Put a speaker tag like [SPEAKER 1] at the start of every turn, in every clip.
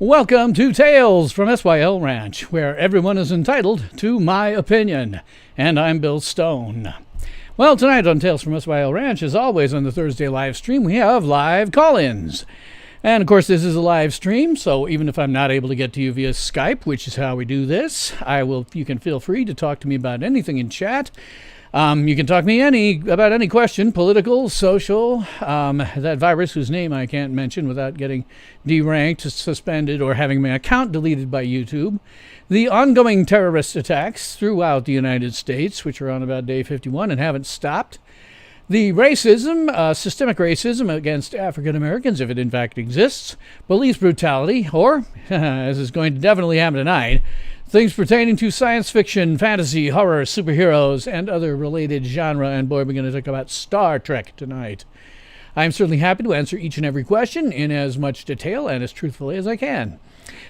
[SPEAKER 1] Welcome to Tales from SYL Ranch, where everyone is entitled to my opinion. And I'm Bill Stone. Well, tonight on Tales from SYL Ranch, as always on the Thursday live stream, we have live call-ins. And of course, this is a live stream, so even if I'm not able to get to you via Skype, which is how we do this, you can feel free to talk to me about anything in chat. You can talk to me about any question, political, social, that virus whose name I can't mention without getting deranked, suspended, or having my account deleted by YouTube. The ongoing terrorist attacks throughout the United States, which are on about day 51 and haven't stopped. The racism, systemic racism against African Americans, if it in fact exists. Police brutality, or, as is going to definitely happen tonight, things pertaining to science fiction, fantasy, horror, superheroes, and other related genre. And boy, we're going to talk about Star Trek tonight. I'm certainly happy to answer each and every question in as much detail and as truthfully as I can.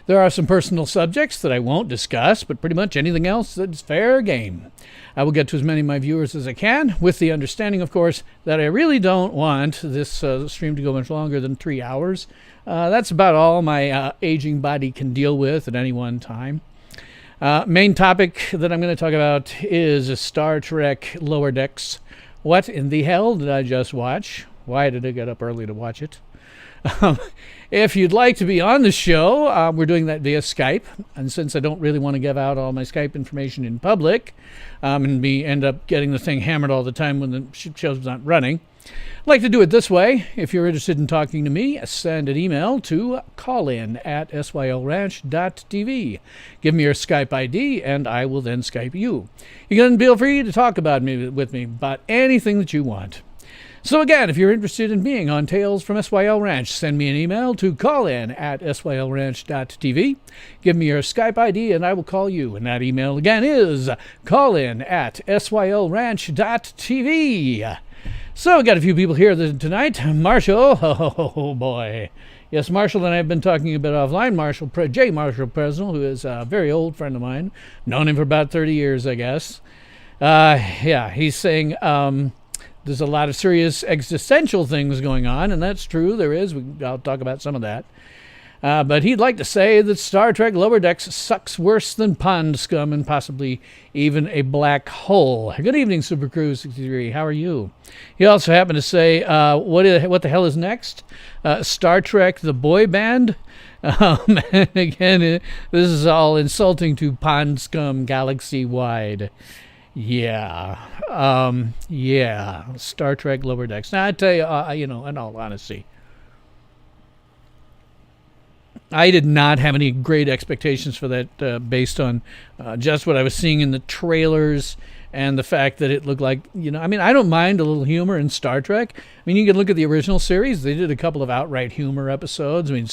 [SPEAKER 1] There are some personal subjects that I won't discuss, but pretty much anything else that's fair game. I will get to as many of my viewers as I can, with the understanding, of course, that I really don't want this stream to go much longer than 3 hours. That's about all my aging body can deal with at any one time. Main topic that I'm going to talk about is Star Trek Lower Decks. What in the hell did I just watch? Why did I get up early to watch it? If you'd like to be on the show, we're doing that via Skype. And since I don't really want to give out all my Skype information in public and end up getting the thing hammered all the time when the show's not running, I'd like to do it this way. If you're interested in talking to me, send an email to callin@sylranch.tv. Give me your Skype ID, and I will then Skype you. You can feel free to talk with me about anything that you want. So again, if you're interested in being on Tales from SYL Ranch, send me an email to callin@sylranch.tv. Give me your Skype ID, and I will call you. And that email again is callin@sylranch.tv. So we got a few people here tonight. Marshall, oh boy. Yes, Marshall and I have been talking a bit offline. Marshall Presnell, who is a very old friend of mine. Known him for about 30 years, I guess. He's saying there's a lot of serious existential things going on, and that's true. There is. I'll talk about some of that. But he'd like to say that Star Trek Lower Decks sucks worse than pond scum and possibly even a black hole. Good evening, Super Crew 63. How are you? He also happened to say, what the hell is next? Star Trek the boy band? And again, this is all insulting to pond scum galaxy-wide. Yeah. Star Trek Lower Decks. Now, I tell you, in all honesty, I did not have any great expectations for that based on just what I was seeing in the trailers and the fact that it looked like, I don't mind a little humor in Star Trek. I mean, you can look at the original series. They did a couple of outright humor episodes. I mean,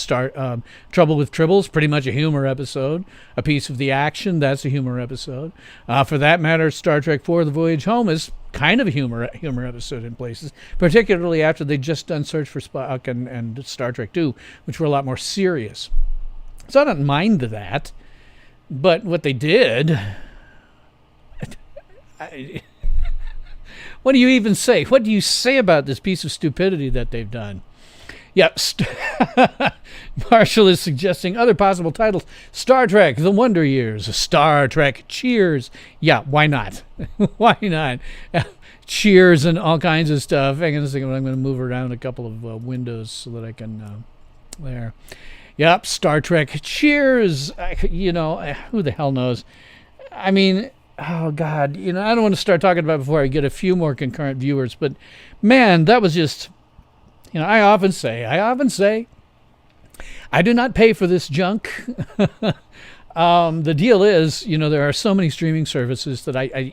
[SPEAKER 1] Trouble with Tribbles, pretty much a humor episode. A Piece of the Action, that's a humor episode. For that matter, Star Trek IV, The Voyage Home is kind of a humor episode in places, particularly after they'd just done Search for Spock and Star Trek II, which were a lot more serious. So I don't mind that. But what they did... what do you even say? What do you say about this piece of stupidity that they've done? Yep. Marshall is suggesting other possible titles. Star Trek, The Wonder Years. Star Trek, Cheers. Yeah, why not? Why not? Cheers and all kinds of stuff. Hang on a second. I'm going to move around a couple of windows so that I can... there. Yep, Star Trek, Cheers. Who the hell knows? I mean... Oh, God, I don't want to start talking about it before I get a few more concurrent viewers, but, man, that was just, I often say, I do not pay for this junk. The deal is, there are so many streaming services that I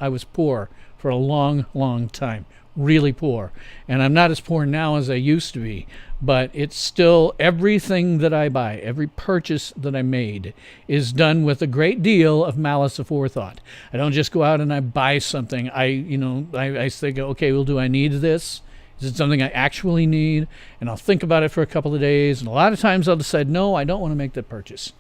[SPEAKER 1] was poor for a long, long time, really poor, and I'm not as poor now as I used to be. But it's still everything that I buy, every purchase that I made is done with a great deal of malice aforethought. I don't just go out and I buy something. I think, okay, well, do I need this? Is it something I actually need? And I'll think about it for a couple of days. And a lot of times I'll decide, no, I don't want to make that purchase.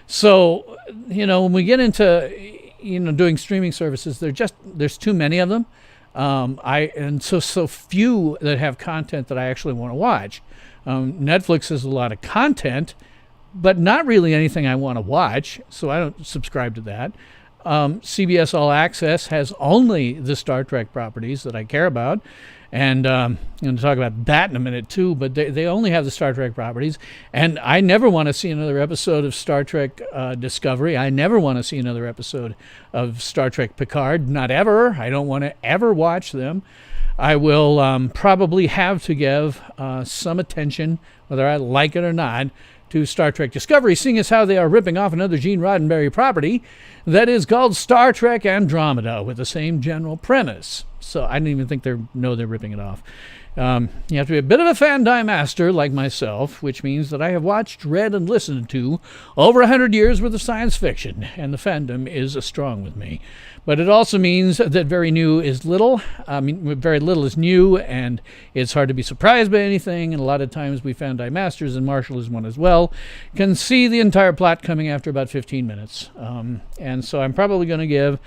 [SPEAKER 1] So, when we get into, doing streaming services, there's too many of them. So few that have content that I actually want to watch. Netflix has a lot of content, but not really anything I want to watch, so I don't subscribe to that. CBS All Access has only the Star Trek properties that I care about, and I'm going to talk about that in a minute too, but they only have the Star Trek properties, and I never want to see another episode of Star Trek Discovery. I never want to see another episode of Star Trek Picard, not ever. I don't want to ever watch them. I will probably have to give some attention, whether I like it or not, to Star Trek Discovery, seeing as how they are ripping off another Gene Roddenberry property that is called Star Trek Andromeda with the same general premise. So I didn't even think they're ripping it off. You have to be a bit of a Fandai master like myself, which means that I have watched, read, and listened to over 100 years worth of science fiction, and the fandom is strong with me. But it also means that very new is little. Very little is new, and it's hard to be surprised by anything, and a lot of times we Fandai masters, and Marshall is one as well, can see the entire plot coming after about 15 minutes. And so I'm probably going to give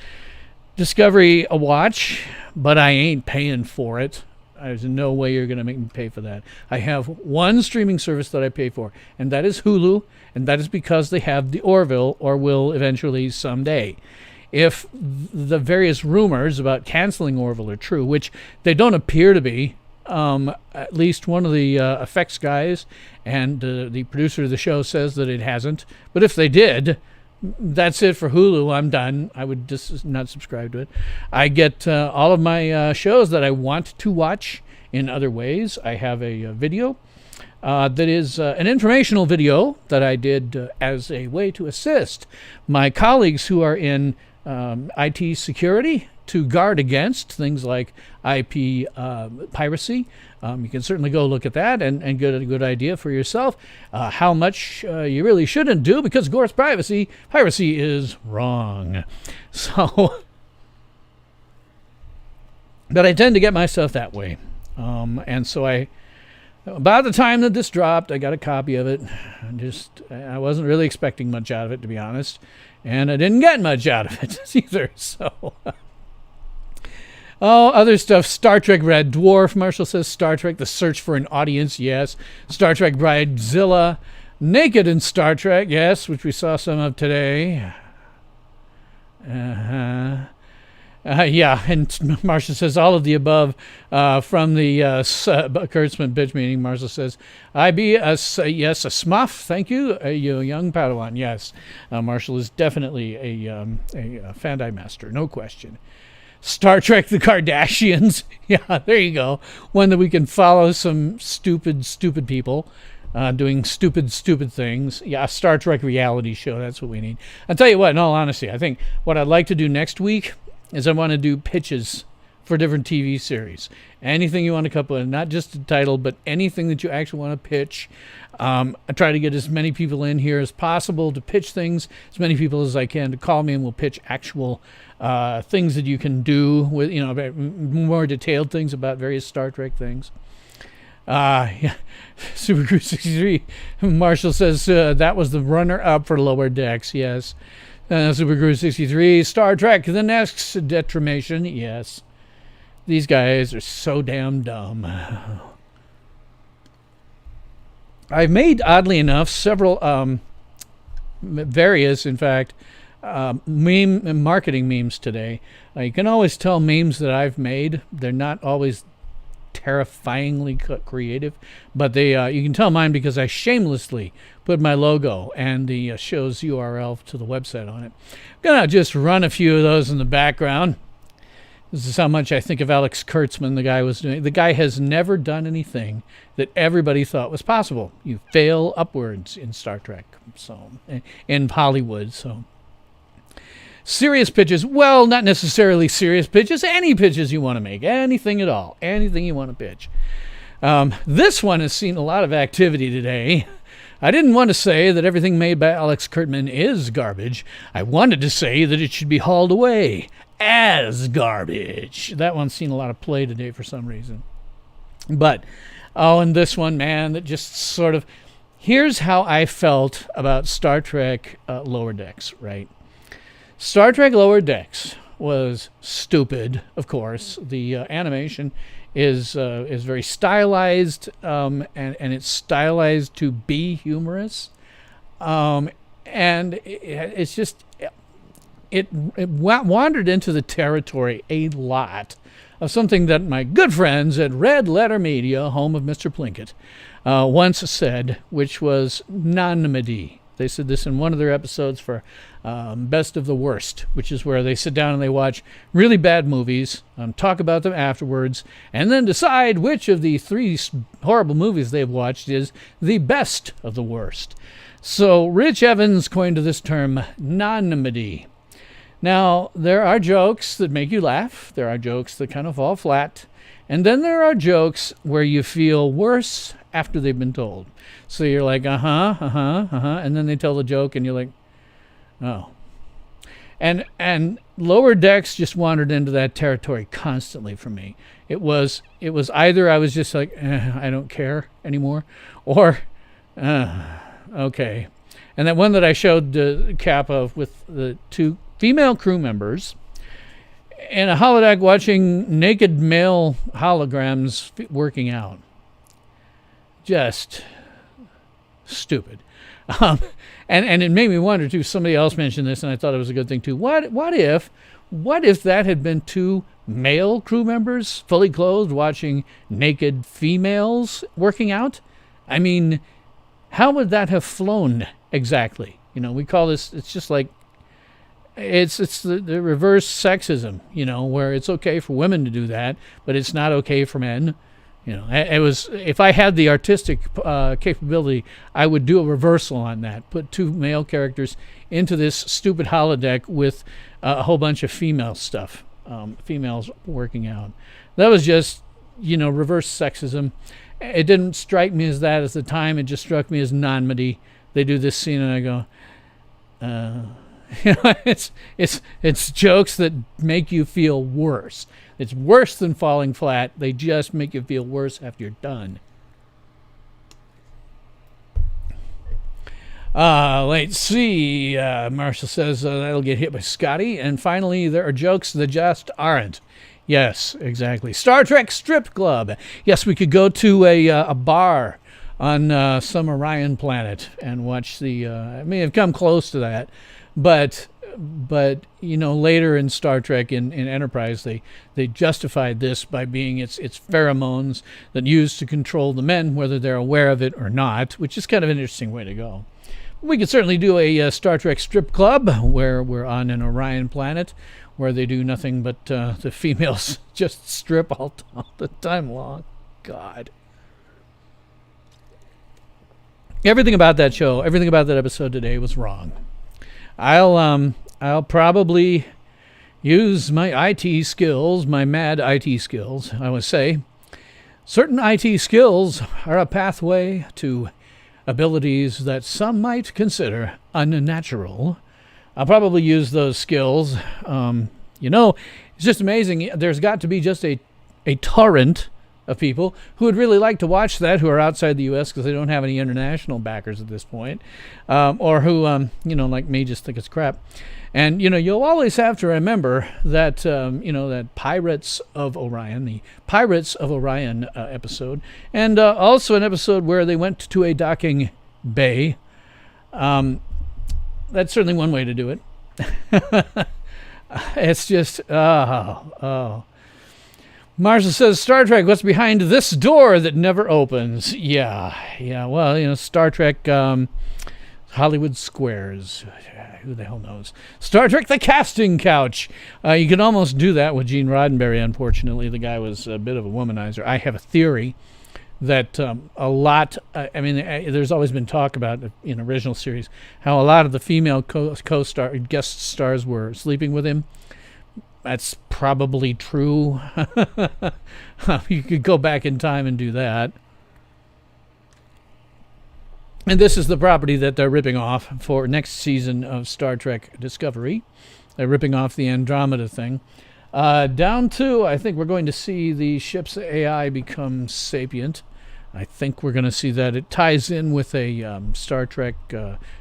[SPEAKER 1] Discovery a watch, but I ain't paying for it. There's no way you're going to make me pay for that. I have one streaming service that I pay for, and that is Hulu, and that is because they have the Orville, or will eventually someday. If the various rumors about canceling Orville are true, which they don't appear to be, at least one of the effects guys and the producer of the show says that it hasn't. But if they did, that's it for Hulu. I'm done. I would just not subscribe to it. I get all of my shows that I want to watch in other ways. I have a video that is an informational video that I did as a way to assist my colleagues who are in IT security to guard against things like IP piracy. You can certainly go look at that and get a good idea for yourself how much you really shouldn't do, because of course piracy is wrong. So, but I tend to get my stuff that way. And so about the time that this dropped, I got a copy of it. I wasn't really expecting much out of it, to be honest. And I didn't get much out of it either, so... other stuff. Star Trek Red Dwarf. Marshall says Star Trek, The Search for an Audience, yes. Star Trek Bridezilla. Naked in Star Trek, yes, which we saw some of today. Yeah, and Marshall says all of the above from the Kurtzman bitch meeting. Marshall says, yes, a smuff, thank you, you young Padawan, yes. Marshall is definitely a Fandai master, no question. Star Trek The Kardashians, yeah, there you go. One that we can follow some stupid people doing stupid things. Yeah, a Star Trek reality show, that's what we need. I'll tell you what, in all honesty, I think what I'd like to do next week is I want to do pitches for different TV series. Anything you want to come up with, not just a title, but anything that you actually want to pitch. I try to get as many people in here as possible to pitch things, as many people as I can to call me, and we'll pitch actual things that you can do with, more detailed things about various Star Trek things. Yeah. Super Crew 63. Marshall says that was the runner-up for Lower Decks, yes. Super Crew 63, Star Trek, The Next Detriment, yes. These guys are so damn dumb. I've made, oddly enough, several, various, in fact, marketing memes today. You can always tell memes that I've made. They're not always terrifyingly creative, but you can tell mine because I shamelessly put my logo and the show's URL to the website on it. I'm gonna just run a few of those in the background. This is how much I think of Alex Kurtzman, the guy was doing. The guy has never done anything that everybody thought was possible. You fail upwards in Star Trek, so in Hollywood. So serious pitches, well, not necessarily serious pitches, any pitches you want to make, anything at all, anything you want to pitch. This one has seen a lot of activity today. I didn't want to say that everything made by Alex Kurtzman is garbage. I wanted to say that it should be hauled away as garbage. That one's seen a lot of play today for some reason. But, and this one, man, that just sort of... Here's how I felt about Star Trek Lower Decks, right? Star Trek Lower Decks was stupid, of course. The animation is very stylized, and it's stylized to be humorous. And it's just, it wandered into the territory a lot of something that my good friends at Red Letter Media, home of Mr. Plinkett, once said, which was nonmedy. They said this in one of their episodes for Best of the Worst, which is where they sit down and they watch really bad movies, talk about them afterwards, and then decide which of the 3 horrible movies they've watched is the best of the worst. So Rich Evans coined this term nonmedy. Now, there are jokes that make you laugh. There are jokes that kind of fall flat. And then there are jokes where you feel worse after they've been told. So you're like, and then they tell the joke and you're like, oh. And Lower Decks just wandered into that territory constantly for me. It was either I was just like, I don't care anymore, or, okay. And that one that I showed the cap of with the 2 female crew members in a holodeck watching naked male holograms working out. Just stupid. And it made me wonder too, somebody else mentioned this and I thought it was a good thing too. What if that had been 2 male crew members fully clothed watching naked females working out? I mean, how would that have flown exactly? You know, we call this, it's just like, it's the reverse sexism, you know, where it's okay for women to do that, but it's not okay for men. You know, it was, if I had the artistic capability, I would do a reversal on that. Put 2 male characters into this stupid holodeck with a whole bunch of female stuff, females working out. That was just, you know, reverse sexism. It didn't strike me as that at the time. It just struck me as nonmedy. They do this scene and I go, you know, it's jokes that make you feel worse. It's worse than falling flat. They just make you feel worse after you're done. Let's see. Marshall says that'll get hit by Scotty. And finally, there are jokes that just aren't. Yes, exactly. Star Trek Strip Club. Yes, we could go to a bar on some Orion planet and watch the... I mean, I've come close to that. But you know, later in Star Trek, in Enterprise, they justified this by being it's pheromones that used to control the men, whether they're aware of it or not, which is kind of an interesting way to go. We could certainly do a Star Trek strip club where we're on an Orion planet where they do nothing but the females just strip all the time long. God. Everything about that show, everything about that episode today was wrong. I'll probably use my IT skills, my mad IT skills. I would say certain IT skills are a pathway to abilities that some might consider unnatural. I'll probably use those skills. You know, it's just amazing. There's got to be just a torrent of people who would really like to watch that, who are outside the U.S. because they don't have any international backers at this point, or who, you know, like me, just think it's crap. And, you know, you'll always have to remember that, you know, that Pirates of Orion, the Pirates of Orion episode, and also an episode where they went to a docking bay. That's certainly one way to do it. It's just, oh. Marshall says, Star Trek, what's behind this door that never opens? Yeah. Well, you know, Star Trek, Hollywood Squares. Who the hell knows? Star Trek, the casting couch. You can almost do that with Gene Roddenberry, unfortunately. The guy was a bit of a womanizer. I have a theory that a lot, there's always been talk about, in original series, how a lot of the female co-star guest stars were sleeping with him. That's probably true. You could go back in time and do that. And this is the property that they're ripping off for next season of Star Trek Discovery. They're ripping off the Andromeda thing. Down to, I think we're going to see the ship's AI become sapient. I think we're going to see that. It ties in with a Star Trek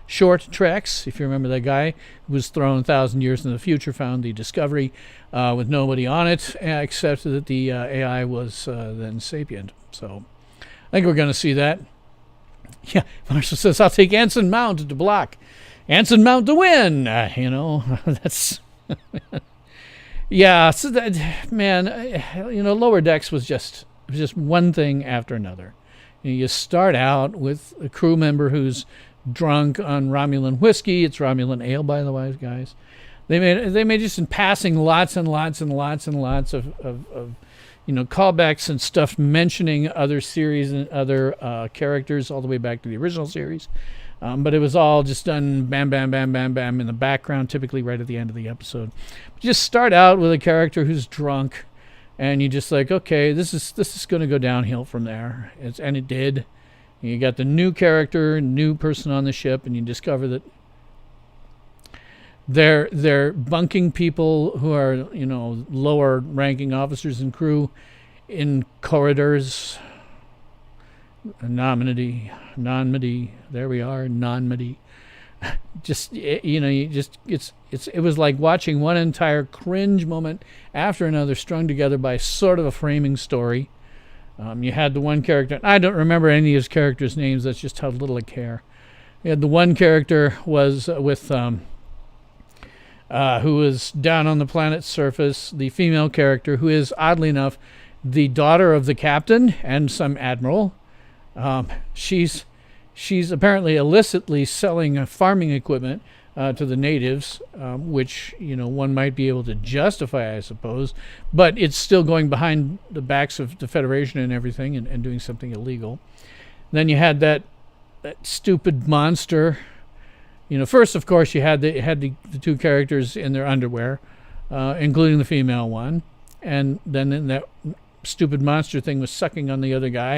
[SPEAKER 1] short treks. If you remember that guy who was thrown 1,000 years in the future, found the Discovery with nobody on it, except that the AI was then sapient. So I think we're going to see that. Yeah, Marshall says, I'll take Anson Mount to block. Anson Mount to win. That's... Yeah, so that, man, Lower Decks was just one thing after another. You start out with a crew member who's drunk on Romulan whiskey. It's Romulan ale, by the way, guys. They made just in passing lots and lots and lots and lots of callbacks and stuff mentioning other series and other characters all the way back to the original series. But it was all just done bam, bam, bam, bam, bam in the background, typically right at the end of the episode. Just start out with a character who's drunk, and you just like, okay, this is going to go downhill from there. And it did. You got the new character, new person on the ship, and you discover that they're bunking people who are, lower ranking officers and crew in corridors. Non-midi, there we are, non-midi. It was like watching one entire cringe moment after another strung together by sort of a framing story. You had the one character, I don't remember any of his characters' names, that's just how little I care. You had the one character was with who was down on the planet's surface, the female character who is, oddly enough, the daughter of the captain and some admiral. She's apparently illicitly selling farming equipment to the natives, which one might be able to justify, I suppose, but it's still going behind the backs of the Federation and everything, and doing something illegal. Then you had that stupid monster. First, of course, you had the two characters in their underwear, including the female one, and then that stupid monster thing was sucking on the other guy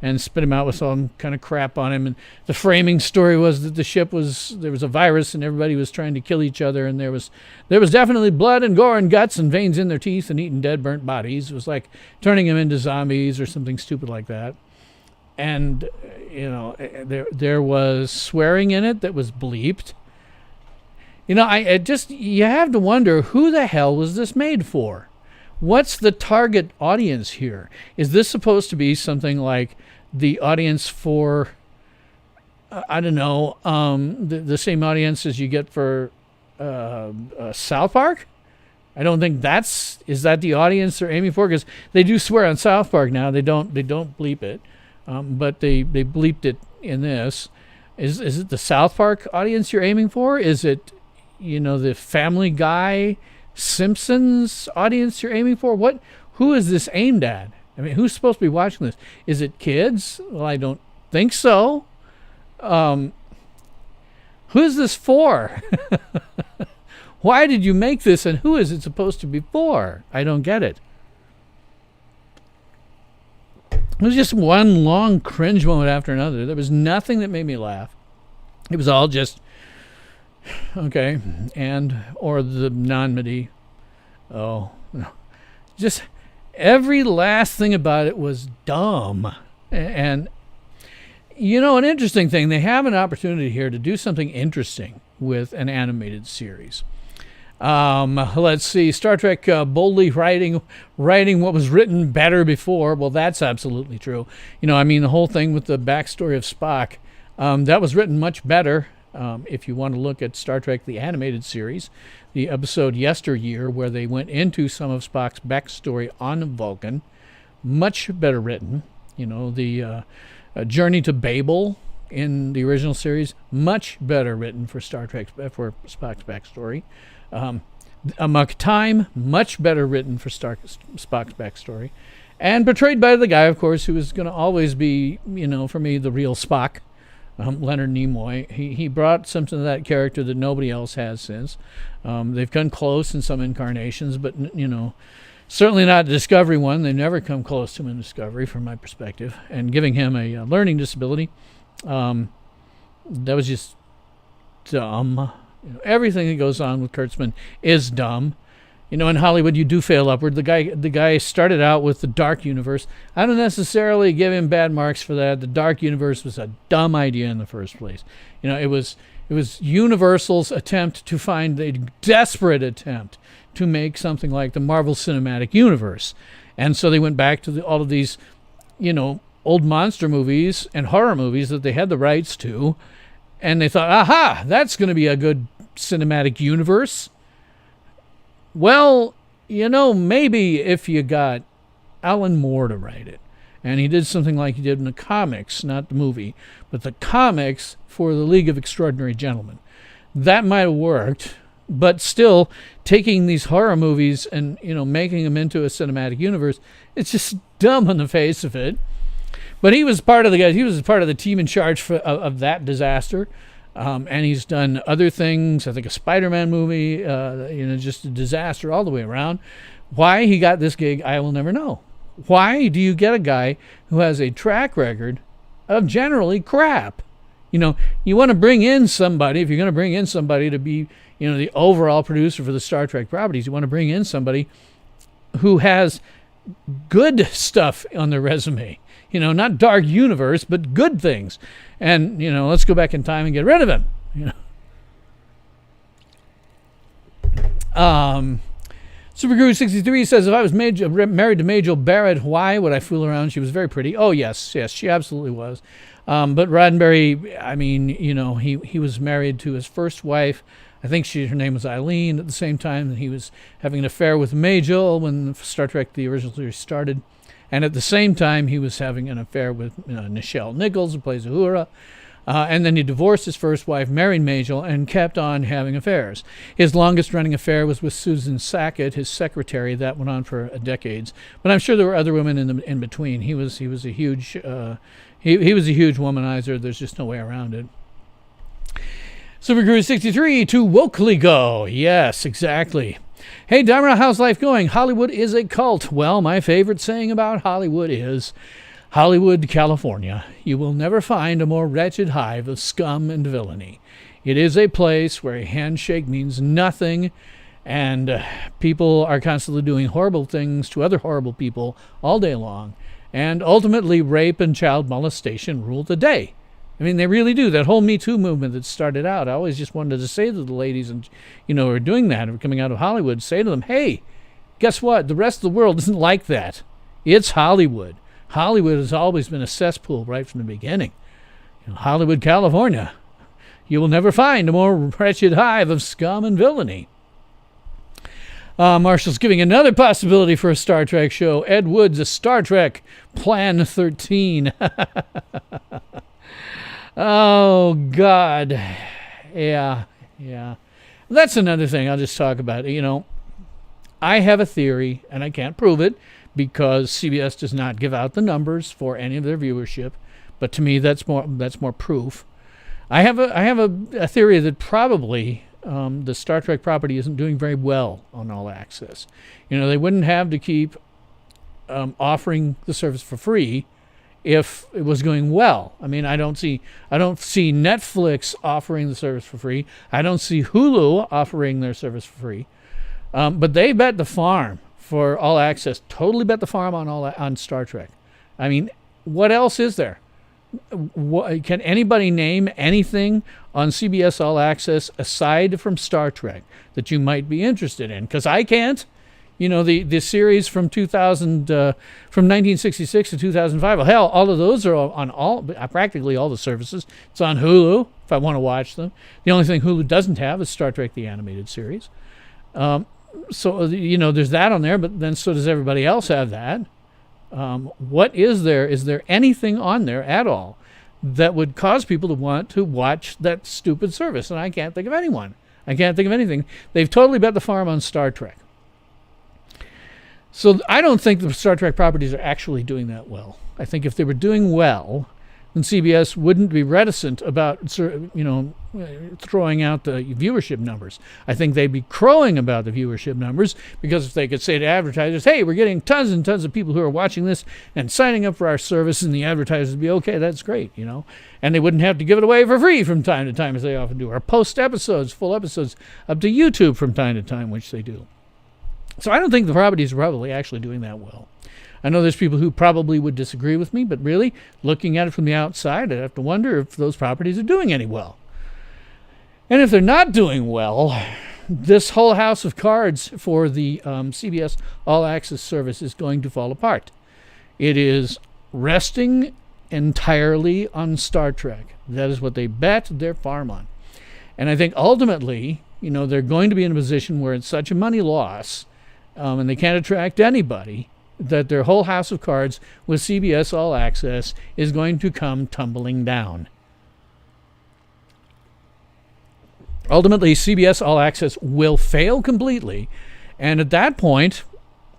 [SPEAKER 1] and spit him out with some kind of crap on him. And the framing story was that the ship there was a virus and everybody was trying to kill each other, and there was definitely blood and gore and guts and veins in their teeth and eating dead, burnt bodies. It was like turning them into zombies or something stupid like that. And there was swearing in it that was bleeped. You have to wonder, who the hell was this made for? What's the target audience here? Is this supposed to be something like the audience for, I don't know, the same audience as you get for South Park? I don't think is that the audience they're aiming for? Because they do swear on South Park now. They don't bleep it, but they bleeped it in this. Is it the South Park audience you're aiming for? Is it, the Family Guy, Simpsons audience you're aiming for? Who is this aimed at? I mean, who's supposed to be watching this? Is it kids? Well, I don't think so. Who is this for? Why did you make this, and who is it supposed to be for? I don't get it. It was just one long cringe moment after another. There was nothing that made me laugh. It was all just okay, or the non-midi. Oh, no. Just every last thing about it was dumb. And, an interesting thing, they have an opportunity here to do something interesting with an animated series. Let's see, Star Trek boldly writing what was written better before. Well, that's absolutely true. The whole thing with the backstory of Spock, that was written much better. If you want to look at Star Trek, the animated series, the episode Yesteryear, where they went into some of Spock's backstory on Vulcan, much better written. The Journey to Babel in the original series, much better written for Spock's backstory. Amok Time, much better written for Spock's backstory. And portrayed by the guy, of course, who is going to always be, for me, the real Spock. Leonard Nimoy. He brought something to that character that nobody else has since. They've come close in some incarnations, but certainly not the Discovery one. They never come close to him in Discovery, from my perspective. And giving him a learning disability, that was just dumb. Everything that goes on with Kurtzman is dumb. in Hollywood you do fail upward. The guy started out with the Dark Universe. I don't necessarily give him bad marks for that. The Dark Universe was a dumb idea in the first place. It was Universal's attempt to find a desperate attempt to make something like the Marvel Cinematic Universe. And so they went back to all of these, old monster movies and horror movies that they had the rights to. And they thought, aha, that's going to be a good cinematic universe. Well, maybe if you got Alan Moore to write it. And he did something like he did in the comics, not the movie, but the comics for the League of Extraordinary Gentlemen. That might have worked, but still, taking these horror movies and, making them into a cinematic universe, it's just dumb on the face of it. But he was part of the guys. He was part of the team in charge of that disaster. And he's done other things. I think a Spider-Man movie, just a disaster all the way around. Why he got this gig, I will never know. Why do you get a guy who has a track record of generally crap? You want to bring in somebody, if you're going to bring in somebody to be, the overall producer for the Star Trek properties, you want to bring in somebody who has good stuff on their resume. Not Dark Universe, but good things. And, let's go back in time and get rid of him. Superguru 63 says, if I was married to Majel Barrett, why would I fool around? She was very pretty. Oh, yes, she absolutely was. But Roddenberry, he was married to his first wife. I think her name was Eileen at the same time. And he was having an affair with Majel when Star Trek, the original series, started. And at the same time, he was having an affair with Nichelle Nichols, who plays Uhura. And then he divorced his first wife, married Majel, and kept on having affairs. His longest-running affair was with Susan Sackett, his secretary. That went on for decades. But I'm sure there were other women in between. He was a huge he was a huge womanizer. There's just no way around it. Superguru 63 to Wokely go. Yes, exactly. Hey, Dharma, how's life going? Hollywood is a cult. Well, my favorite saying about Hollywood is, Hollywood, California, you will never find a more wretched hive of scum and villainy. It is a place where a handshake means nothing, and people are constantly doing horrible things to other horrible people all day long, and ultimately rape and child molestation rule the day. I mean, they really do. That whole Me Too movement that started out, I always just wanted to say to the ladies and, who are doing that, or coming out of Hollywood, say to them, hey, guess what? The rest of the world isn't like that. It's Hollywood. Hollywood has always been a cesspool right from the beginning. Hollywood, California, you will never find a more wretched hive of scum and villainy. Marshall's giving another possibility for a Star Trek show. Ed Wood's a Star Trek Plan 13. Oh, God. Yeah. That's another thing I'll just talk about. I have a theory, and I can't prove it because CBS does not give out the numbers for any of their viewership. But to me, that's more proof. I have a theory that probably the Star Trek property isn't doing very well on All Access. They wouldn't have to keep offering the service for free if it was going well. I mean, I don't see Netflix offering the service for free. I don't see Hulu offering their service for free. But they bet the farm for All Access. Totally bet the farm on Star Trek. I mean, what else is there? Can anybody name anything on CBS All Access aside from Star Trek that you might be interested in? Because I can't. The series from 2000, from 1966 to 2005. Well, hell, all of those are on practically all the services. It's on Hulu if I want to watch them. The only thing Hulu doesn't have is Star Trek: The Animated Series. So there's that on there, but then so does everybody else have that. What is there? Is there anything on there at all that would cause people to want to watch that stupid service? And I can't think of anyone. I can't think of anything. They've totally bet the farm on Star Trek. So I don't think the Star Trek properties are actually doing that well. I think if they were doing well, then CBS wouldn't be reticent about, throwing out the viewership numbers. I think they'd be crowing about the viewership numbers because if they could say to advertisers, hey, we're getting tons and tons of people who are watching this and signing up for our service, and the advertisers would be, okay, that's great, And they wouldn't have to give it away for free from time to time, as they often do, or post episodes, full episodes, up to YouTube from time to time, which they do. So I don't think the properties are probably actually doing that well. I know there's people who probably would disagree with me, but really, looking at it from the outside, I have to wonder if those properties are doing any well. And if they're not doing well, this whole house of cards for the CBS All Access service is going to fall apart. It is resting entirely on Star Trek. That is what they bet their farm on. And I think ultimately, they're going to be in a position where it's such a money loss, and they can't attract anybody, that their whole house of cards with CBS All Access is going to come tumbling down. Ultimately, CBS All Access will fail completely, and at that point,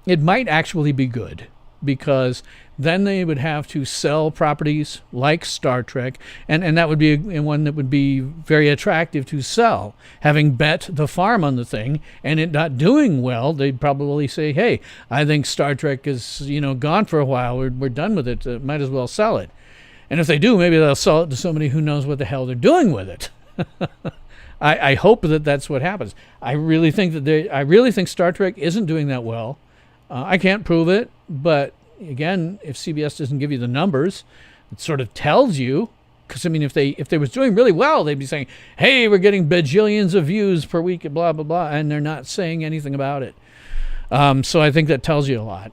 [SPEAKER 1] it might actually be good, because then they would have to sell properties like Star Trek, and that would be one that would be very attractive to sell. Having bet the farm on the thing and it not doing well, they'd probably say, hey, I think Star Trek is gone for a while. We're done with it. Might as well sell it. And if they do, maybe they'll sell it to somebody who knows what the hell they're doing with it. I hope that that's what happens. I really think Star Trek isn't doing that well. I can't prove it, but again, if CBS doesn't give you the numbers, it sort of tells you. Because if they was doing really well, they'd be saying, "Hey, we're getting bajillions of views per week," and blah blah blah, and they're not saying anything about it. So I think that tells you a lot.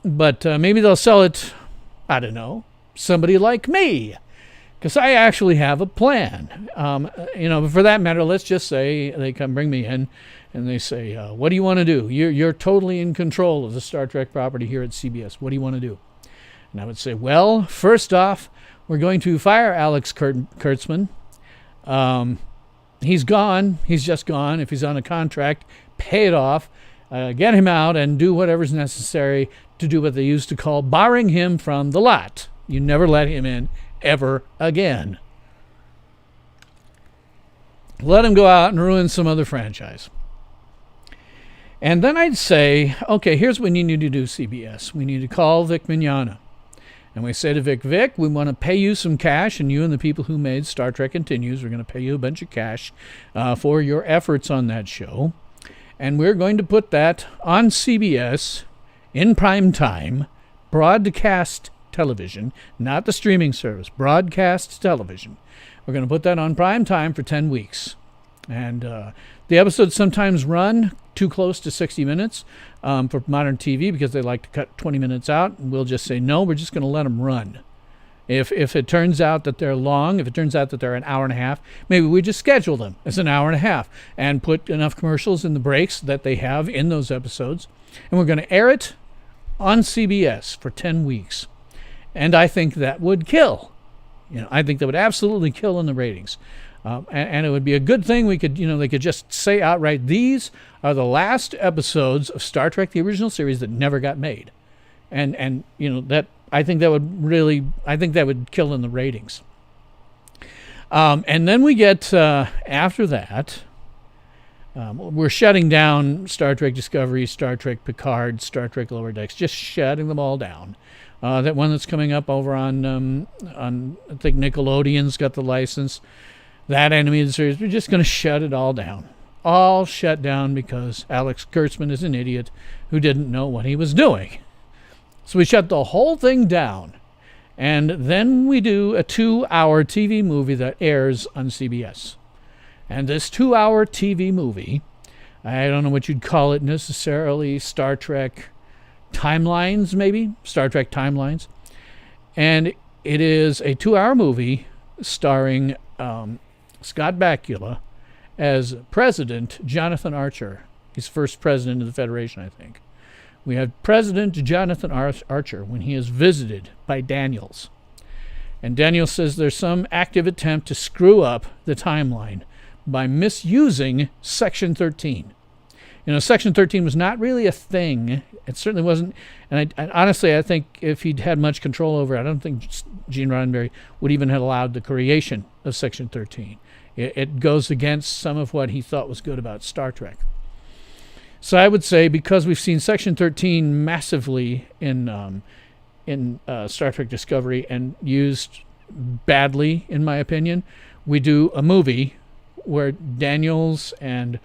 [SPEAKER 1] But maybe they'll sell it. I don't know, somebody like me. Because I actually have a plan. For that matter, let's just say they come bring me in and they say, what do you want to do? You're totally in control of the Star Trek property here at CBS. What do you want to do? And I would say, well, first off, we're going to fire Alex Kurtzman. He's gone. He's just gone. If he's on a contract, pay it off. Get him out and do whatever's necessary to do what they used to call barring him from the lot. You never let him in ever again. Let him go out and ruin some other franchise. And then I'd say, okay, here's what you need to do, CBS. We need to call Vic Mignogna. And we say to Vic, we want to pay you some cash, and you and the people who made Star Trek Continues, we're going to pay you a bunch of cash for your efforts on that show. And we're going to put that on CBS in prime time, broadcast television, not the streaming service, broadcast television. We're going to put that on prime time for 10 weeks. And the episodes sometimes run too close to 60 minutes for modern TV because they like to cut 20 minutes out. And we'll just say, no, we're just going to let them run. If it turns out that they're long, if it turns out that they're an hour and a half, maybe we just schedule them as an hour and a half and put enough commercials in the breaks that they have in those episodes. And we're going to air it on CBS for 10 weeks. And I think that would kill. I think that would absolutely kill in the ratings. And it would be a good thing. We could, they could just say outright, these are the last episodes of Star Trek, the original series, that never got made. And that, I think that would kill in the ratings. And then we get, after that, we're shutting down Star Trek Discovery, Star Trek Picard, Star Trek Lower Decks, just shutting them all down. That one that's coming up over on I think Nickelodeon's got the license. That animated series, we're just going to shut it all down. All shut down because Alex Kurtzman is an idiot who didn't know what he was doing. So we shut the whole thing down. And then we do a 2-hour TV movie that airs on CBS. And this 2-hour TV movie, I don't know what you'd call it necessarily, Star Trek Timelines, maybe? Star Trek Timelines. And it is a 2-hour movie starring Scott Bakula as President Jonathan Archer. He's first president of the Federation, I think. We have President Jonathan Archer when he is visited by Daniels. And Daniels says there's some active attempt to screw up the timeline by misusing Section 13. Section 13 was not really a thing. It certainly wasn't. And honestly, I think if he'd had much control over it, I don't think Gene Roddenberry would even have allowed the creation of Section 13. It goes against some of what he thought was good about Star Trek. So I would say, because we've seen Section 13 massively in Star Trek Discovery and used badly, in my opinion, we do a movie where Daniels and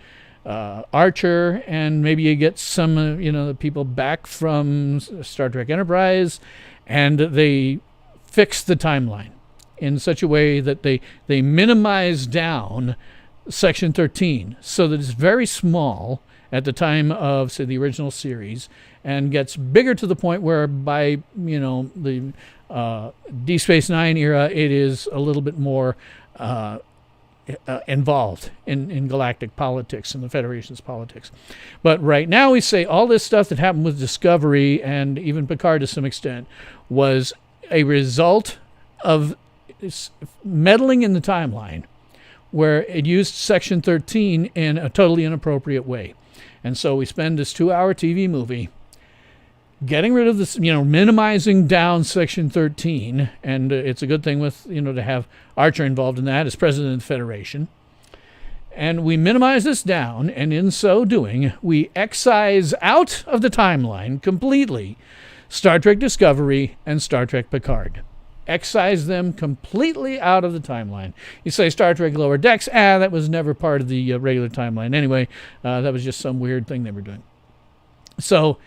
[SPEAKER 1] Archer, and maybe you get some, the people back from Star Trek Enterprise, and they fix the timeline in such a way that they minimize down Section 13 so that it's very small at the time of, say, the original series, and gets bigger to the point where by, the Deep Space Nine era, it is a little bit more involved in galactic politics and the Federation's politics. But right now we say all this stuff that happened with Discovery and even Picard to some extent was a result of meddling in the timeline where it used Section 13 in a totally inappropriate way. And so we spend this 2-hour TV movie getting rid of this, minimizing down Section 13, and it's a good thing with, to have Archer involved in that as president of the Federation. And we minimize this down, and in so doing, we excise out of the timeline completely Star Trek Discovery and Star Trek Picard. Excise them completely out of the timeline. You say Star Trek Lower Decks, that was never part of the regular timeline. Anyway, that was just some weird thing they were doing. So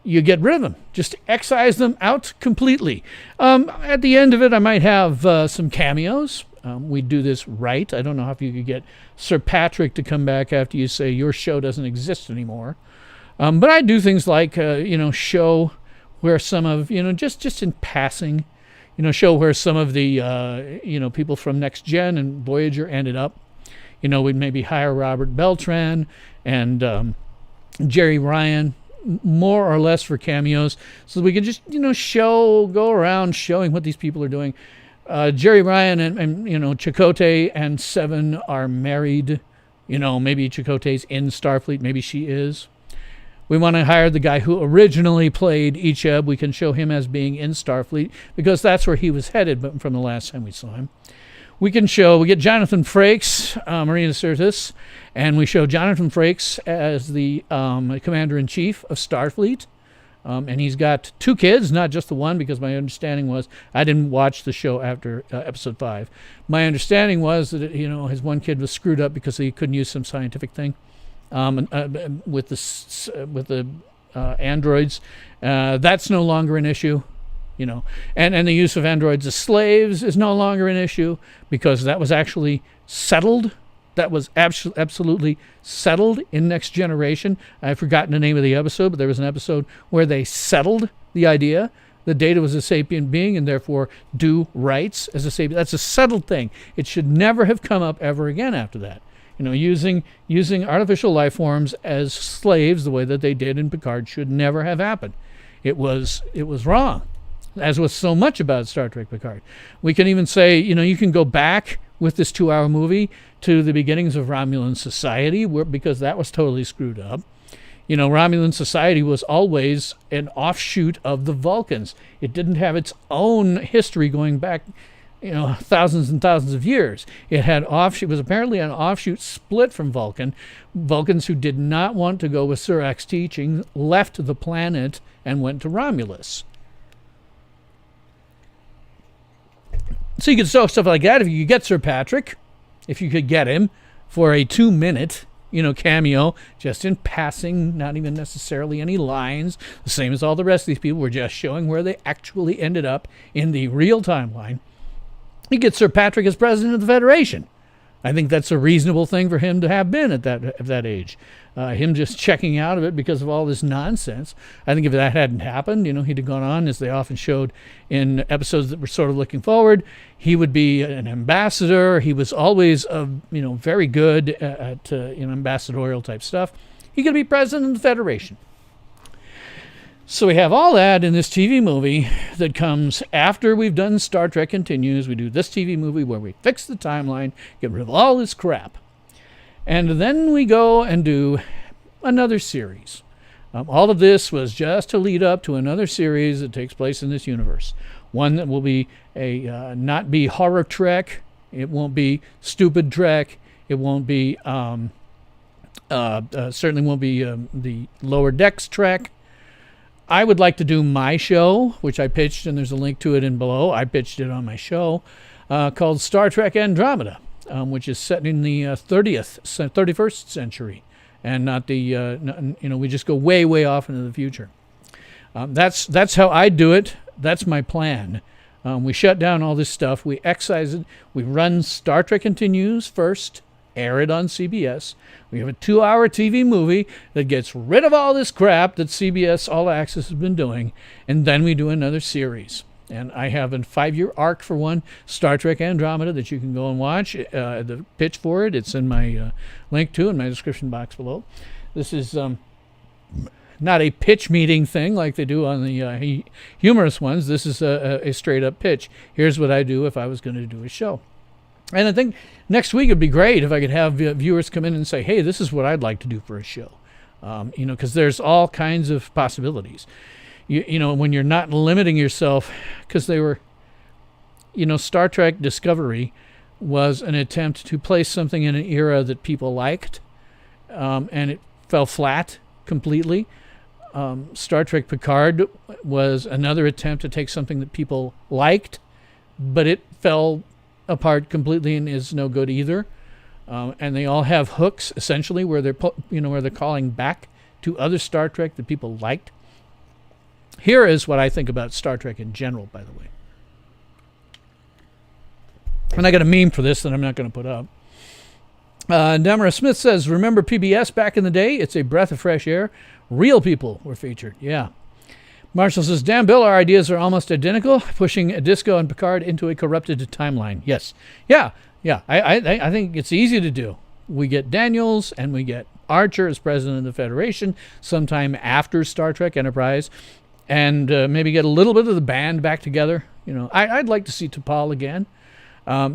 [SPEAKER 1] you get rid of them. Just excise them out completely. At the end of it, I might have some cameos. We do this right. I don't know if you could get Sir Patrick to come back after you say your show doesn't exist anymore. But I do things like, show where some of, just in passing, show where some of the, people from Next Gen and Voyager ended up. We'd maybe hire Robert Beltran and Jerry Ryan, more or less for cameos, so that we could just, go around showing what these people are doing. Jerry Ryan and Chakotay and Seven are married. Maybe Chakotay's in Starfleet, maybe she is. We want to hire the guy who originally played Icheb. We can show him as being in Starfleet because that's where he was headed but from the last time we saw him. We get Jonathan Frakes, Marina Sirtis, and we show Jonathan Frakes as the commander-in-chief of Starfleet. And he's got 2 kids, not just the one, because my understanding was, I didn't watch the show after episode 5. My understanding was that, his one kid was screwed up because he couldn't use some scientific thing with the androids. That's no longer an issue. And the use of androids as slaves is no longer an issue because that was actually settled. That was absolutely settled in Next Generation. I've forgotten the name of the episode, but there was an episode where they settled the idea that Data was a sapient being and therefore due rights as a sapient. That's a settled thing. It should never have come up ever again after that. Using artificial life forms as slaves the way that they did in Picard should never have happened. It was wrong, as with so much about Star Trek Picard. We can even say, you can go back with this 2-hour movie to the beginnings of Romulan society, because that was totally screwed up. Romulan society was always an offshoot of the Vulcans. It didn't have its own history going back, thousands and thousands of years. It was apparently an offshoot split from Vulcan. Vulcans who did not want to go with Surak's teaching left the planet and went to Romulus. So you could show stuff like that if you could get Sir Patrick, if you could get him for a 2-minute, cameo, just in passing, not even necessarily any lines, the same as all the rest of these people. We're just showing where they actually ended up in the real timeline. You get Sir Patrick as president of the Federation. I think that's a reasonable thing for him to have been at that age. Him just checking out of it because of all this nonsense. I think if that hadn't happened, he'd have gone on, as they often showed in episodes that were sort of looking forward. He would be an ambassador. He was always, very good at ambassadorial type stuff. He could be president of the Federation. So we have all that in this TV movie that comes after we've done Star Trek Continues. We do this TV movie where we fix the timeline, get rid of all this crap. And then we go and do another series. All of this was just to lead up to another series that takes place in this universe. One that will be not be horror Trek. It won't be stupid Trek. It won't be, certainly won't be the Lower Decks Trek. I would like to do my show, which I pitched, and there's a link to it in below. I pitched it on my show, called Star Trek Andromeda, which is set in the 31st century and not the we just go way, way off into the future. That's how I do it. That's my plan. We shut down all this stuff. We excise it. We run Star Trek Continues first, air it on CBS. We have a 2-hour TV movie that gets rid of all this crap that CBS All Access has been doing, and then we do another series. And I have a 5-year arc for one, Star Trek Andromeda, that you can go and watch. The pitch for it, it's in my link to in my description box below. This is not a pitch meeting thing like they do on the humorous ones. This is a straight-up pitch. Here's what I do if I was going to do a show. And I think next week would be great if I could have viewers come in and say, hey, this is what I'd like to do for a show. Because there's all kinds of possibilities. When you're not limiting yourself, because they were, Star Trek Discovery was an attempt to place something in an era that people liked, and it fell flat completely. Star Trek Picard was another attempt to take something that people liked, but it fell apart completely and is no good either. And they all have hooks essentially where they're calling back to other Star Trek that people liked. Here is what I think about Star Trek in general, by the way. And I got a meme for this that I'm not going to put up. Demara Smith says, remember PBS back in the day? It's a breath of fresh air. Real people were featured. Yeah. Marshall says, damn, Bill, our ideas are almost identical, pushing Disco and Picard into a corrupted timeline. Yes. Yeah. I think it's easy to do. We get Daniels and we get Archer as president of the Federation sometime after Star Trek Enterprise, and maybe get a little bit of the band back together. I'd like to see T'Pol again.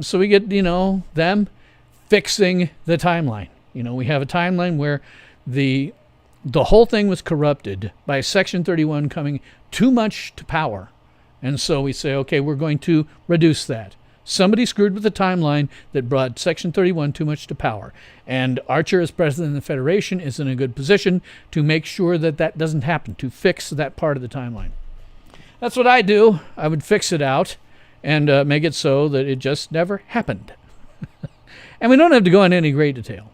[SPEAKER 1] So we get, them fixing the timeline. We have a timeline where the whole thing was corrupted by Section 31 coming too much to power. And so we say, okay, we're going to reduce that. Somebody screwed with the timeline that brought Section 31 too much to power. And Archer, as president of the Federation, is in a good position to make sure that that doesn't happen, to fix that part of the timeline. That's what I do. I would fix it out and make it so that it just never happened. And we don't have to go into any great detail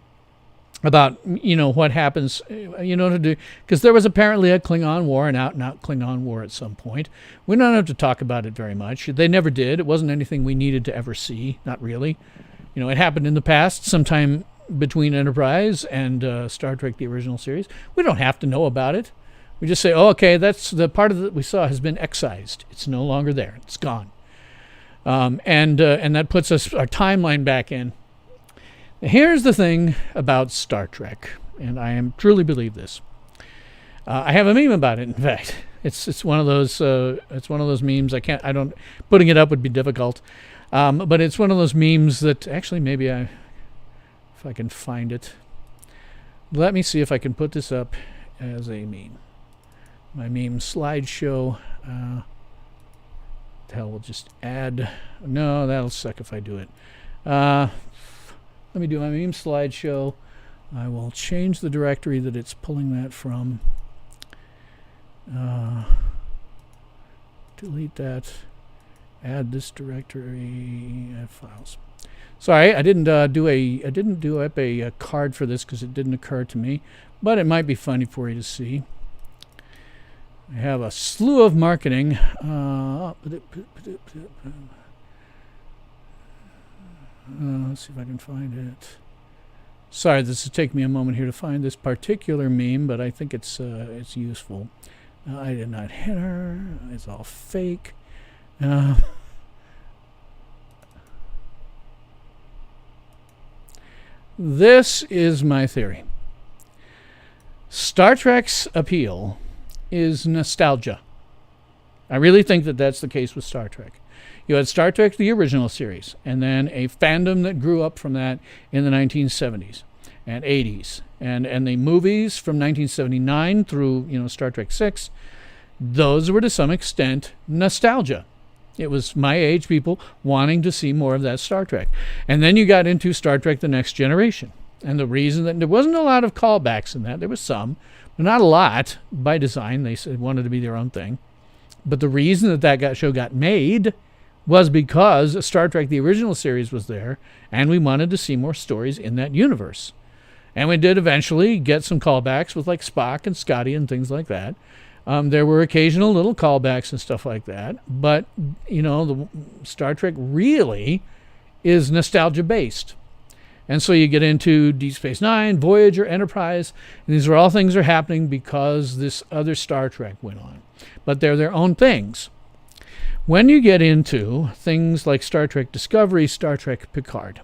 [SPEAKER 1] about, what happens, because there was apparently a Klingon war, an out-and-out Klingon war at some point. We don't have to talk about it very much. They never did. It wasn't anything we needed to ever see, not really. It happened in the past, sometime between Enterprise and Star Trek, the original series. We don't have to know about it. We just say, oh, okay, that's the part of it we saw has been excised. It's no longer there. It's gone. And that puts our timeline back in. Here's the thing about Star Trek, and I truly believe this. I have a meme about it. In fact, it's one of those memes. Putting it up would be difficult, but it's one of those memes that actually maybe if I can find it. Let me see if I can put this up as a meme. My meme slideshow. Hell, we'll just add. No, that'll suck if I do it. Let me do my meme slideshow. I will change the directory that it's pulling that from. Delete that. Add this directory. Add files. Sorry, I didn't do up a card for this because it didn't occur to me, but it might be funny for you to see. I have a slew of marketing. Let's see if I can find it. Sorry, this will take me a moment here to find this particular meme, but I think it's useful. I did not hit her. It's all fake. This is my theory. Star Trek's appeal is nostalgia. I really think that that's the case with Star Trek. You had Star Trek, the original series, and then a fandom that grew up from that in the 1970s and 80s. And the movies from 1979 through, Star Trek 6, those were to some extent nostalgia. It was my age people wanting to see more of that Star Trek. And then you got into Star Trek The Next Generation. And the reason that there wasn't a lot of callbacks in that, there was some, but not a lot by design. They wanted to be their own thing. But the reason that show got made was because Star Trek, the original series, was there, and we wanted to see more stories in that universe. And we did eventually get some callbacks with like Spock and Scotty and things like that. There were occasional little callbacks and stuff like that. But, the Star Trek really is nostalgia-based. And so you get into Deep Space Nine, Voyager, Enterprise. And these are all things that are happening because this other Star Trek went on. But they're their own things. When you get into things like Star Trek Discovery, Star Trek Picard,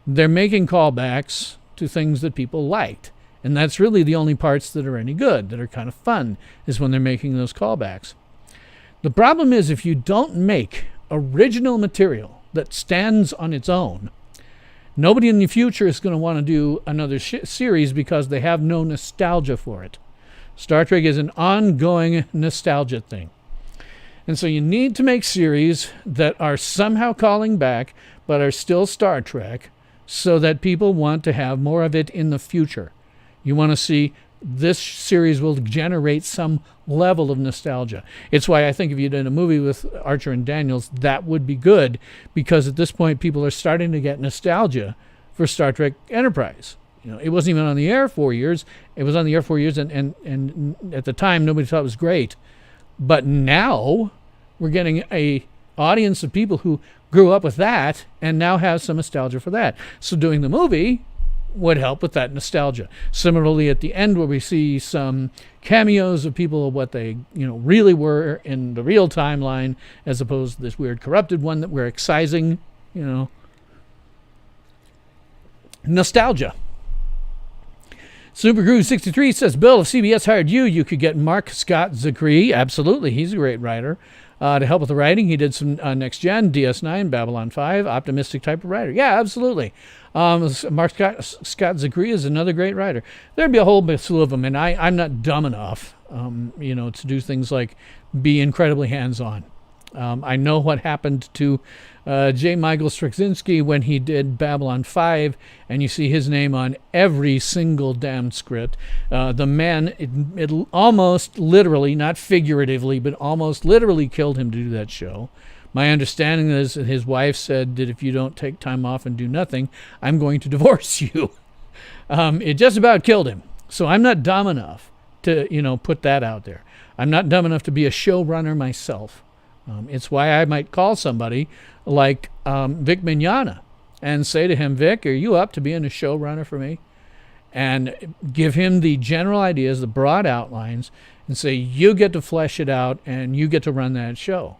[SPEAKER 1] they're making callbacks to things that people liked. And that's really the only parts that are any good, that are kind of fun, is when they're making those callbacks. The problem is if you don't make original material that stands on its own, nobody in the future is going to want to do another series because they have no nostalgia for it. Star Trek is an ongoing nostalgia thing. And so you need to make series that are somehow calling back, but are still Star Trek, so that people want to have more of it in the future. You want to see this series will generate some level of nostalgia. It's why I think if you did a movie with Archer and Daniels, that would be good, because at this point people are starting to get nostalgia for Star Trek Enterprise. It wasn't even on the air 4 years. It was on the air 4 years, and at the time nobody thought it was great. But now we're getting a audience of people who grew up with that and now have some nostalgia for that. So doing the movie would help with that nostalgia. Similarly, at the end where we see some cameos of people, what they really were in the real timeline, as opposed to this weird corrupted one that we're excising, nostalgia. Supergroove63 says, Bill, if CBS hired you, you could get Mark Scott Zachary. Absolutely. He's a great writer. To help with the writing, he did some Next Gen, DS9, Babylon 5, optimistic type of writer. Yeah, absolutely. Mark Scott Zachary is another great writer. There'd be a whole slew of them, and I'm not dumb enough, to do things like be incredibly hands-on. I know what happened to J. Michael Straczynski when he did Babylon 5, and you see his name on every single damn script. The man, it almost literally, not figuratively, but almost literally killed him to do that show. My understanding is that his wife said that if you don't take time off and do nothing, I'm going to divorce you. It just about killed him. So I'm not dumb enough to, put that out there. I'm not dumb enough to be a showrunner myself. It's why I might call somebody like Vic Mignogna and say to him, Vic, are you up to being a showrunner for me? And give him the general ideas, the broad outlines, and say, you get to flesh it out and you get to run that show.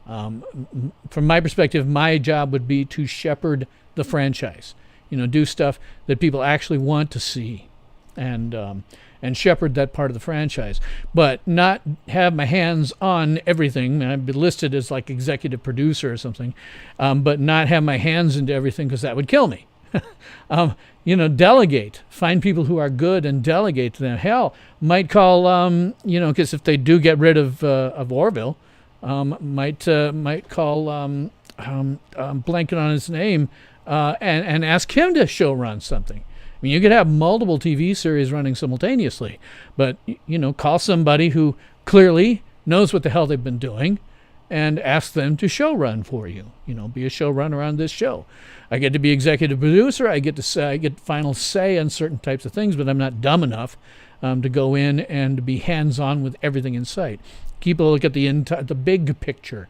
[SPEAKER 1] From my perspective, my job would be to shepherd the franchise, do stuff that people actually want to see, and shepherd that part of the franchise, but not have my hands on everything. I'd be listed as like executive producer or something, but not have my hands into everything, because that would kill me. Delegate. Find people who are good and delegate to them. Hell, might call, because if they do get rid of Orville, might call, blanking on his name, and ask him to show run something. I mean, you could have multiple TV series running simultaneously, but, call somebody who clearly knows what the hell they've been doing and ask them to show run for you. Be a showrunner on this show. I get to be executive producer. I get final say on certain types of things, but I'm not dumb enough to go in and to be hands-on with everything in sight. Keep a look at the big picture.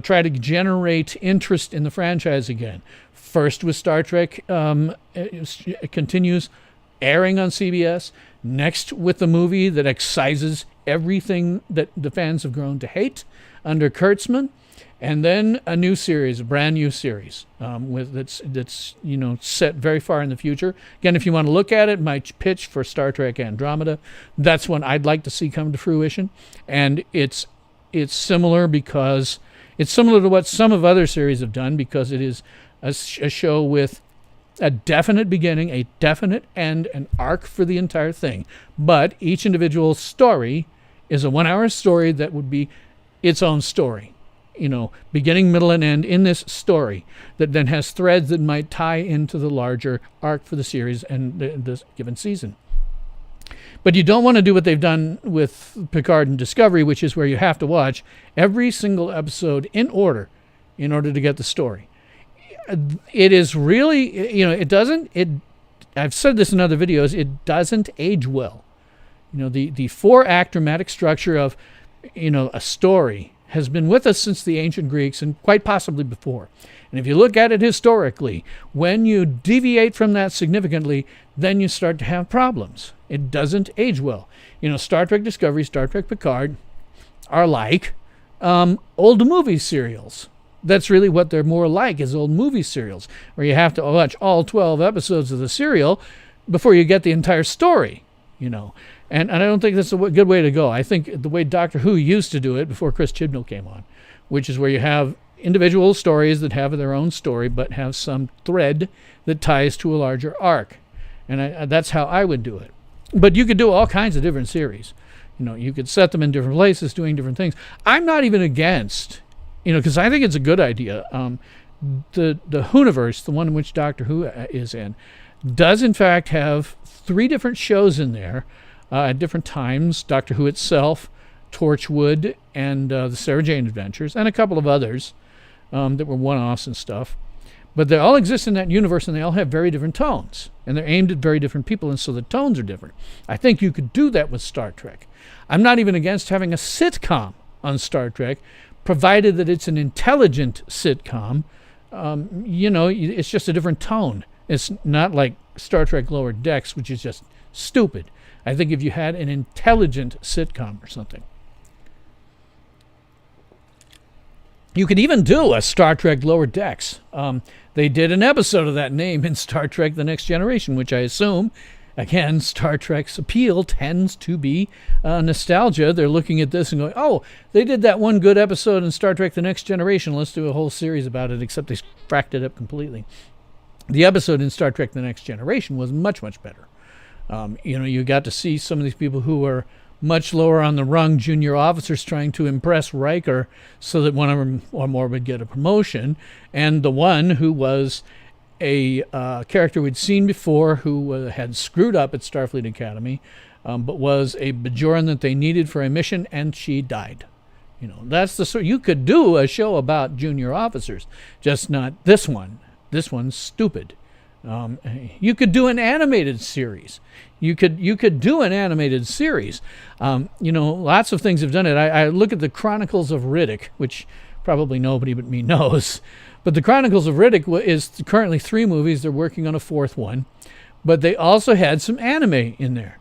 [SPEAKER 1] Try to generate interest in the franchise again. First with Star Trek, it continues airing on CBS. Next with the movie that excises everything that the fans have grown to hate under Kurtzman. And then a new series, a brand new series that's set very far in the future. Again, if you want to look at it, my pitch for Star Trek Andromeda, that's one I'd like to see come to fruition. And it's similar because it's similar to what some of other series have done, because it is a show with a definite beginning, a definite end, an arc for the entire thing. But each individual story is a 1 hour story that would be its own story. Beginning, middle, and end in this story that then has threads that might tie into the larger arc for the series and this given season. But you don't want to do what they've done with Picard and Discovery, which is where you have to watch every single episode in order in order to get the story. It is really, I've said this in other videos, it doesn't age well. The 4-act dramatic structure of, a story has been with us since the ancient Greeks and quite possibly before. And if you look at it historically, when you deviate from that significantly, then you start to have problems. It doesn't age well. Star Trek Discovery, Star Trek Picard are like old movie serials. That's really what they're more like, is old movie serials, where you have to watch all 12 episodes of the serial before you get the entire story, And I don't think that's a good way to go. I think the way Doctor Who used to do it before Chris Chibnall came on, which is where you have individual stories that have their own story but have some thread that ties to a larger arc. And that's how I would do it. But you could do all kinds of different series. You could set them in different places doing different things. I'm not even against, because I think it's a good idea. The Whoniverse, the one in which Doctor Who is in, does in fact have 3 different shows in there at different times. Doctor Who itself, Torchwood, and the Sarah Jane Adventures, and a couple of others that were one-offs and stuff. But they all exist in that universe, and they all have very different tones. And they're aimed at very different people, and so the tones are different. I think you could do that with Star Trek. I'm not even against having a sitcom on Star Trek, provided that it's an intelligent sitcom. It's just a different tone. It's not like Star Trek Lower Decks, which is just stupid. I think if you had an intelligent sitcom or something. You could even do a Star Trek Lower Decks. They did an episode of that name in Star Trek The Next Generation, which I assume, again, Star Trek's appeal tends to be nostalgia. They're looking at this and going, oh, they did that one good episode in Star Trek The Next Generation. Let's do a whole series about it, except they fracked it up completely. The episode in Star Trek The Next Generation was much, much better. You got to see some of these people who were much lower on the rung, junior officers trying to impress Riker so that one of them or more would get a promotion. And the one who was a character we'd seen before who had screwed up at Starfleet Academy, but was a Bajoran that they needed for a mission, and she died. That's the sort. You could do a show about junior officers, just not this one. This one's stupid. You could do an animated series. You could do an animated series. Lots of things have done it. I look at the Chronicles of Riddick, which probably nobody but me knows. But the Chronicles of Riddick is currently 3 movies. They're working on a 4th one. But they also had some anime in there.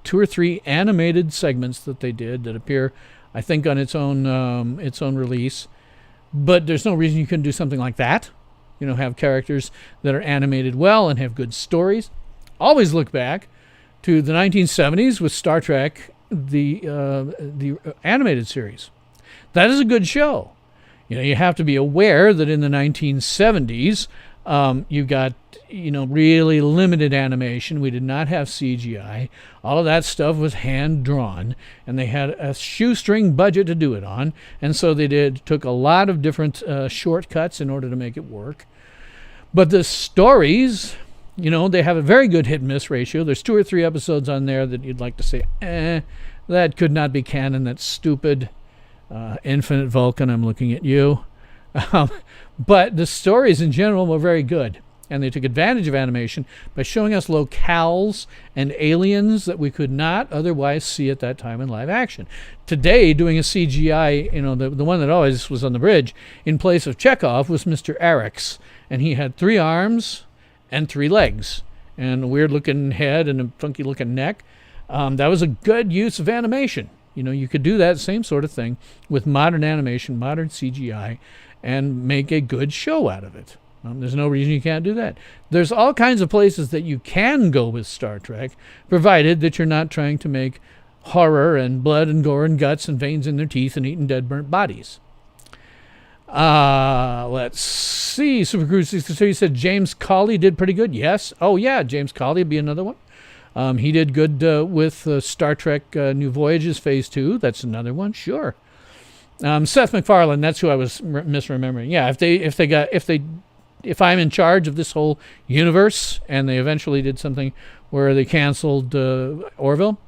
[SPEAKER 1] 2 or 3 animated segments that they did that appear, I think, on its own release. But there's no reason you couldn't do something like that. Have characters that are animated well and have good stories. Always look back to the 1970s with Star Trek, the animated series. That is a good show. You have to be aware that in the 1970s, you got, really limited animation. We did not have CGI. All of that stuff was hand-drawn, and they had a shoestring budget to do it on, and so they took a lot of different shortcuts in order to make it work. But the stories, they have a very good hit-and-miss ratio. There's 2 or 3 episodes on there that you'd like to say, that could not be canon, that's stupid. Infinite Vulcan, I'm looking at you. But the stories in general were very good. And they took advantage of animation by showing us locales and aliens that we could not otherwise see at that time in live action. Today, doing a CGI, the one that always was on the bridge, in place of Chekhov was Mr. Arex. And he had 3 arms and 3 legs and a weird-looking head and a funky-looking neck. That was a good use of animation. You could do that same sort of thing with modern animation, modern CGI, and make a good show out of it. There's no reason you can't do that. There's all kinds of places that you can go with Star Trek, provided that you're not trying to make horror and blood and gore and guts and veins in their teeth and eating dead, burnt bodies. Let's see. Super Cruise 62 said James Cawley did pretty good. Yes. Oh, yeah. James Cawley would be another one. He did good with Star Trek New Voyages Phase 2. That's another one. Sure. Seth MacFarlane. That's who I was misremembering. Yeah. If I'm in charge of this whole universe and they eventually did something where they canceled Orville,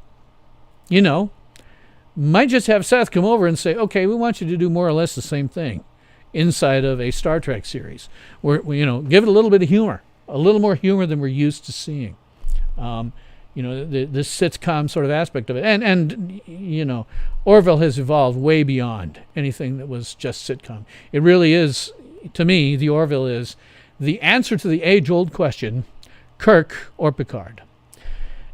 [SPEAKER 1] might just have Seth come over and say, okay, we want you to do more or less the same thing inside of a Star Trek series, where give it a little bit of humor, a little more humor than we're used to seeing. This sitcom sort of aspect of it. And Orville has evolved way beyond anything that was just sitcom. It really is, to me, the Orville is the answer to the age-old question, Kirk or Picard.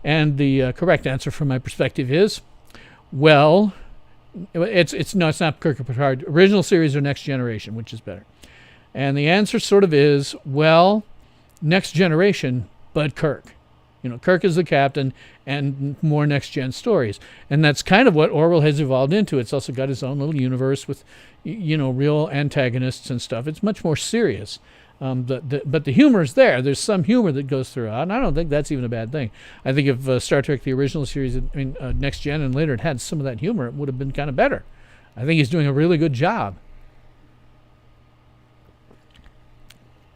[SPEAKER 1] And the correct answer from my perspective is, well, it's not Kirk or Picard. Original series or Next Generation, which is better? And the answer sort of is, well, Next Generation, but Kirk. Kirk is the captain and more next-gen stories. And that's kind of what Orwell has evolved into. It's also got his own little universe with, real antagonists and stuff. It's much more serious. But the humor is there. There's some humor that goes throughout, and I don't think that's even a bad thing. I think if Star Trek, the original series, Next Gen and later, it had some of that humor, it would have been kind of better. I think he's doing a really good job.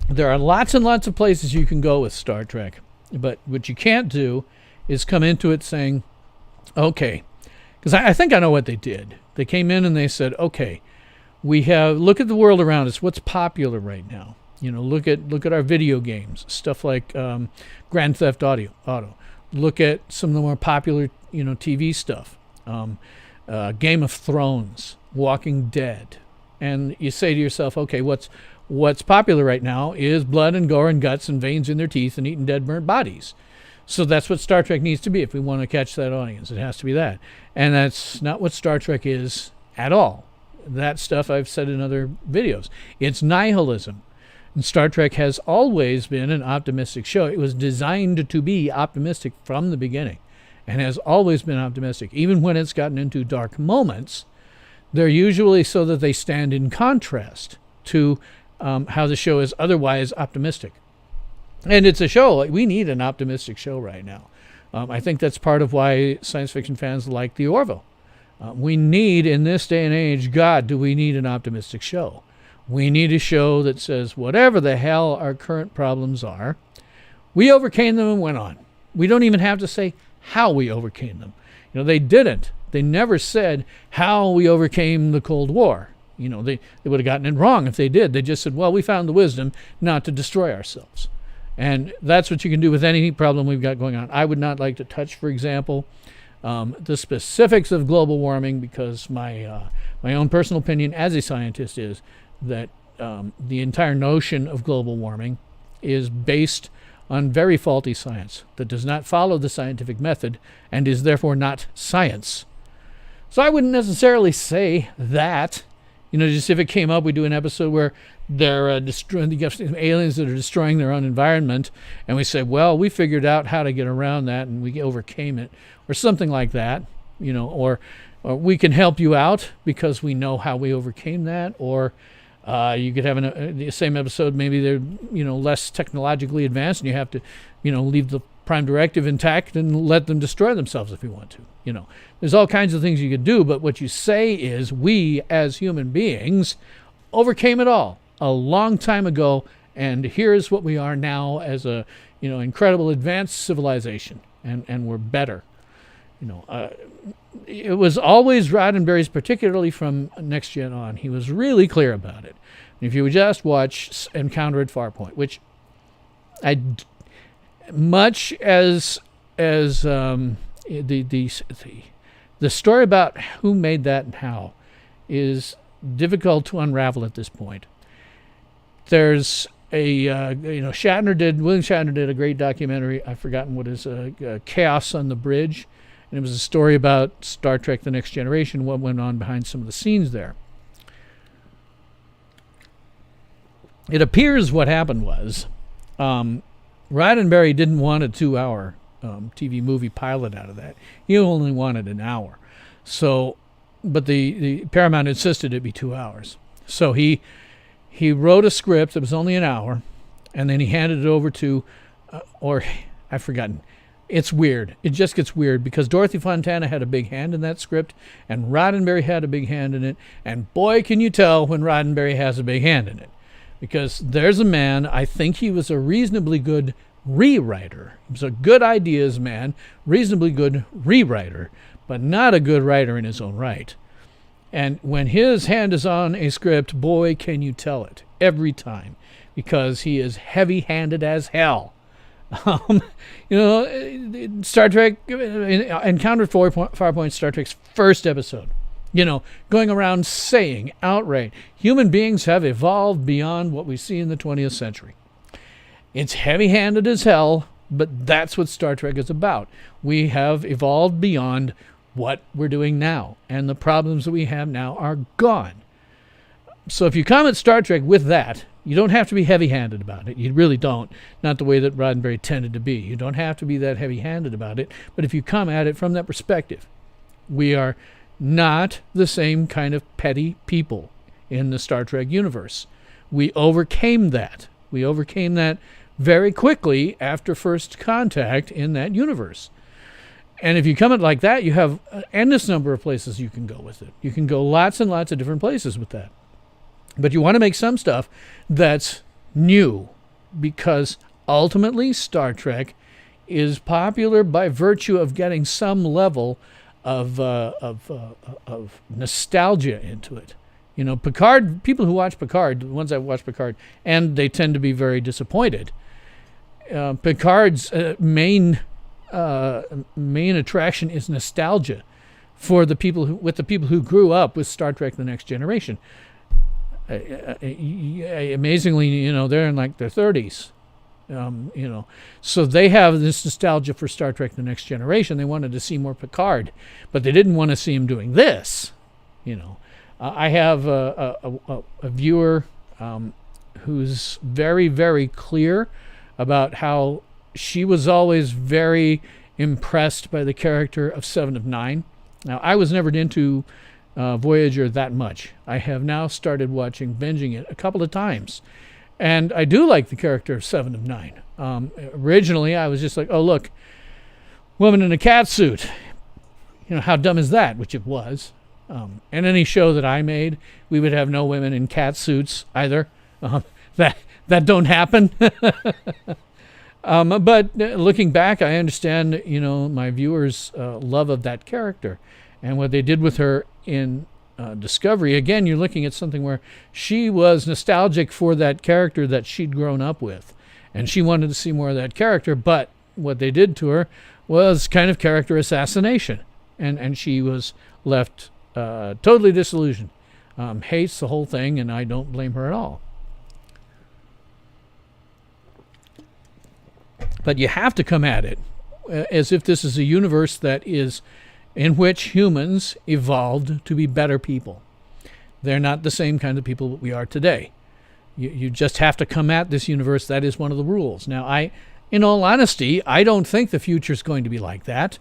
[SPEAKER 1] There are lots and lots of places you can go with Star Trek, but what you can't do is come into it saying, okay, because I think I know what they did. They came in and they said, okay, look at the world around us. What's popular right now? Look at our video games, stuff like Grand Theft Auto. Look at some of the more popular, TV stuff, Game of Thrones, Walking Dead, and you say to yourself, okay, what's popular right now is blood and gore and guts and veins in their teeth and eating dead, burnt bodies. So that's what Star Trek needs to be if we want to catch that audience. It has to be that, and that's not what Star Trek is at all. That stuff I've said in other videos. It's nihilism. And Star Trek has always been an optimistic show. It was designed to be optimistic from the beginning and has always been optimistic. Even when it's gotten into dark moments, they're usually so that they stand in contrast to how the show is otherwise optimistic. And it's a show. We need an optimistic show right now. I think that's part of why science fiction fans like the Orville. We need, in this day and age, God, do we need an optimistic show? We need a show that says whatever the hell our current problems are, we overcame them and went on. We don't even have to say how we overcame them. They didn't. They never said how we overcame the Cold War. They would have gotten it wrong if they did. They just said, well, we found the wisdom not to destroy ourselves. And that's what you can do with any problem we've got going on. I would not like to touch, for example, the specifics of global warming, because my own personal opinion as a scientist is that the entire notion of global warming is based on very faulty science that does not follow the scientific method and is therefore not science. So I wouldn't necessarily say that. Just if it came up, we do an episode where they're destroying the aliens that are destroying their own environment, and we say, well, we figured out how to get around that and we overcame it, or something like that, or we can help you out because we know how we overcame that, or you could have the same episode, maybe they're less technologically advanced and you have to leave the prime directive intact and let them destroy themselves if you want to. There's all kinds of things you could do, but what you say is we as human beings overcame it all a long time ago, and here's what we are now as a incredible advanced civilization, and we're better. It was always Roddenberry's, particularly from Next Gen on. He was really clear about it. If you would just watch Encounter at Farpoint, which much as the story about who made that and how is difficult to unravel at this point. There's William Shatner did a great documentary. I've forgotten what is Chaos on the Bridge. And it was a story about Star Trek The Next Generation, what went on behind some of the scenes there. It appears what happened was Roddenberry didn't want a 2-hour TV movie pilot out of that. He only wanted an hour. So, but the Paramount insisted it be 2 hours. So he wrote a script that was only an hour, and then he handed it over to, I've forgotten. It's weird. It just gets weird because Dorothy Fontana had a big hand in that script, and Roddenberry had a big hand in it. And boy, can you tell when Roddenberry has a big hand in it. Because there's a man, I think he was a reasonably good rewriter. He was a good ideas man, reasonably good rewriter, but not a good writer in his own right. And when his hand is on a script, boy, can you tell it every time, because he is heavy-handed as hell. Um, Star Trek encountered Farpoint, Star Trek's first episode. Going around saying outright, human beings have evolved beyond what we see in the 20th century. It's heavy-handed as hell, but that's what Star Trek is about. We have evolved beyond what we're doing now, and the problems that we have now are gone. So if you come at Star Trek with that, you don't have to be heavy-handed about it. You really don't. Not the way that Roddenberry tended to be. You don't have to be that heavy-handed about it. But if you come at it from that perspective, we are not the same kind of petty people in the Star Trek universe. We overcame that. We overcame that very quickly after First Contact in that universe. And if you come at it like that, you have an endless number of places you can go with it. You can go lots and lots of different places with that. But you want to make some stuff that's new, because ultimately Star Trek is popular by virtue of getting some level of nostalgia into it. Picard, people who watch Picard, the ones that watch Picard, and they tend to be very disappointed. Picard's main attraction is nostalgia for the people who grew up with Star Trek: The Next Generation. Amazingly, they're in like their 30s. So they have this nostalgia for Star Trek: The Next Generation. They wanted to see more Picard, but they didn't want to see him doing this. I have a viewer who's very, very clear about how she was always very impressed by the character of Seven of Nine. Now, I was never into Voyager that much. I have now started binging it a couple of times. And I do like the character of Seven of Nine. Originally, I was just like, oh, look, woman in a cat suit. How dumb is that? Which it was. And any show that I made, we would have no women in cat suits either. That don't happen. But looking back, I understand, my viewers' love of that character. And what they did with her in Discovery, again, you're looking at something where she was nostalgic for that character that she'd grown up with. And she wanted to see more of that character, but what they did to her was kind of character assassination. And she was left totally disillusioned. Hates the whole thing, and I don't blame her at all. But you have to come at it as if this is a universe that is in which humans evolved to be better people. They're not the same kind of people that we are today. You just have to come at this universe. That is one of the rules. Now, in all honesty, I don't think the future is going to be like that.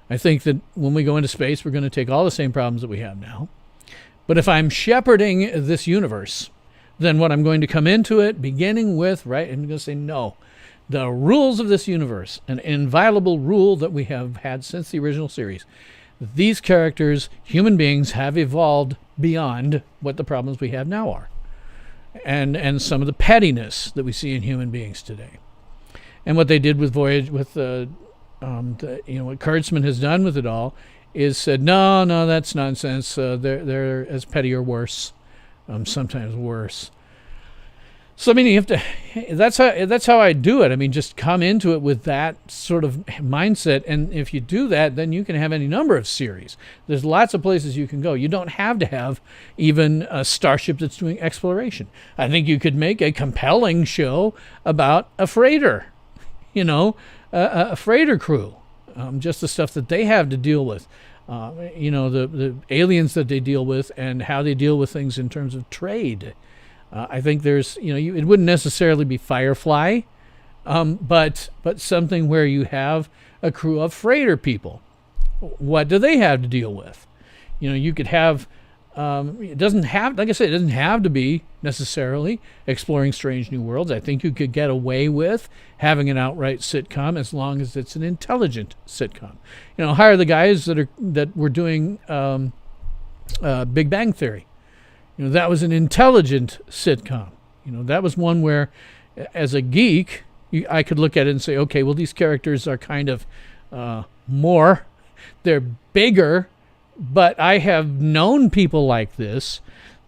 [SPEAKER 1] I think that when we go into space, we're going to take all the same problems that we have now. But if I'm shepherding this universe, then what I'm going to come into it, beginning with, I'm going to say, no, the rules of this universe, an inviolable rule that we have had since the original series. These characters, human beings, have evolved beyond what the problems we have now are. And some of the pettiness that we see in human beings today. And what they did with Voyage, with what Kurtzman has done with it all, is said, no, that's nonsense. They're as petty or worse, sometimes worse. So I mean, you have to. That's how I do it. I mean, just come into it with that sort of mindset, and if you do that, then you can have any number of series. There's lots of places you can go. You don't have to have even a starship that's doing exploration. I think you could make a compelling show about a freighter, a freighter crew, just the stuff that they have to deal with. The aliens that they deal with and how they deal with things in terms of trade. I think there's, it wouldn't necessarily be Firefly, but something where you have a crew of freighter people. What do they have to deal with? You could have, it doesn't have, like I said, it doesn't have to be necessarily exploring strange new worlds. I think you could get away with having an outright sitcom as long as it's an intelligent sitcom. Hire the guys that were doing Big Bang Theory. That was an intelligent sitcom. That was one where, as a geek, I could look at it and say, okay, well, these characters are kind of they're bigger, but I have known people like this.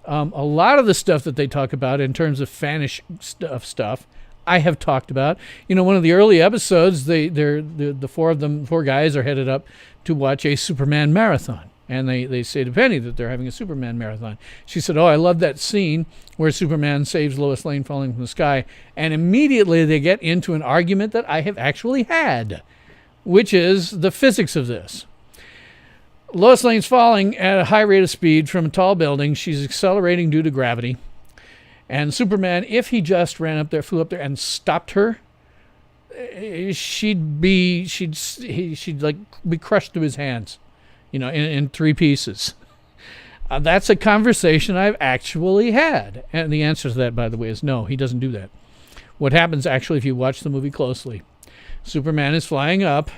[SPEAKER 1] A lot of the stuff that they talk about in terms of fanish stuff, I have talked about. One of the early episodes, the four guys are headed up to watch a Superman marathon. And they say to Penny that they're having a Superman marathon. She said, "Oh, I love that scene where Superman saves Lois Lane falling from the sky." And immediately they get into an argument that I have actually had, which is the physics of this. Lois Lane's falling at a high rate of speed from a tall building. She's accelerating due to gravity. And Superman, if he just flew up there and stopped her, she'd be crushed to his hands. In three pieces. That's a conversation I've actually had. And the answer to that, by the way, is no, he doesn't do that. What happens, actually, if you watch the movie closely, Superman is flying up,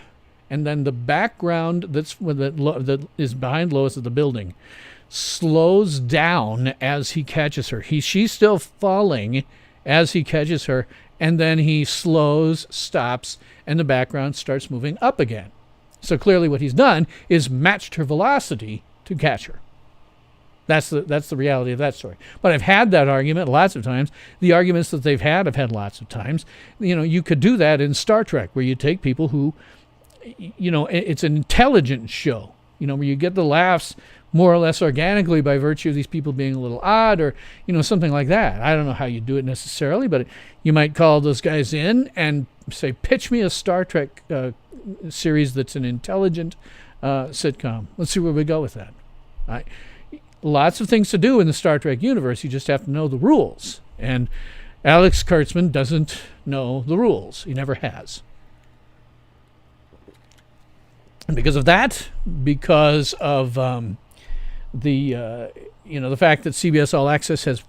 [SPEAKER 1] and then the background that is behind Lois at the building slows down as he catches her. She's still falling as he catches her, and then he stops, and the background starts moving up again. So clearly what he's done is matched her velocity to catch her. That's the reality of that story. But I've had that argument lots of times. The arguments that they've had, I've had lots of times. You could do that in Star Trek, where you take people who, it's an intelligent show, where you get the laughs more or less organically by virtue of these people being a little odd or, something like that. I don't know how you do it necessarily, but you might call those guys in and say, pitch me a Star Trek series that's an intelligent sitcom. Let's see where we go with that. Lots of things to do in the Star Trek universe. You just have to know the rules. And Alex Kurtzman doesn't know the rules. He never has. And because of that, because of the fact that CBS All Access has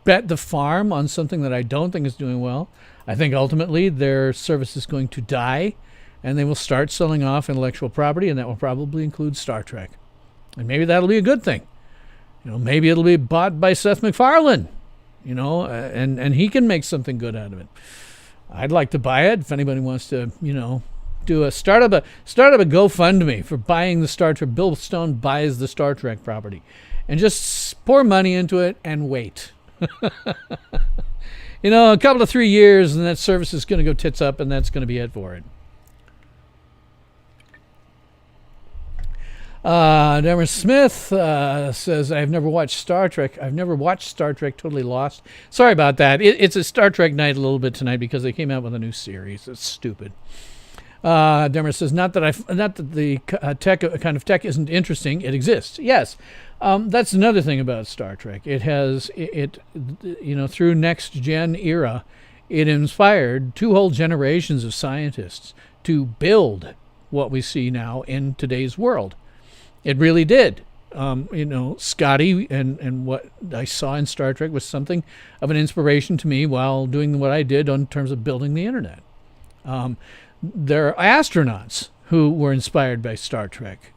[SPEAKER 1] bet the farm on something that I don't think is doing well, I think ultimately their service is going to die, and they will start selling off intellectual property, and that will probably include Star Trek. And maybe that'll be a good thing. Maybe it'll be bought by Seth Macfarlane, and he can make something good out of it. I'd like to buy it. If anybody wants to, start up a GoFundMe for buying the Star Trek. Bill Stone buys the Star Trek property, and just pour money into it and wait. A couple of 3 years, and that service is going to go tits up, and that's going to be it for it. Deborah Smith says, I've never watched Star Trek. Totally Lost. Sorry about that. It's a Star Trek night a little bit tonight because they came out with a new series. It's stupid. Deborah says, not that the kind of tech isn't interesting. It exists. Yes. That's another thing about Star Trek. It has, through next gen era, it inspired two whole generations of scientists to build what we see now in today's world. It really did. Scotty and what I saw in Star Trek was something of an inspiration to me while doing what I did in terms of building the internet. There are astronauts who were inspired by Star Trek.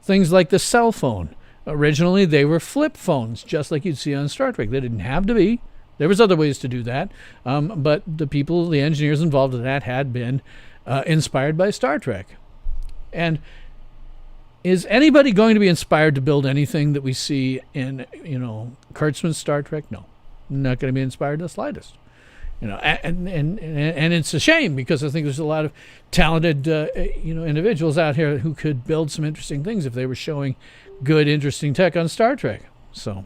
[SPEAKER 1] Things like the cell phone. Originally, they were flip phones, just like you'd see on Star Trek. They didn't have to be. There was other ways to do that. But the engineers involved in that had been inspired by Star Trek. And is anybody going to be inspired to build anything that we see in, Kurtzman's Star Trek? No. Not going to be inspired in the slightest. And it's a shame because I think there's a lot of talented, individuals out here who could build some interesting things if they were showing good, interesting tech on Star Trek. So,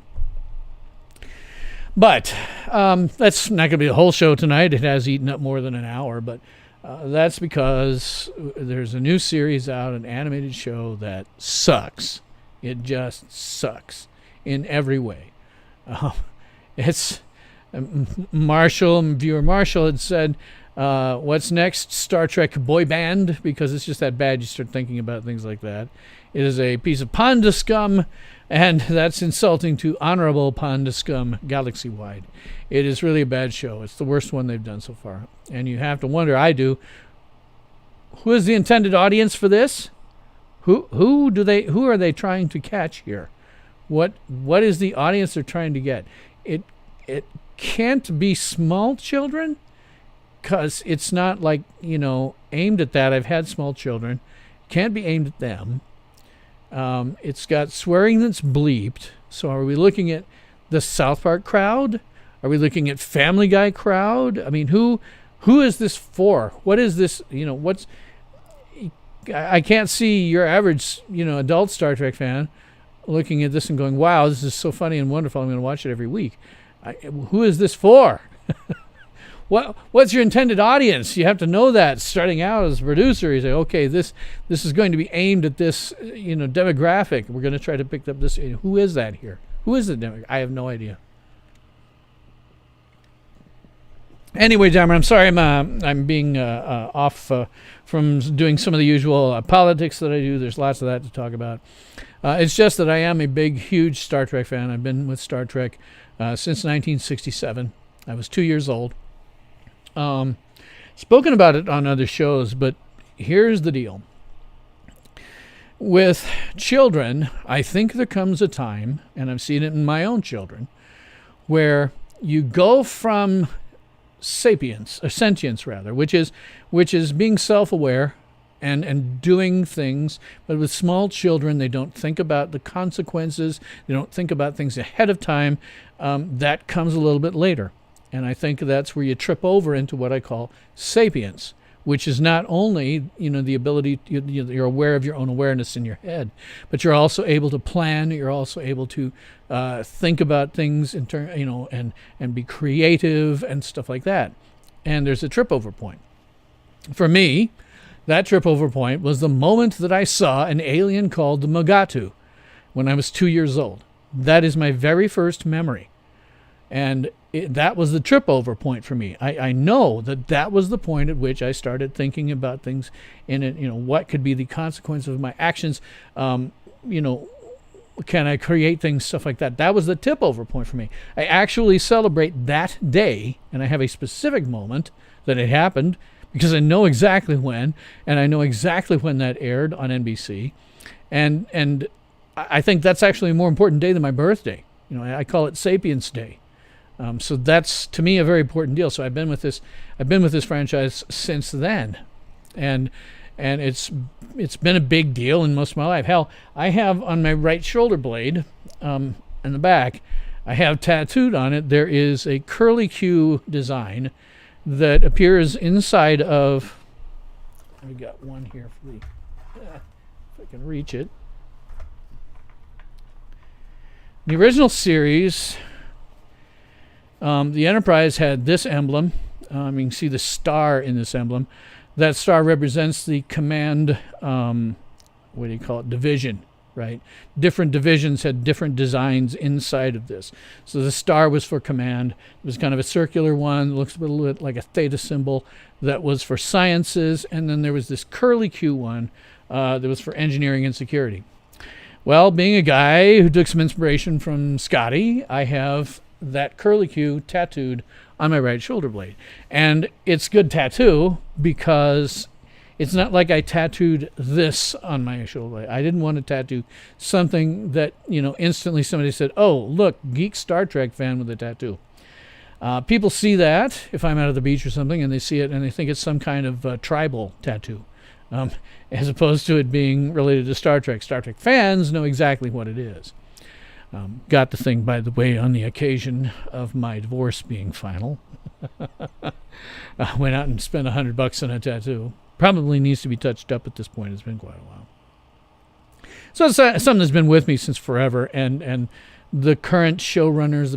[SPEAKER 1] but that's not going to be the whole show tonight. It has eaten up more than an hour, but that's because there's a new series out, an animated show that sucks. It just sucks in every way. It's viewer Marshall had said, what's next? Star Trek boy band, because it's just that bad you start thinking about things like that. It is a piece of panda scum, and that's insulting to honorable panda scum galaxy-wide. It is really a bad show. It's the worst one they've done so far. And you have to wonder, I do, who is the intended audience for this? Who are they trying to catch here? What is the audience they're trying to get? It can't be small children, because it's not like, aimed at that. I've had small children. Can't be aimed at them. It's got swearing that's bleeped. So are we looking at the South Park crowd? Are we looking at Family Guy crowd? I mean, who is this for? What is this? I can't see your average, adult Star Trek fan looking at this and going, wow, this is so funny and wonderful. I'm going to watch it every week. Who is this for? What's your intended audience? You have to know that starting out as a producer. You say, okay, this is going to be aimed at this, demographic. We're going to try to pick up this. Who is that here? Who is the demographic? I have no idea. Anyway, Dahmer, I'm sorry I'm being off from doing some of the usual politics that I do. There's lots of that to talk about. It's just that I am a big, huge Star Trek fan. I've been with Star Trek since 1967. I was 2 years old. Spoken about it on other shows, but here's the deal. With children, I think there comes a time, and I've seen it in my own children, where you go from sapience, or sentience rather, which is being self-aware and doing things, but with small children, they don't think about the consequences, they don't think about things ahead of time. That comes a little bit later. And I think that's where you trip over into what I call sapience, which is not only, the ability, you're aware of your own awareness in your head, but you're also able to plan, you're also able to think about things in and be creative and stuff like that. And there's a trip over point. For me, that trip over point was the moment that I saw an alien called the Mogatu when I was 2 years old. That is my very first memory. And that was the trip over point for me. I know that was the point at which I started thinking about things in it. What could be the consequence of my actions? Can I create things, stuff like that? That was the tip over point for me. I actually celebrate that day, and I have a specific moment that it happened because I know exactly when, and I know exactly when that aired on NBC. And I think that's actually a more important day than my birthday. I call it Sapiens Day. So that's, to me, a very important deal. So I've been with this franchise since then, and it's been a big deal in most of my life. Hell, I have on my right shoulder blade, in the back, I have tattooed on it. There is a curly Q design that appears inside of. We got one here for the. If I can reach it. The original series. The Enterprise had this emblem. You can see the star in this emblem. That star represents the command, division, right? Different divisions had different designs inside of this. So the star was for command. It was kind of a circular one. It looks a little bit like a theta symbol. That was for sciences. And then there was this curly Q one that was for engineering and security. Well, being a guy who took some inspiration from Scotty, I have that curly Q tattooed on my right shoulder blade. And it's good tattoo because it's not like I tattooed this on my shoulder blade. I didn't want to tattoo something that, instantly somebody said, oh, look, geek Star Trek fan with a tattoo. People see that if I'm out at the beach or something, and they see it and they think it's some kind of tribal tattoo, as opposed to it being related to Star Trek. Star Trek fans know exactly what it is. Got the thing, by the way, on the occasion of my divorce being final. Went out and spent $100 on a tattoo. Probably needs to be touched up at this point. It's been quite a while. So it's something that's been with me since forever. And the current showrunners,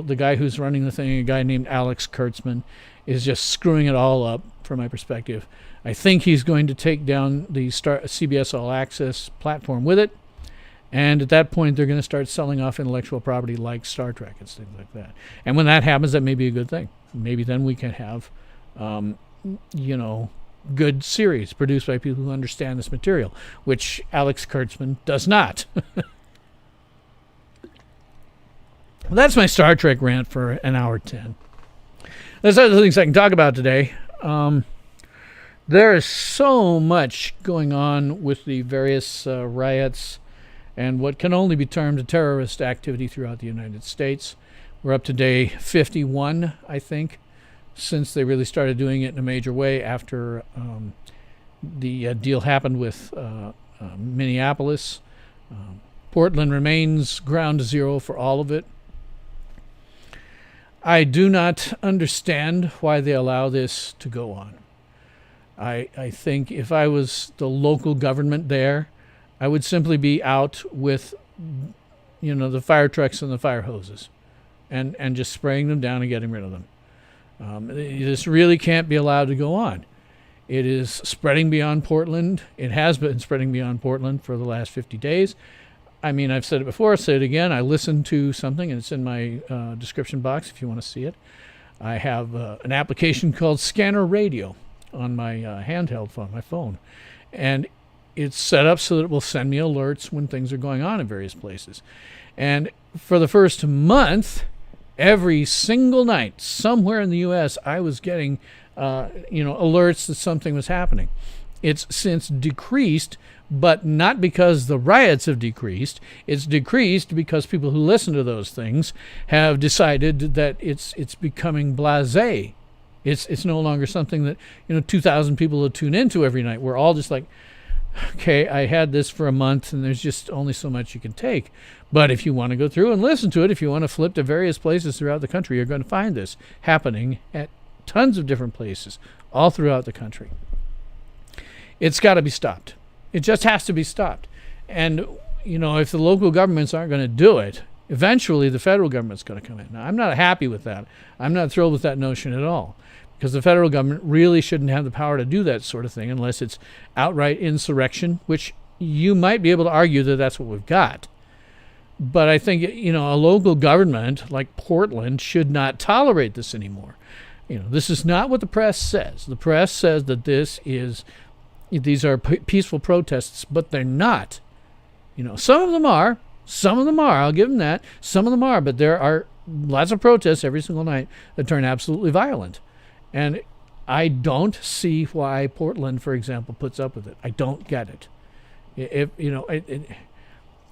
[SPEAKER 1] the guy who's running the thing, a guy named Alex Kurtzman, is just screwing it all up from my perspective. I think he's going to take down the CBS All Access platform with it. And at that point, they're going to start selling off intellectual property like Star Trek and things like that. And when that happens, that may be a good thing. Maybe then we can have, good series produced by people who understand this material, which Alex Kurtzman does not. Well, that's my Star Trek rant for an hour 10. There's other things I can talk about today. There is so much going on with the various riots and what can only be termed a terrorist activity throughout the United States. We're up to day 51, I think, since they really started doing it in a major way after the deal happened with Minneapolis. Portland remains ground zero for all of it. I do not understand why they allow this to go on. I think if I was the local government there, I would simply be out with, the fire trucks and the fire hoses and just spraying them down and getting rid of them. This really can't be allowed to go on. It is spreading beyond Portland. It has been spreading beyond Portland for the last 50 days. I mean, I've said it before, I'll say it again. I listened to something, and it's in my description box if you want to see it. I have an application called Scanner Radio on my handheld phone, my phone. And it's set up so that it will send me alerts when things are going on in various places. And for the first month, every single night, somewhere in the U.S., I was getting, alerts that something was happening. It's since decreased, but not because the riots have decreased. It's decreased because people who listen to those things have decided that it's becoming blasé. It's no longer something that 2,000 people will tune into every night. We're all just like, okay, I had this for a month, and there's just only so much you can take. But if you want to go through and listen to it, if you want to flip to various places throughout the country, you're going to find this happening at tons of different places all throughout the country. It's got to be stopped. It just has to be stopped. And, if the local governments aren't going to do it, eventually the federal government's going to come in. Now, I'm not happy with that. I'm not thrilled with that notion at all, because the federal government really shouldn't have the power to do that sort of thing unless it's outright insurrection, which you might be able to argue that that's what we've got. But I think, a local government like Portland should not tolerate this anymore. This is not what the press says. The press says that these are peaceful protests, but they're not. Some of them are. Some of them are. I'll give them that. Some of them are, but there are lots of protests every single night that turn absolutely violent. And I don't see why Portland, for example, puts up with it. I don't get it.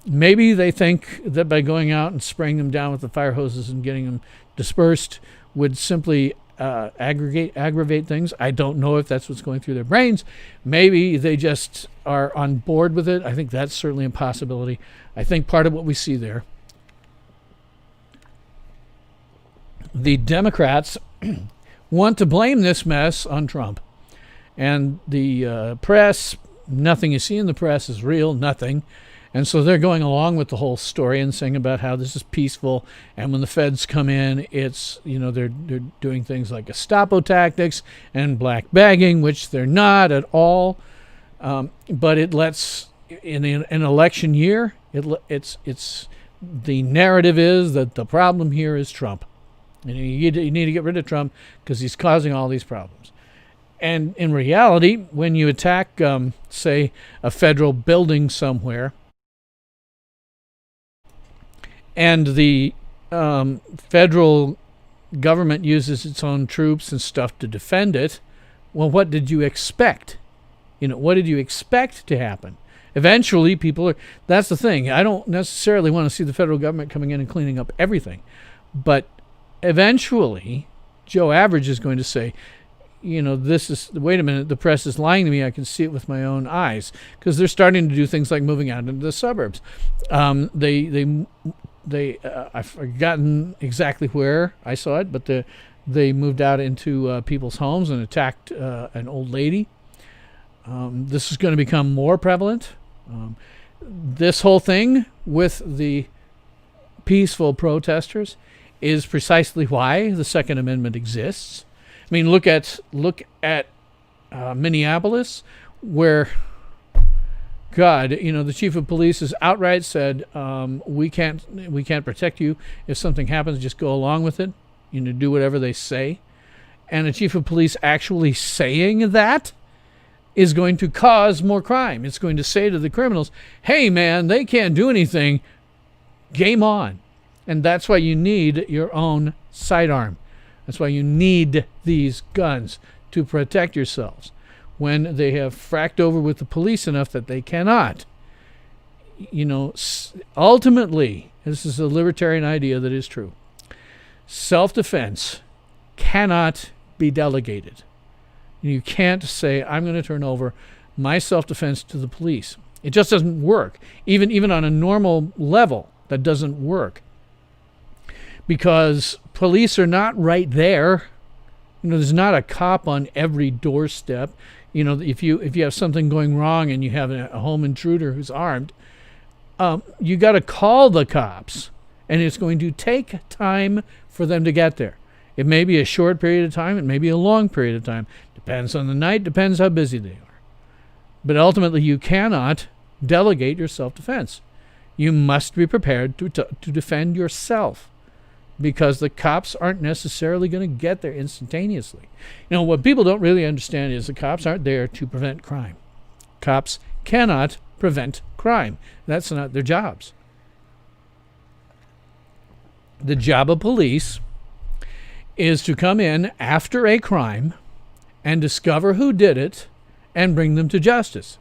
[SPEAKER 1] Maybe they think that by going out and spraying them down with the fire hoses and getting them dispersed would simply aggravate things. I don't know if that's what's going through their brains. Maybe they just are on board with it. I think that's certainly a possibility. I think part of what we see there, the Democrats want to blame this mess on Trump. And the press, nothing you see in the press is real, nothing. And so they're going along with the whole story and saying about how this is peaceful. And when the feds come in, it's, they're doing things like Gestapo tactics and black bagging, which they're not at all. But it lets, in an election year, it's the narrative is that the problem here is Trump. And you need to get rid of Trump because he's causing all these problems. And in reality, when you attack, say, a federal building somewhere, and the federal government uses its own troops and stuff to defend it, well, what did you expect? What did you expect to happen? Eventually, that's the thing. I don't necessarily want to see the federal government coming in and cleaning up everything. But eventually, Joe Average is going to say, wait a minute, the press is lying to me. I can see it with my own eyes. Because they're starting to do things like moving out into the suburbs. I've forgotten exactly where I saw it, but they moved out into people's homes and attacked an old lady. This is going to become more prevalent. This whole thing with the peaceful protesters is precisely why the Second Amendment exists. I mean, look at Minneapolis, where the chief of police has outright said, we can't protect you. If something happens, just go along with it. Do whatever they say. And the chief of police actually saying that is going to cause more crime. It's going to say to the criminals, hey, man, they can't do anything. Game on. And that's why you need your own sidearm. That's why you need these guns to protect yourselves. When they have fracked over with the police enough that they cannot. Ultimately, this is a libertarian idea that is true. Self-defense cannot be delegated. You can't say, I'm going to turn over my self-defense to the police. It just doesn't work. Even on a normal level, that doesn't work. because police are not right there. There's not a cop on every doorstep. If you have something going wrong and you have a home intruder who's armed, you got to call the cops, and it's going to take time for them to get there. It may be a short period of time. It may be a long period of time. Depends on the night. Depends how busy they are. But ultimately, you cannot delegate your self-defense. You must be prepared to defend yourself, because the cops aren't necessarily going to get there instantaneously. What people don't really understand is the cops aren't there to prevent crime. Cops cannot prevent crime. That's not their jobs. The job of police is to come in after a crime and discover who did it and bring them to justice.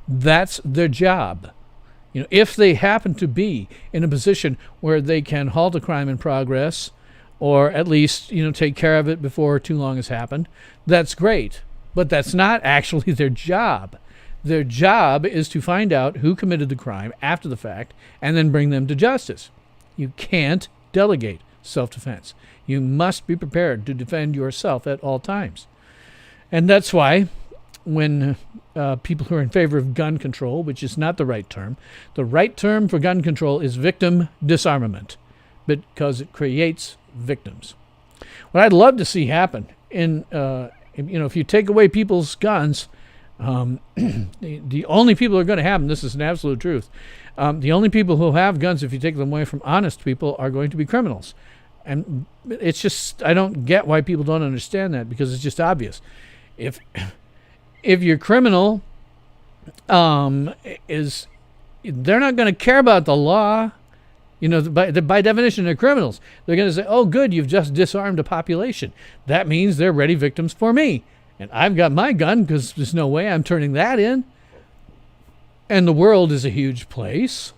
[SPEAKER 1] That's their job. If they happen to be in a position where they can halt a crime in progress, or at least, take care of it before too long has happened, that's great. But that's not actually their job. Their job is to find out who committed the crime after the fact and then bring them to justice. You can't delegate self-defense. You must be prepared to defend yourself at all times. And that's why when people who are in favor of gun control, which is not the right term for gun control is victim disarmament, because it creates victims. What I'd love to see happen if you take away people's guns, the only people who are going to have them, this is an absolute truth, the only people who have guns, if you take them away from honest people, are going to be criminals. And it's just, I don't get why people don't understand that, because it's just obvious. If your criminal they're not going to care about the law. By definition, they're criminals. They're going to say, oh, good, you've just disarmed a population. That means they're ready victims for me. And I've got my gun, because there's no way I'm turning that in. And the world is a huge place.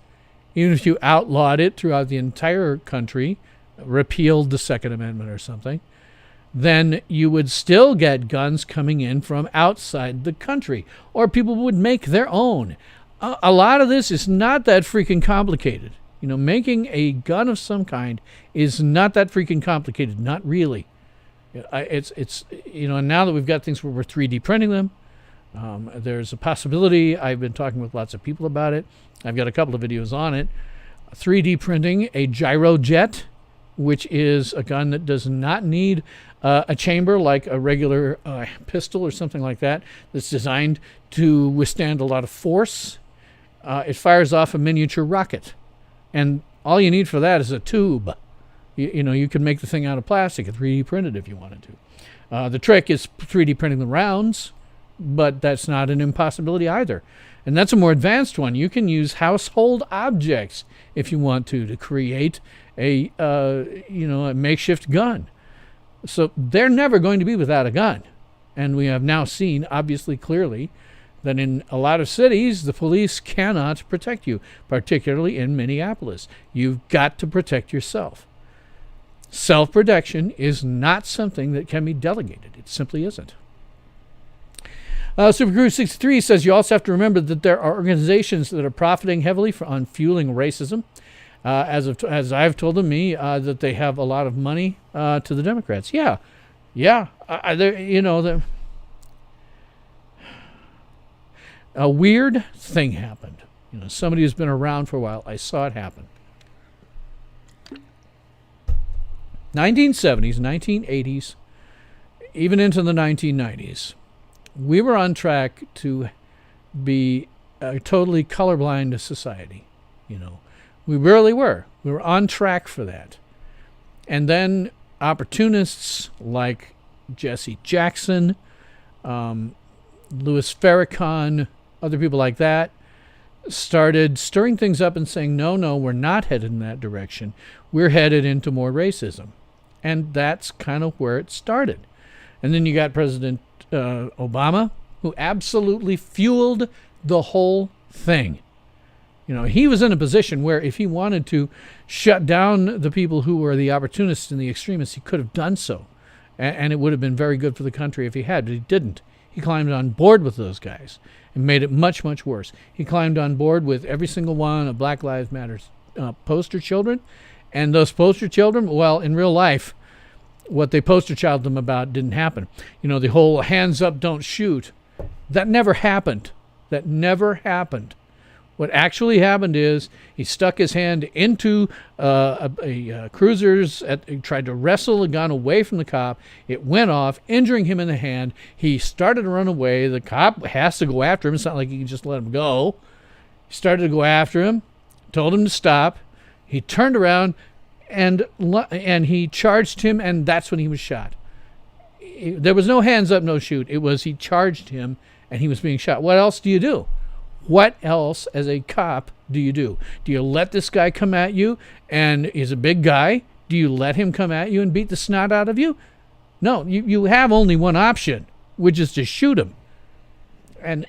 [SPEAKER 1] Even if you outlawed it throughout the entire country, repealed the Second Amendment or something, then you would still get guns coming in from outside the country, or people would make their own. A lot of this is not that freaking complicated. Making a gun of some kind is not that freaking complicated. Not really. And now that we've got things where we're 3D printing them, there's a possibility. I've been talking with lots of people about it. I've got a couple of videos on it. 3D printing a gyrojet, which is a gun that does not need a chamber like a regular pistol or something like that, that's designed to withstand a lot of force. It fires off a miniature rocket. And all you need for that is a tube. You can make the thing out of plastic and 3D print it if you wanted to. The trick is 3D printing the rounds, but that's not an impossibility either. And that's a more advanced one. You can use household objects if you want to create a makeshift gun. So they're never going to be without a gun. And we have now seen, obviously, clearly, that in a lot of cities, the police cannot protect you, particularly in Minneapolis. You've got to protect yourself. Self-protection is not something that can be delegated. It simply isn't. Supercruise 63 says you also have to remember that there are organizations that are profiting heavily on fueling racism. As I've told them, that they have a lot of money to the Democrats. Yeah. A weird thing happened. Somebody who's been around for a while, I saw it happen. 1970s, 1980s, even into the 1990s, we were on track to be a totally colorblind society. We really were. We were on track for that. And then opportunists like Jesse Jackson, Louis Farrakhan, other people like that, started stirring things up and saying, no, we're not headed in that direction. We're headed into more racism. And that's kind of where it started. And then you got President Obama, who absolutely fueled the whole thing. He was in a position where if he wanted to shut down the people who were the opportunists and the extremists, he could have done so. And it would have been very good for the country if he had, but he didn't. He climbed on board with those guys and made it much, much worse. He climbed on board with every single one of Black Lives Matter poster children And those poster children, well, in real life, what they poster child them about didn't happen. The whole hands up, don't shoot. That never happened. That never happened. What actually happened is he stuck his hand into a cruiser's, he tried to wrestle the gun away from the cop. It went off, injuring him in the hand. He started to run away. The cop has to go after him. It's not like he can just let him go. He started to go after him, told him to stop. He turned around and he charged him, and that's when he was shot. There was no hands up, no shoot. It was he charged him, and he was being shot. What else do you do? What else, as a cop, do you do? Do you let this guy come at you, and he's a big guy? Do you let him come at you and beat the snot out of you? No, you have only one option, which is to shoot him. And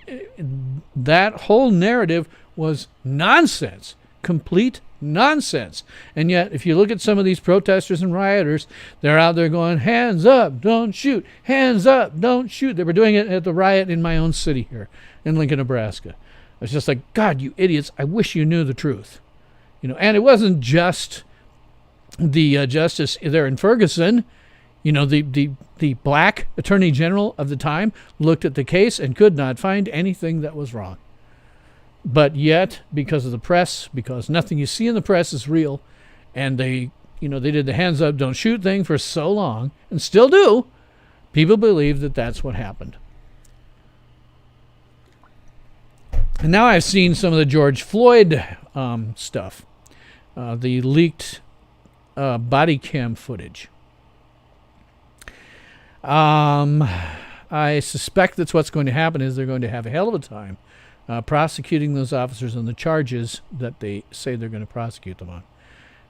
[SPEAKER 1] that whole narrative was nonsense, complete nonsense. And yet, if you look at some of these protesters and rioters, they're out there going, hands up, don't shoot, hands up, don't shoot. They were doing it at the riot in my own city here in Lincoln, Nebraska. It's just like, God, you idiots, I wish you knew the truth. And it wasn't just the justice there in Ferguson. The black attorney general of the time looked at the case and could not find anything that was wrong. But yet, because of the press, because nothing you see in the press is real, and they did the hands up, don't shoot thing for so long, and still do, people believe that that's what happened. And now I've seen some of the George Floyd stuff, the leaked body cam footage. I suspect that's what's going to happen is they're going to have a hell of a time prosecuting those officers on the charges that they say they're going to prosecute them on.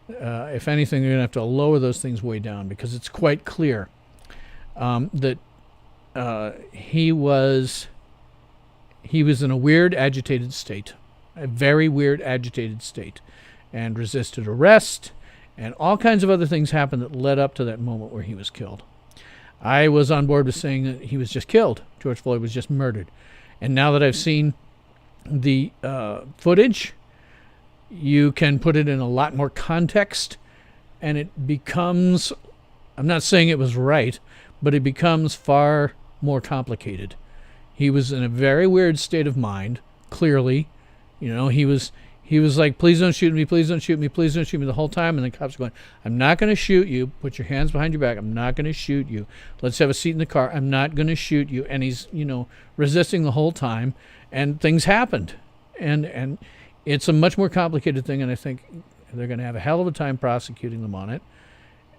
[SPEAKER 1] If anything, they're going to have to lower those things way down, because it's quite clear that he was in a weird, agitated state, a very weird, agitated state, and resisted arrest, and all kinds of other things happened that led up to that moment where he was killed. I was on board with saying that he was just killed. George Floyd was just murdered. And now that I've seen the footage, you can put it in a lot more context, and it becomes, I'm not saying it was right, but it becomes far more complicated. He was in a very weird state of mind, clearly. He was like, please don't shoot me, please don't shoot me, please don't shoot me the whole time. And the cops are going, I'm not going to shoot you. Put your hands behind your back. I'm not going to shoot you. Let's have a seat in the car. I'm not going to shoot you. And he's, resisting the whole time. And things happened. And it's a much more complicated thing. And I think they're going to have a hell of a time prosecuting them on it.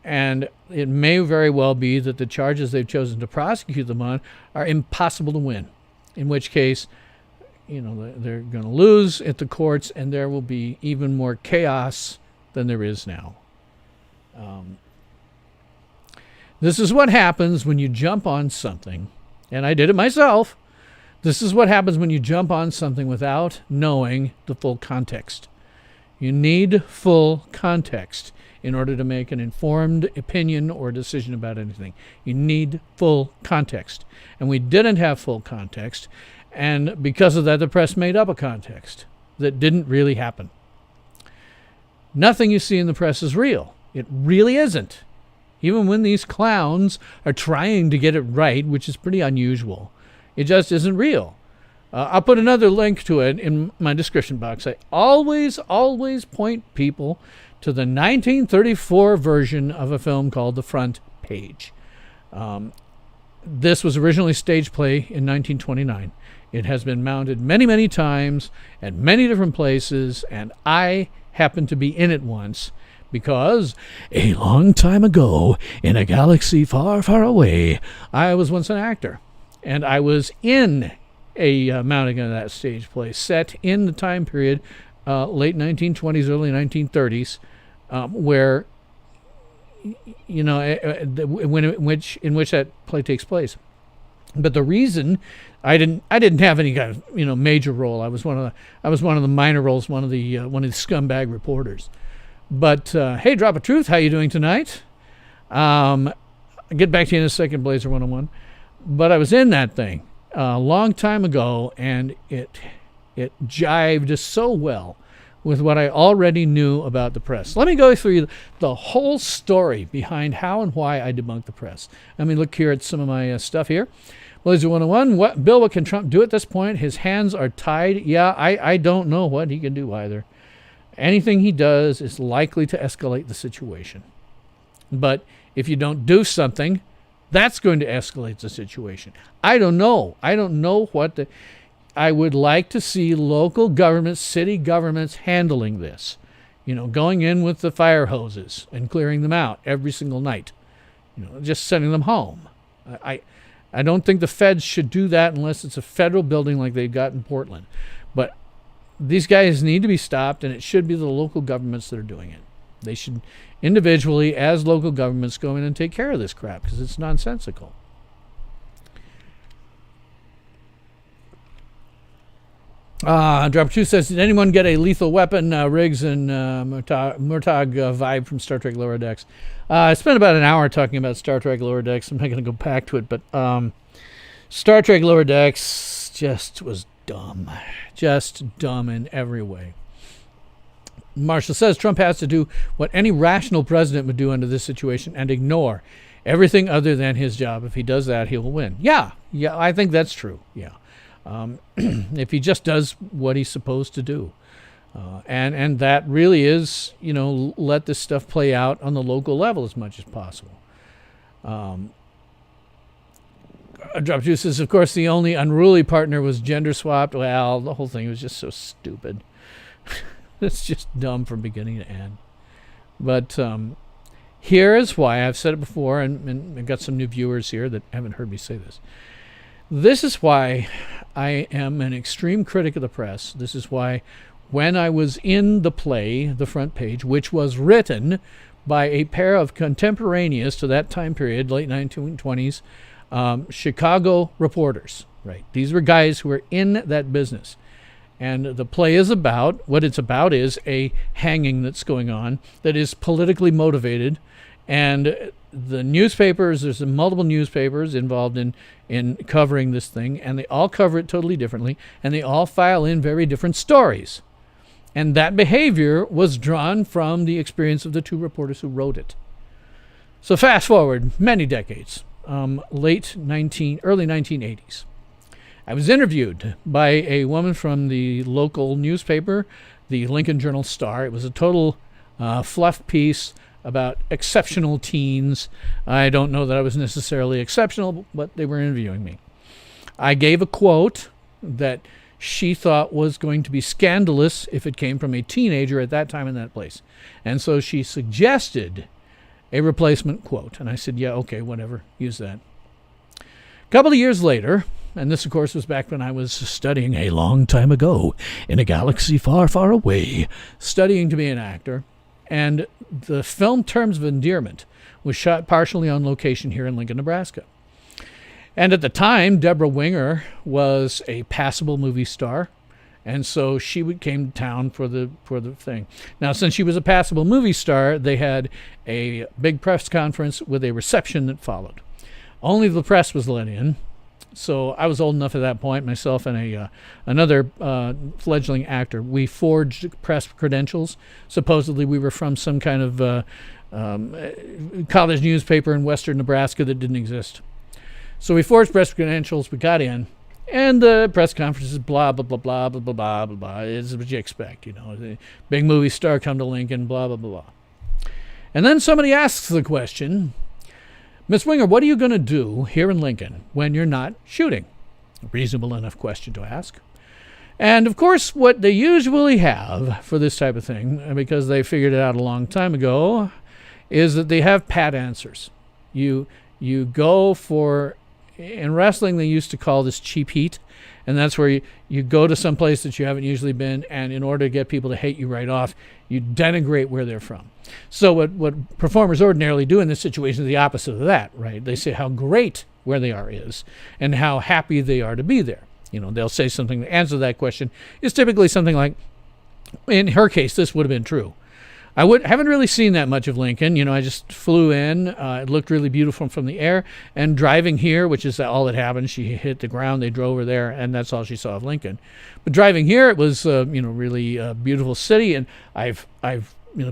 [SPEAKER 1] And it may very well be that the charges they've chosen to prosecute them on are impossible to win, in which case, they're going to lose at the courts, and there will be even more chaos than there is now. This is what happens when you jump on something, and I did it myself. This is what happens when you jump on something without knowing the full context. You need full context in order to make an informed opinion or decision about anything. You need full context. And we didn't have full context, and because of that, the press made up a context that didn't really happen. Nothing you see in the press is real. It really isn't. Even when these clowns are trying to get it right, which is pretty unusual, it just isn't real. I'll put another link to it in my description box. I always point people to the 1934 version of a film called The Front Page. This was originally stage play in 1929. It has been mounted many, many times at many different places, and I happened to be in it once because a long time ago in a galaxy far, far away, I was once an actor, and I was in a mounting of that stage play set in the time period, late 1920s, early 1930s, where, in which that play takes place. But the reason I didn't have any kind of major role. I was one of the minor roles, one of the scumbag reporters. But hey, Drop of Truth, how you doing tonight? I'll get back to you in a second, Blazer 101. But I was in that thing a long time ago, and it jived so well with what I already knew about the press. Let me go through the whole story behind how and why I debunked the press. Let me look here at some of my stuff here. Well, S0E01, Bill, what can Trump do at this point? His hands are tied. Yeah, I don't know what he can do either. Anything he does is likely to escalate the situation. But if you don't do something, that's going to escalate the situation. I don't know. I don't know what the... I would like to see local governments, city governments handling this. You know, going in with the fire hoses and clearing them out every single night. You know, just sending them home. I don't think the feds should do that unless it's a federal building like they've got in Portland. But these guys need to be stopped, and it should be the local governments that are doing it. They should individually, as local governments, go in and take care of this crap because it's nonsensical. Drop 2 says, did anyone get a Lethal Weapon, Riggs, and Murtagh vibe from Star Trek Lower Decks? I spent about an hour talking about Star Trek Lower Decks. I'm not going to go back to it, but Star Trek Lower Decks just was dumb. Just dumb in every way. Marshall says, Trump has to do what any rational president would do under this situation and ignore everything other than his job. If he does that, he will win. Yeah, I think that's true, yeah. If he just does what he's supposed to do. And that really is, you know, let this stuff play out on the local level as much as possible. Drop Juice says, of course, the only unruly partner was gender swapped. Well, the whole thing was just so stupid. It's just dumb from beginning to end. But here is why, I've said it before, and I've got some new viewers here that haven't heard me say this. This is why I am an extreme critic of the press. This is why when I was in the play, The Front Page, which was written by a pair of contemporaneous to that time period, late 1920s, Chicago reporters, right? These were guys who were in that business. And the play is about, what it's about is a hanging that's going on that is politically motivated. And the newspapers, there's multiple newspapers involved in covering this thing, and they all cover it totally differently, and they all file in very different stories. And that behavior was drawn from the experience of the two reporters who wrote it. So fast forward many decades, early 1980s. I was interviewed by a woman from the local newspaper, the Lincoln Journal-Star. It was a total fluff piece about exceptional teens. I don't know that I was necessarily exceptional, but they were interviewing me. I gave a quote that she thought was going to be scandalous if it came from a teenager at that time in that place. And so she suggested a replacement quote. And I said, yeah, okay, whatever, use that. A couple of years later, and this, of course, was back when I was studying a long time ago in a galaxy far, far away, studying to be an actor. And the film Terms of Endearment was shot partially on location here in Lincoln, Nebraska. And at the time, Deborah Winger was a passable movie star. And so she came to town for the thing. Now, since she was a passable movie star, they had a big press conference with a reception that followed. Only the press was let in. So I was old enough at that point, myself and another fledgling actor. We forged press credentials. Supposedly we were from some kind of college newspaper in western Nebraska that didn't exist. So we forged press credentials, we got in, and the press conference is blah, blah, blah, blah, blah, blah, blah, blah, blah. It's what you expect, you know. The big movie star come to Lincoln, blah, blah, blah, blah. And then somebody asks the question, Miss Winger, what are you going to do here in Lincoln when you're not shooting? A reasonable enough question to ask. And, of course, what they usually have for this type of thing, because they figured it out a long time ago, is that they have pat answers. You go for, in wrestling they used to call this cheap heat, and that's where you go to some place that you haven't usually been, and in order to get people to hate you right off, you denigrate where they're from. So what performers ordinarily do in this situation is the opposite of that, right? They say how great where they are is and how happy they are to be there. You know, they'll say something to answer that question is typically something like, in her case, this would have been true. haven't really seen that much of Lincoln. I just flew in. It looked really beautiful from the air. And driving here, which is all that happened, she hit the ground. They drove her there, and that's all she saw of Lincoln. But driving here, it was really a beautiful city. And I've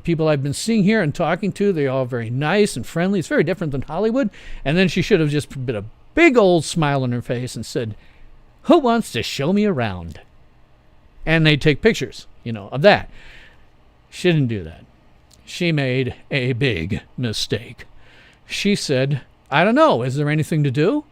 [SPEAKER 1] people I've been seeing here and talking to, they're all very nice and friendly. It's very different than Hollywood. And then she should have just put a big old smile on her face and said, "Who wants to show me around?" And they take pictures, of that. She didn't do that. She made a big mistake. She said, "I don't know, is there anything to do?"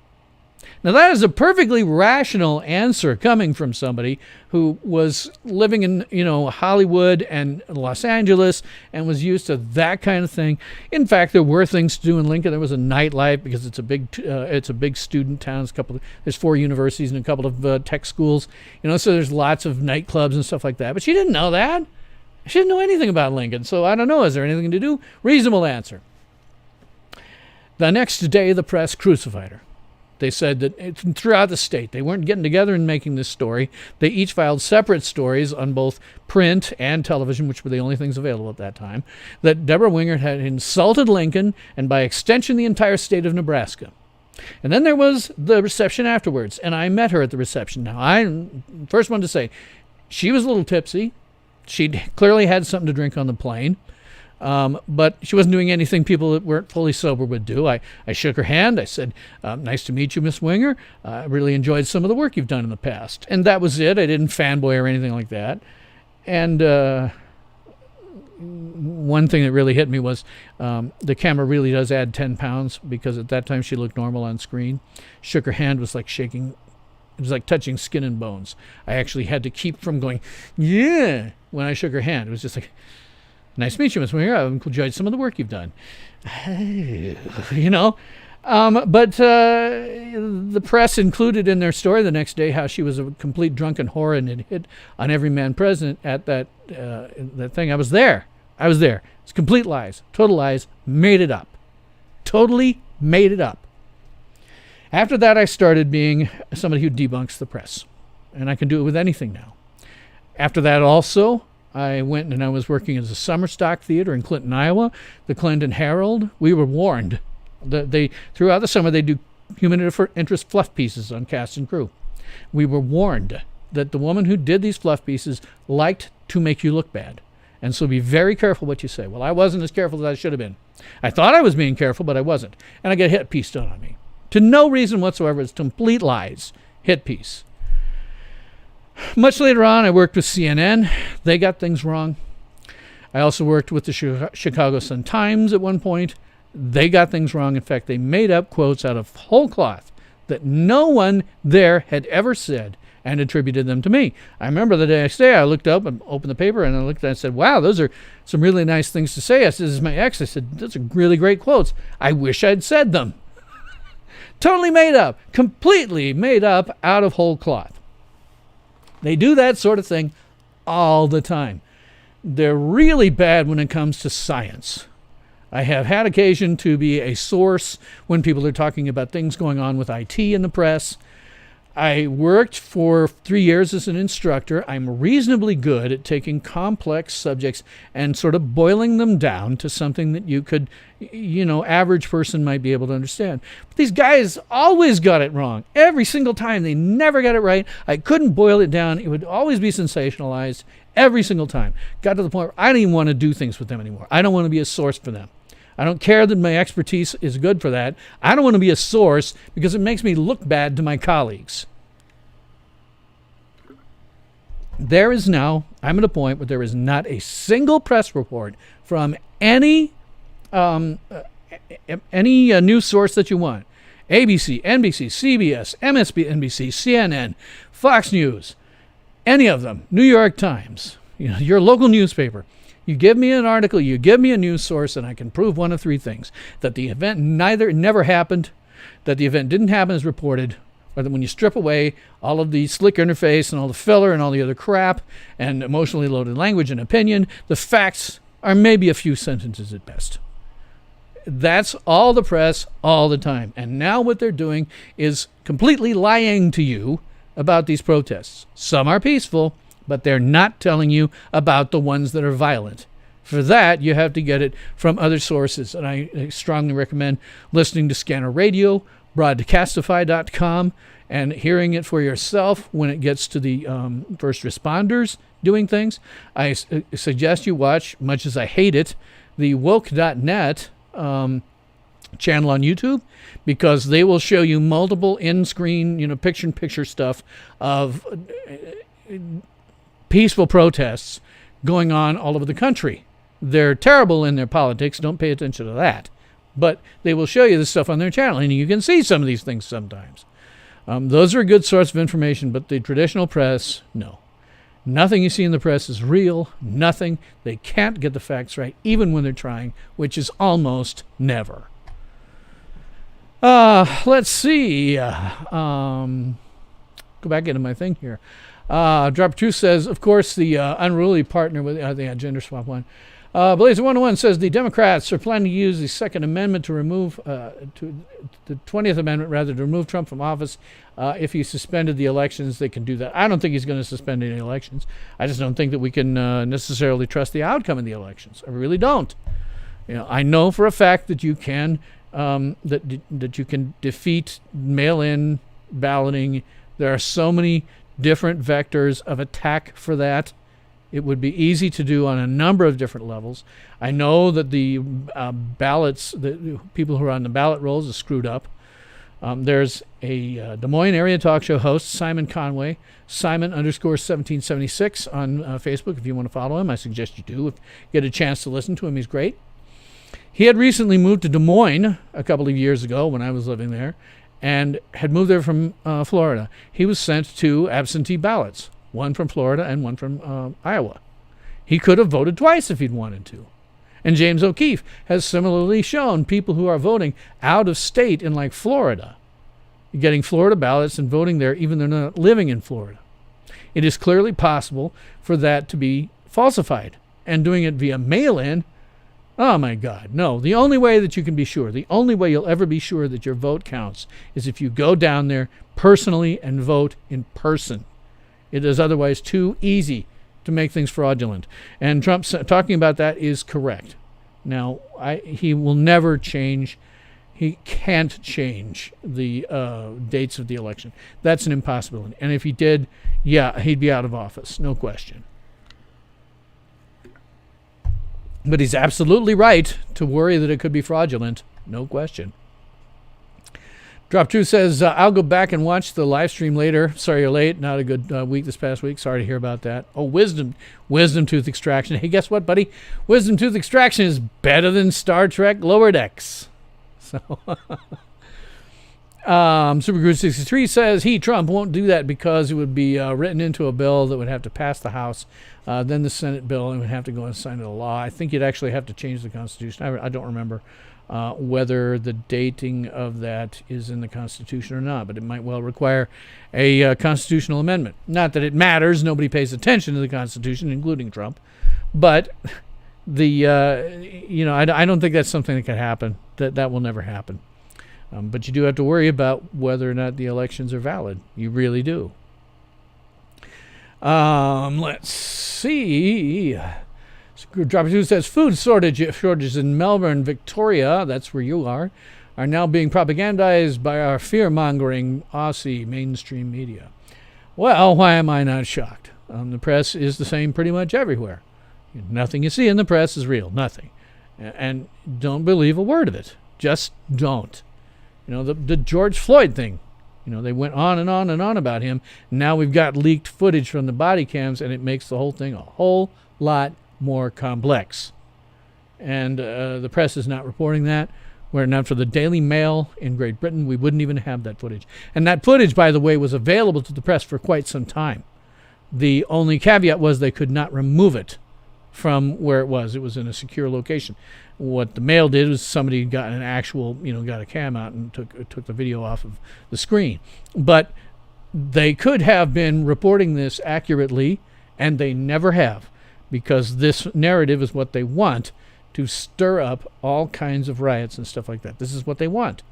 [SPEAKER 1] Now that is a perfectly rational answer coming from somebody who was living in, Hollywood and Los Angeles and was used to that kind of thing. In fact, there were things to do in Lincoln. There was a nightlife because it's a big student town. There's 4 universities and a couple of tech schools, so there's lots of nightclubs and stuff like that. But she didn't know that. She didn't know anything about Lincoln. So I don't know. Is there anything to do? Reasonable answer. The next day, the press crucified her. They said that throughout the state, they weren't getting together and making this story. They each filed separate stories on both print and television, which were the only things available at that time, that Deborah Wingert had insulted Lincoln and by extension the entire state of Nebraska. And then there was the reception afterwards, and I met her at the reception. Now, I'm the first one to say she was a little tipsy. She'd clearly had something to drink on the plane. But she wasn't doing anything people that weren't fully sober would do. I shook her hand. I said, "Nice to meet you, Miss Winger. I really enjoyed some of the work you've done in the past." And that was it. I didn't fanboy or anything like that. And one thing that really hit me was the camera really does add 10 pounds because at that time she looked normal on screen. Shook her hand, was like shaking. It was like touching skin and bones. I actually had to keep from going, "Yeah," when I shook her hand. It was just like, "Nice to meet you, Miss Winger. I've enjoyed some of the work you've done." But the press included in their story the next day how she was a complete drunken whore and had hit on every man present at that thing. I was there. It's complete lies. Total lies. Made it up. Totally made it up. After that, I started being somebody who debunks the press. And I can do it with anything now. After that also, I went and I was working as a summer stock theater in Clinton, Iowa, the Clinton Herald. We were warned that throughout the summer they do human interest fluff pieces on cast and crew. We were warned that the woman who did these fluff pieces liked to make you look bad. And so be very careful what you say. Well, I wasn't as careful as I should have been. I thought I was being careful, but I wasn't. And I got a hit piece done on me. To no reason whatsoever. It's complete lies. Hit piece. Much later on, I worked with CNN. They got things wrong. I also worked with the Chicago Sun-Times at one point. They got things wrong. In fact, they made up quotes out of whole cloth that no one there had ever said and attributed them to me. I remember the next day I looked up and opened the paper and I looked and I said, "Wow, those are some really nice things to say." I said, "This is my ex." I said, "Those are really great quotes. I wish I'd said them." Totally made up. Completely made up out of whole cloth. They do that sort of thing all the time. They're really bad when it comes to science. I have had occasion to be a source when people are talking about things going on with IT in the press. I worked for 3 years as an instructor. I'm reasonably good at taking complex subjects and sort of boiling them down to something that you could, average person might be able to understand. But these guys always got it wrong. Every single time. They never got it right. I couldn't boil it down. It would always be sensationalized every single time. Got to the point where I don't even want to do things with them anymore. I don't want to be a source for them. I don't care that my expertise is good for that. I don't want to be a source because it makes me look bad to my colleagues. I'm at a point where there is not a single press report from any news source that you want. ABC, NBC, CBS, MSNBC, CNN, Fox News, any of them, New York Times, your local newspaper. You give me an article, you give me a news source, and I can prove one of three things: that the event never happened, that the event didn't happen as reported, or that when you strip away all of the slick interface and all the filler and all the other crap and emotionally loaded language and opinion, the facts are maybe a few sentences at best. That's all the press all the time. And now what they're doing is completely lying to you about these protests. Some are peaceful, but they're not telling you about the ones that are violent. For that, you have to get it from other sources. And I strongly recommend listening to Scanner Radio, broadcastify.com, and hearing it for yourself when it gets to the first responders doing things. I suggest you watch, much as I hate it, the woke.net channel on YouTube, because they will show you multiple in-screen, picture-in-picture stuff of peaceful protests going on all over the country. They're terrible in their politics. Don't pay attention to that. But they will show you this stuff on their channel, and you can see some of these things sometimes. Those are a good source of information, but the traditional press, no. Nothing you see in the press is real. Nothing. They can't get the facts right, even when they're trying, which is almost never. Let's see. Go back into my thing here. Drop Truth says, of course, the unruly partner with the gender swap one. Blazer 101 says the Democrats are planning to use the Second Amendment to remove the 20th Amendment, rather, to remove Trump from office. If he suspended the elections, they can do that. I don't think he's going to suspend any elections. I just don't think that we can necessarily trust the outcome of the elections. I really don't. I know for a fact that you can that you can defeat mail-in balloting. There are so many different vectors of attack for that. It would be easy to do on a number of different levels. I know that the ballots, the people who are on the ballot rolls, are screwed up. There's a Des Moines area talk show host, Simon Conway, Simon_1776 on Facebook. If you want to follow him, I suggest you do. If you get a chance to listen to him, he's great. He had recently moved to Des Moines a couple of years ago when I was living there, and had moved there from Florida. He was sent 2 absentee ballots, one from Florida and one from Iowa. He could have voted twice if he'd wanted to. And James O'Keefe has similarly shown people who are voting out of state in like Florida, getting Florida ballots and voting there even though they're not living in Florida. It is clearly possible for that to be falsified. And doing it via mail-in, oh my God, no. The only way that you can be sure, the only way you'll ever be sure that your vote counts is if you go down there personally and vote in person. It is otherwise too easy to make things fraudulent. And Trump talking about that is correct. Now, he will never change. He can't change the dates of the election. That's an impossibility. And if he did, yeah, he'd be out of office, no question. But he's absolutely right to worry that it could be fraudulent, no question. Drop Truth says, I'll go back and watch the live stream later. Sorry you're late. Not a good week this past week. Sorry to hear about that. Oh, Wisdom Tooth Extraction. Hey, guess what, buddy? Wisdom Tooth Extraction is better than Star Trek Lower Decks. So, Superguru63 says, Trump won't do that because it would be written into a bill that would have to pass the House, then the Senate bill, and would have to go and sign into law. I think you'd actually have to change the Constitution. I don't remember whether the dating of that is in the Constitution or not, but it might well require a constitutional amendment. Not that it matters. Nobody pays attention to the Constitution, including Trump. But I don't think that's something that can happen. That will never happen. But you do have to worry about whether or not the elections are valid. You really do. Let's see. Dropper 2 says, food shortages in Melbourne, Victoria, that's where you are now being propagandized by our fear-mongering Aussie mainstream media. Well, why am I not shocked? The press is the same pretty much everywhere. Nothing you see in the press is real. Nothing. And don't believe a word of it. Just don't. The George Floyd thing. They went on and on and on about him. Now we've got leaked footage from the body cams, and it makes the whole thing a whole lot more complex. And the press is not reporting that. Where now for the Daily Mail in Great Britain, we wouldn't even have that footage. And that footage, by the way, was available to the press for quite some time. The only caveat was they could not remove it from where it was. It was in a secure location. What the Mail did was somebody got an actual, got a cam out and took the video off of the screen. But they could have been reporting this accurately, and they never have, because this narrative is what they want to stir up all kinds of riots and stuff like that. This is what they want.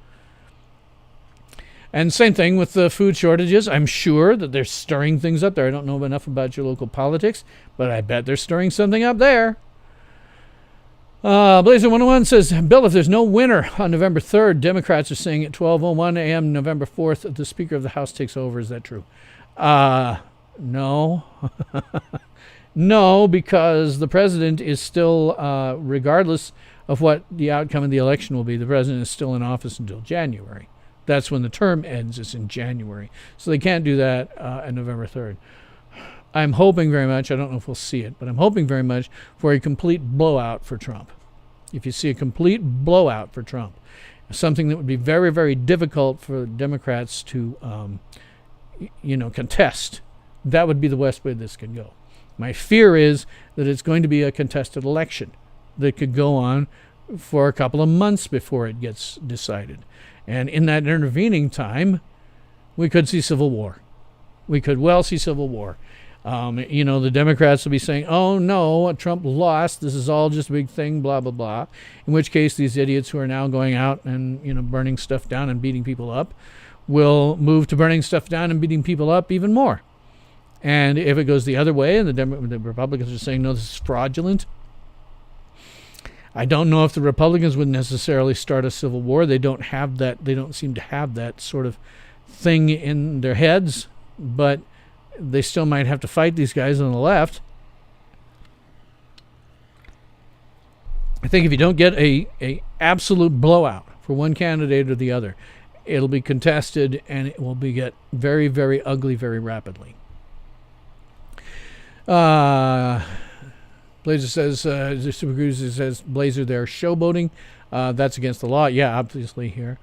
[SPEAKER 1] And same thing with the food shortages. I'm sure that they're stirring things up there. I don't know enough about your local politics, but I bet they're stirring something up there. Blazer 101 says, Bill, if there's no winner on November 3rd, Democrats are saying at 12:01 a.m. November 4th, the Speaker of the House takes over. Is that true? No. No, because the president is still, regardless of what the outcome of the election will be, the president is still in office until January. That's when the term ends. It's in January. So they can't do that on November 3rd. I'm hoping very much, I don't know if we'll see it, but I'm hoping very much for a complete blowout for Trump. If you see a complete blowout for Trump, something that would be very, very difficult for Democrats to, contest, that would be the best way this could go. My fear is that it's going to be a contested election that could go on for a couple of months before it gets decided. And in that intervening time, we could see civil war. We could well see civil war. The Democrats will be saying, oh, no, Trump lost. This is all just a big thing, blah, blah, blah. In which case, these idiots who are now going out and, burning stuff down and beating people up will move to burning stuff down and beating people up even more. And if it goes the other way and the Republicans are saying, no, this is fraudulent, I don't know if the Republicans would necessarily start a civil war. They don't have that. They don't seem to have that sort of thing in their heads, but they still might have to fight these guys on the left. I think if you don't get a absolute blowout for one candidate or the other, it'll be contested and it will get very, very ugly very rapidly. Blazer says, Super Cruiser says, Blazer, they're showboating. That's against the law. Yeah, obviously here.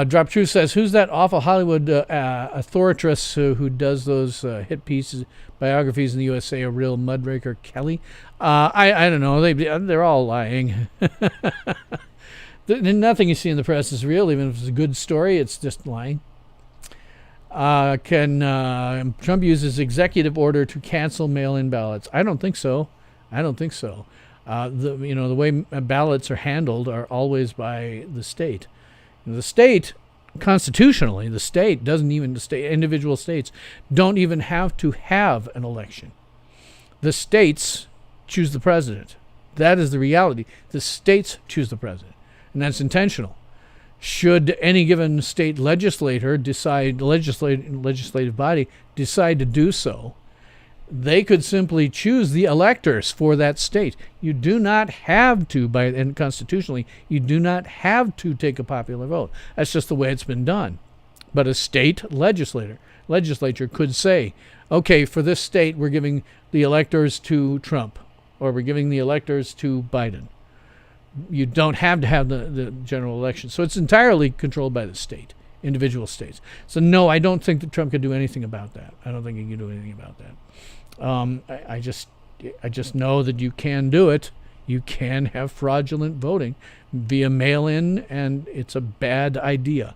[SPEAKER 1] Drop Truth says, who's that awful Hollywood authoritress who does those hit pieces, biographies in the USA, a real mudraker, Kelly? I don't know. They're all lying. Nothing you see in the press is real. Even if it's a good story, it's just lying. Can Trump use his executive order to cancel mail-in ballots? I don't think so. The way ballots are handled are always by the state. The state, constitutionally, individual states don't even have to have an election. The states choose the president. That is the reality. The states choose the president, and that's intentional. Should any given state legislative body decide to do so, they could simply choose the electors for that state. You do not have to, and constitutionally, you do not have to take a popular vote. That's just the way it's been done. But a state legislature could say, okay, for this state, we're giving the electors to Trump, or we're giving the electors to Biden. You don't have to have the general election. So it's entirely controlled by the state, individual states. So no, I don't think that Trump could do anything about that. I don't think he can do anything about that. I just know that you can do it. You can have fraudulent voting via mail-in, and it's a bad idea.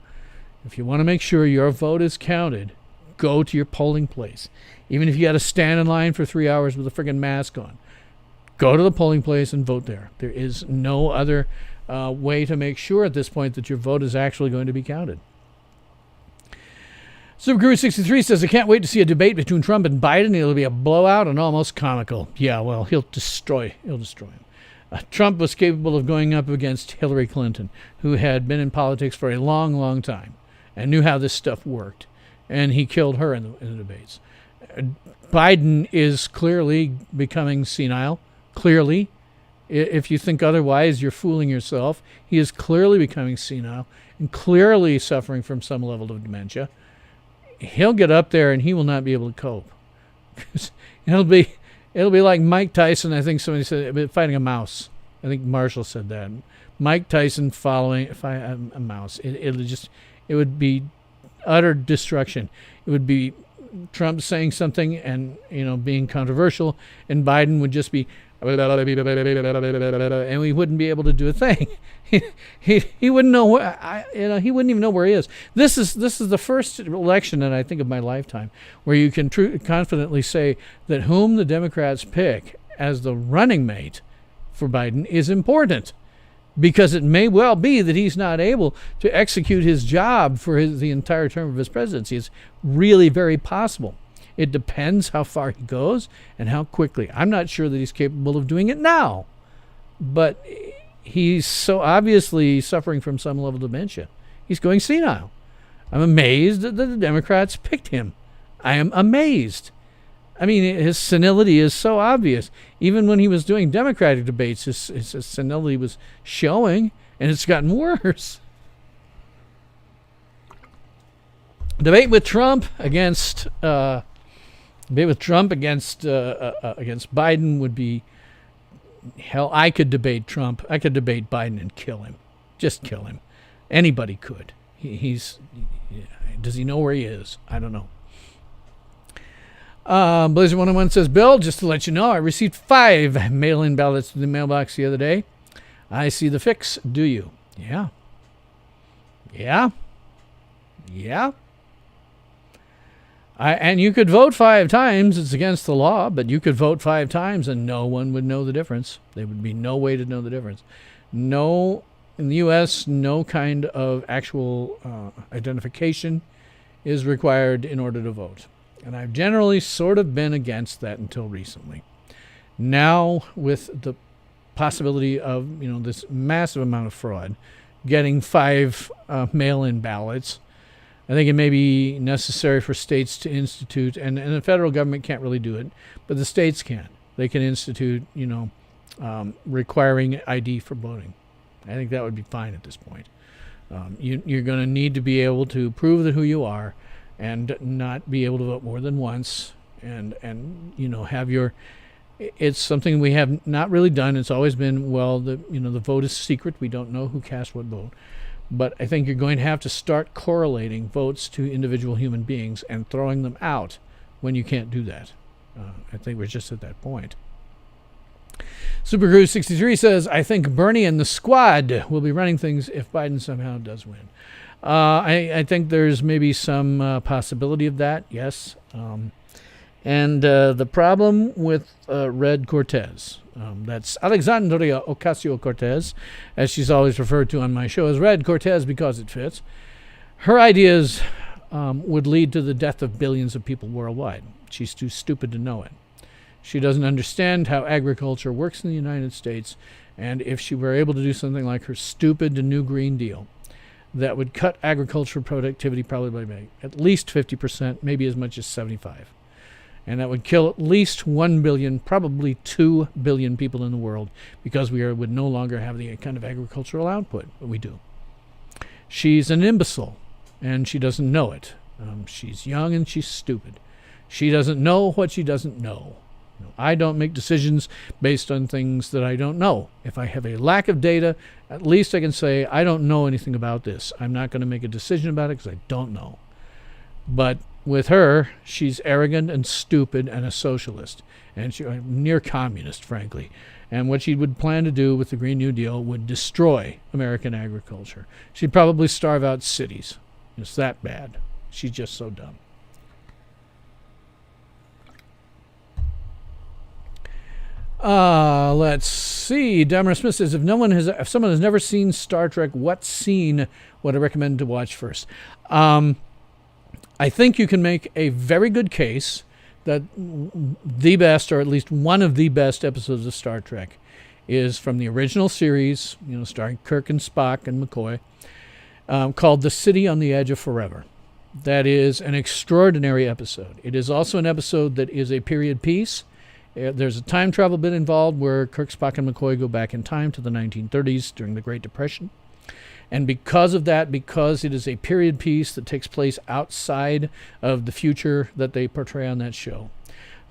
[SPEAKER 1] If you want to make sure your vote is counted, go to your polling place. Even if you got to stand in line for 3 hours with a friggin' mask on, go to the polling place and vote there. There is no other way to make sure at this point that your vote is actually going to be counted. SuperGuru63 says, I can't wait to see a debate between Trump and Biden. It'll be a blowout and almost comical. Yeah, well, he'll destroy him. Trump was capable of going up against Hillary Clinton, who had been in politics for a long, long time and knew how this stuff worked. And he killed her in the debates. Biden is clearly becoming senile. Clearly. If you think otherwise, you're fooling yourself. He is clearly becoming senile and clearly suffering from some level of dementia. He'll get up there and he will not be able to cope. it'll be like Mike Tyson. I think somebody said fighting a mouse. I think Marshall said that. Mike Tyson fighting a mouse. It would be utter destruction. It would be Trump saying something and being controversial, and Biden would just be and we wouldn't be able to do a thing. He wouldn't know he wouldn't even know where he is. This is the first election that I think of my lifetime where you can confidently say that whom the Democrats pick as the running mate for Biden is important, because it may well be that he's not able to execute his job for the entire term of his presidency. It's really very possible. It depends how far he goes and how quickly. I'm not sure that he's capable of doing it now, but he's so obviously suffering from some level of dementia. He's going senile. I'm amazed that the Democrats picked him. I am amazed. I mean, his senility is so obvious. Even when he was doing Democratic debates, his senility was showing, and it's gotten worse. Debate with Trump against Biden would be hell. I could debate Trump. I could debate Biden and kill him. Just kill him. Anybody could. Does he know where he is? I don't know. Blizzard 101 says, Bill, just to let you know, I received 5 mail-in ballots to the mailbox the other day. I see the fix. Do you? Yeah. And you could vote 5 times. It's against the law, but you could vote 5 times and no one would know the difference. There would be no way to know the difference. No, in the U.S., no kind of actual identification is required in order to vote. And I've generally sort of been against that until recently. Now, with the possibility of, this massive amount of fraud, getting 5 mail-in ballots, I think it may be necessary for states to institute, and the federal government can't really do it, but the states can. They can institute, requiring ID for voting. I think that would be fine at this point. You're going to need to be able to prove that who you are, and not be able to vote more than once, and have your. It's something we have not really done. It's always been, the vote is secret. We don't know who cast what vote. But I think you're going to have to start correlating votes to individual human beings and throwing them out when you can't do that. I think we're just at that point. Supercruise63 says, I think Bernie and the squad will be running things if Biden somehow does win. I think there's maybe some possibility of that, yes. And the problem with Red Cortez, that's Alexandria Ocasio-Cortez, as she's always referred to on my show as Red Cortez because it fits. Her ideas would lead to the death of billions of people worldwide. She's too stupid to know it. She doesn't understand how agriculture works in the United States, and if she were able to do something like her stupid New Green Deal, that would cut agricultural productivity probably by at least 50%, maybe as much as 75%. And that would kill at least 1 billion, probably 2 billion people in the world, because we would no longer have the kind of agricultural output that we do. She's an imbecile, and she doesn't know it. She's young and she's stupid. She doesn't know what she doesn't know. I don't make decisions based on things that I don't know. If I have a lack of data, at least I can say, I don't know anything about this. I'm not going to make a decision about it because I don't know. But with her, she's arrogant and stupid and a socialist, and she's a near communist, frankly. And what she would plan to do with the Green New Deal would destroy American agriculture. She'd probably starve out cities. It's that bad. She's just so dumb. Let's see. Dahmer Smith says, if someone has never seen Star Trek, what scene would I recommend to watch first? I think you can make a very good case that the best, or at least one of the best episodes of Star Trek is from the original series, starring Kirk and Spock and McCoy, called The City on the Edge of Forever. That is an extraordinary episode. It is also an episode that is a period piece. There's a time travel bit involved where Kirk, Spock, and McCoy go back in time to the 1930s during the Great Depression. And because of that, because it is a period piece that takes place outside of the future that they portray on that show,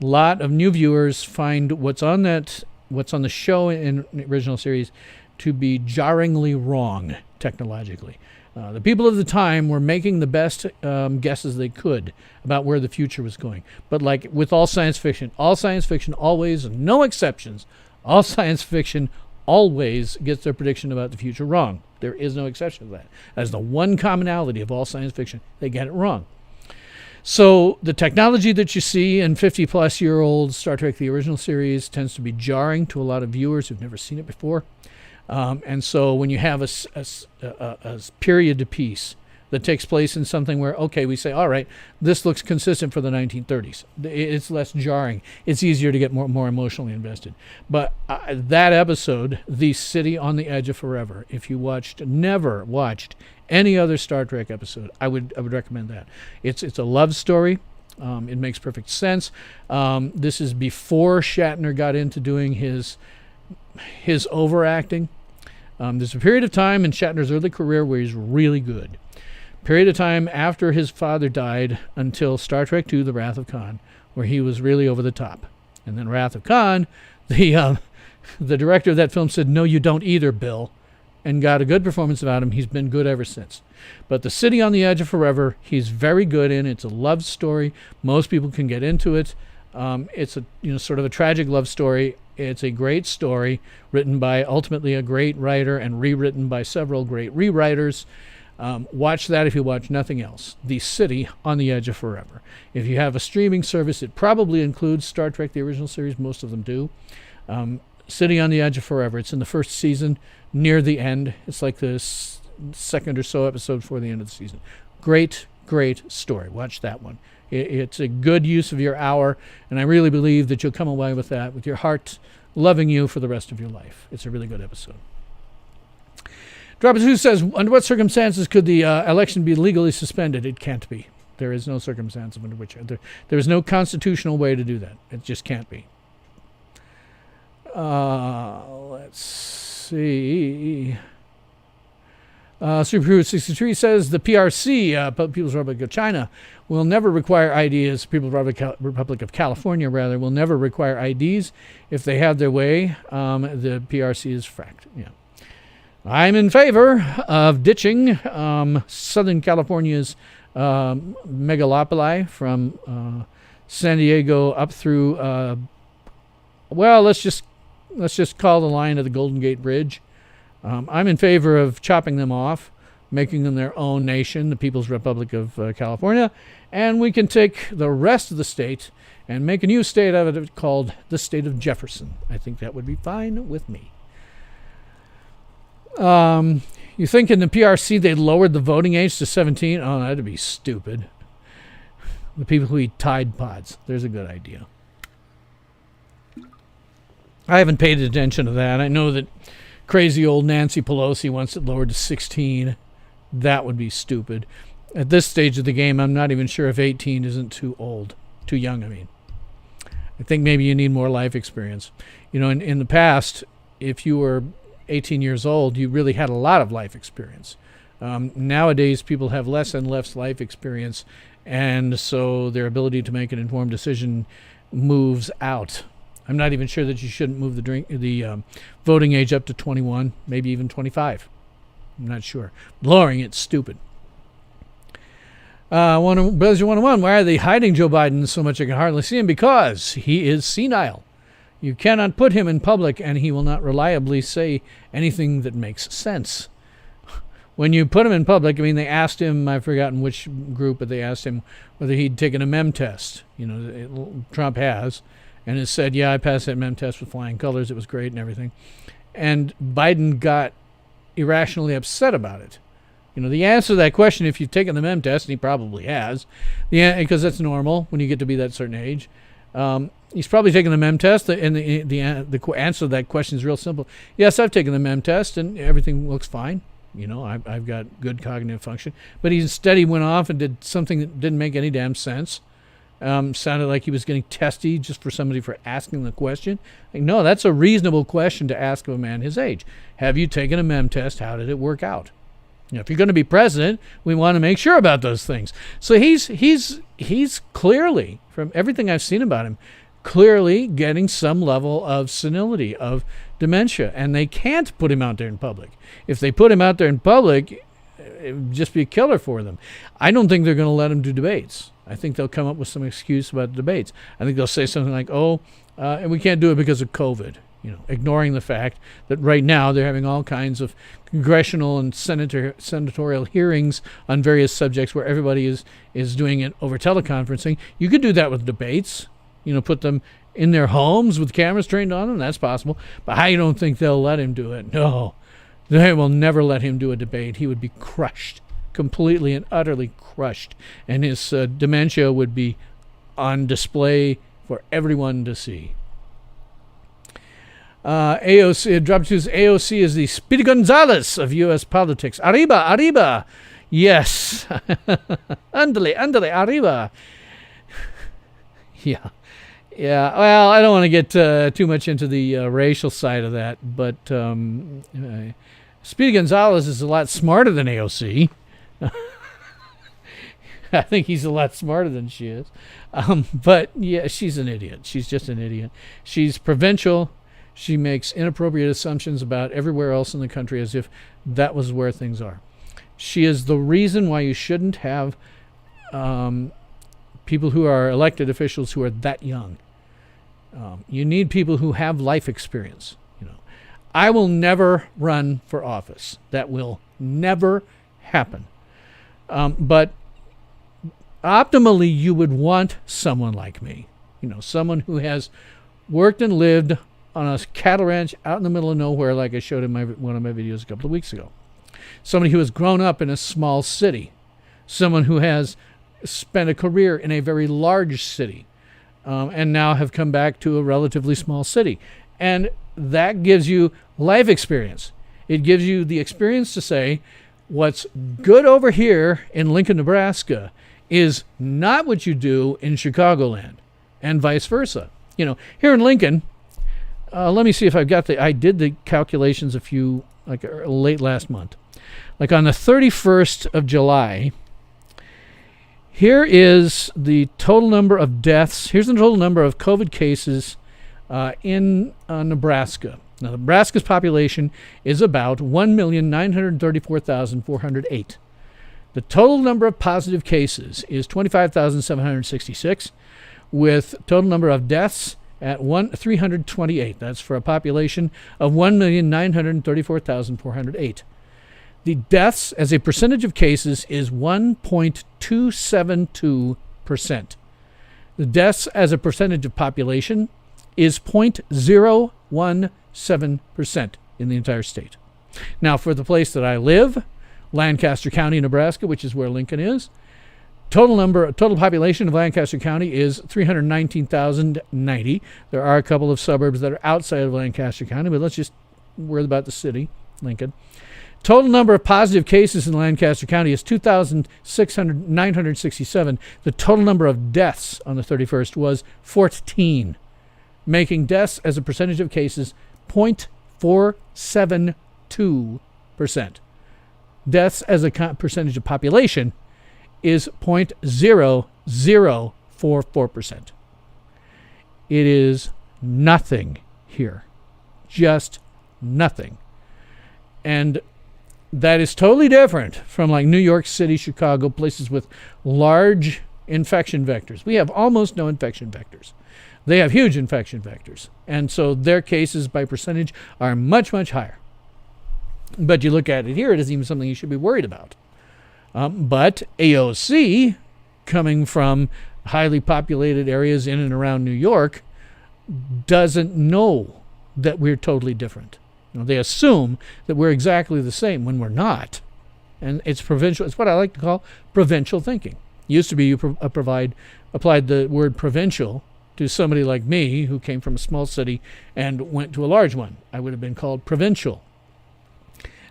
[SPEAKER 1] a lot of new viewers find what's on the show in the original series to be jarringly wrong technologically. The people of the time were making the best guesses they could about where the future was going. But like with all science fiction always, no exceptions, all science fiction always gets their prediction about the future wrong. There is no exception to that. That's the one commonality of all science fiction. They get it wrong. So the technology that you see in 50-plus-year-old Star Trek, the original series, tends to be jarring to a lot of viewers who've never seen it before. And so when you have a period piece that takes place in something where, okay, we say, all right, this looks consistent for the 1930s. It's less jarring. It's easier to get more emotionally invested. But that episode, The City on the Edge of Forever, if you never watched any other Star Trek episode, I would recommend that. It's a love story. It makes perfect sense. This is before Shatner got into doing his overacting. There's a period of time in Shatner's early career where he's really good. Period of time after his father died until Star Trek II, The Wrath of Khan, where he was really over the top. And then Wrath of Khan, the director of that film said, "No, you don't either, Bill," and got a good performance about him. He's been good ever since. But The City on the Edge of Forever, he's very good in. It's a love story. Most people can get into it. It's a sort of a tragic love story. It's a great story written by ultimately a great writer and rewritten by several great rewriters. Watch that if you watch nothing else. The City on the Edge of Forever. If you have a streaming service, it probably includes Star Trek, the original series. Most of them do. City on the Edge of Forever. It's in the first season, near the end. It's like the second or so episode before the end of the season. Great, great story. Watch that one. It's a good use of your hour, and I really believe that you'll come away with that, with your heart loving you for the rest of your life. It's a really good episode. Dropper2 says, under what circumstances could the election be legally suspended? It can't be. There is no circumstance under which there is no constitutional way to do that. It just can't be. Let's see. Super63 says the PRC, People's Republic of China, will never require IDs. People's Republic of California, rather, will never require IDs if they have their way. The PRC is fracked. Yeah, I'm in favor of ditching Southern California's megalopoli from San Diego up through. Let's just call the line of the Golden Gate Bridge. I'm in favor of chopping them off, making them their own nation, the People's Republic of California, and we can take the rest of the state and make a new state out of it called the state of Jefferson. I think that would be fine with me. You think in the PRC they lowered the voting age to 17? Oh, that'd be stupid. The people who eat Tide Pods. There's a good idea. I haven't paid attention to that. I know that crazy old Nancy Pelosi wants it lowered to 16. That would be stupid. At this stage of the game, I'm not even sure if 18 isn't too old. Too young, I mean. I think maybe you need more life experience. In the past, if you were 18 years old, you really had a lot of life experience. Nowadays, people have less and less life experience, and so their ability to make an informed decision moves out. I'm not even sure that you shouldn't move the voting age up to 21, maybe even 25. I'm not sure. Lowering it's stupid. Blazer 101, why are they hiding Joe Biden so much I can hardly see him? Because he is senile. You cannot put him in public and he will not reliably say anything that makes sense. When you put him in public, they asked him, I've forgotten which group, but they asked him whether he'd taken a mem test. Trump has. And has said, yeah, I passed that mem test with flying colors. It was great and everything. And Biden got irrationally upset about it. The answer to that question, if you've taken the mem test, and he probably has, because that's normal when you get to be that certain age, he's probably taken the mem test, and the answer to that question is real simple. Yes, I've taken the mem test, and everything looks fine. I've got good cognitive function. But instead he went off and did something that didn't make any damn sense. Sounded like he was getting testy just for somebody for asking the question. No, that's a reasonable question to ask of a man his age. Have you taken a mem test? How did it work out? If you're going to be president, we want to make sure about those things. So he's clearly, from everything I've seen about him, clearly getting some level of senility, of dementia, and they can't put him out there in public. If they put him out there in public, it would just be a killer for them. I don't think they're going to let him do debates. I think they'll come up with some excuse about the debates. I think they'll say something like, and we can't do it because of COVID, ignoring the fact that right now they're having all kinds of congressional and senatorial hearings on various subjects where everybody is doing it over teleconferencing. You could do that with debates, put them in their homes with cameras trained on them. That's possible. But I don't think they'll let him do it. No, they will never let him do a debate. He would be crushed. completely and utterly crushed, and his dementia would be on display for everyone to see. AOC, drop twos. AOC is the Speedy Gonzales of U.S. politics. Arriba, arriba. Yes. Andale, andale, arriba. Yeah. Yeah, well, I don't want to get too much into the racial side of that, but Speedy Gonzales is a lot smarter than AOC. I think he's a lot smarter than she is. But, yeah, she's an idiot. She's just an idiot. She's provincial. She makes inappropriate assumptions about everywhere else in the country as if that was where things are. She is the reason why you shouldn't have people who are elected officials who are that young. You need people who have life experience. I will never run for office. That will never happen. But optimally, you would want someone like me. Someone who has worked and lived on a cattle ranch out in the middle of nowhere, like I showed in one of my videos a couple of weeks ago. Somebody who has grown up in a small city. Someone who has spent a career in a very large city and now have come back to a relatively small city. And that gives you life experience. It gives you the experience to say, what's good over here in Lincoln, Nebraska is not what you do in Chicagoland, and vice versa. Here in Lincoln, let me see if I did the calculations late last month. Like on the 31st of July, here is the total number of deaths. Here's the total number of COVID cases in Nebraska. Now, Nebraska's population is about 1,934,408. The total number of positive cases is 25,766, with total number of deaths at 328. That's for a population of 1,934,408. The deaths as a percentage of cases is 1.272%. The deaths as a percentage of population is 0.017% in the entire state. Now, for the place that I live, Lancaster County, Nebraska, which is where Lincoln is, total population of Lancaster County is 319,090. There are a couple of suburbs that are outside of Lancaster County, but let's just worry about the city, Lincoln. Total number of positive cases in Lancaster County is 2,967. The total number of deaths on the 31st was 14, making deaths as a percentage of cases 0.472%. Deaths as a percentage of population is 0.0044%. It is nothing here. Just nothing. And that is totally different from like New York City, Chicago, places with large infection vectors. We have almost no infection vectors. They have huge infection vectors. And so their cases by percentage are much, much higher. But you look at it here, it isn't even something you should be worried about. But AOC, coming from highly populated areas in and around New York, doesn't know that we're totally different. They assume that we're exactly the same when we're not. And it's provincial. It's what I like to call provincial thinking. It used to be you applied the word provincial to somebody like me who came from a small city and went to a large one. I would have been called provincial.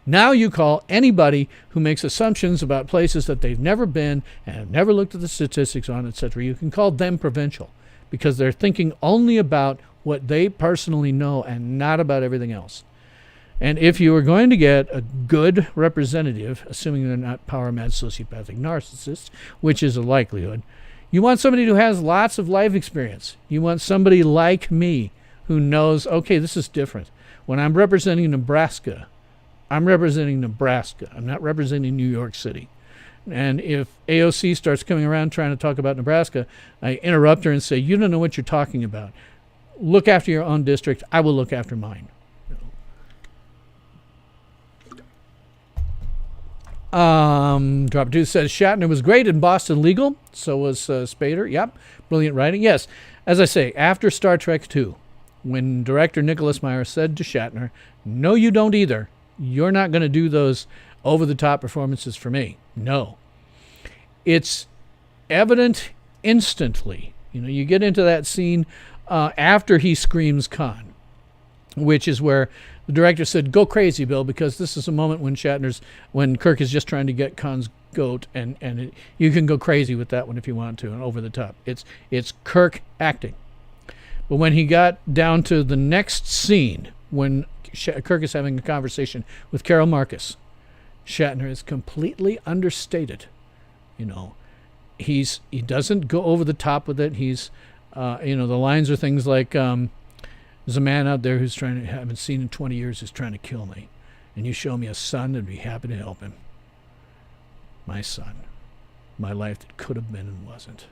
[SPEAKER 1] Now you call anybody who makes assumptions about places that they've never been and have never looked at the statistics on, etc. You can call them provincial because they're thinking only about what they personally know and not about everything else. And if you are going to get a good representative, assuming they're not power-mad sociopathic narcissists, which is a likelihood, you want somebody who has lots of life experience. You want somebody like me who knows, okay, this is different. When I'm representing Nebraska, I'm representing Nebraska. I'm not representing New York City. And if AOC starts coming around trying to talk about Nebraska, I interrupt her and say, you don't know what you're talking about. Look after your own district. I will look after mine. Drop 2 says Shatner was great in Boston Legal. So was Spader. Yep. Brilliant writing. Yes. As I say, after Star Trek 2, when director Nicholas Meyer said to Shatner, no, you don't either. You're not going to do those over-the-top performances for me. No. It's evident instantly. You get into that scene after he screams Khan, which is where the director said, go crazy, Bill, because this is a moment when Kirk is just trying to get Khan's goat, and you can go crazy with that one if you want to, and over the top. It's Kirk acting. But when he got down to the next scene, when Kirk is having a conversation with Carol Marcus, Shatner is completely understated. He doesn't go over the top with it. He's, the lines are things like, there's a man out there who's haven't seen in 20 years, who's trying to kill me. And you show me a son, I'd be happy to help him. My son. My life that could have been and wasn't.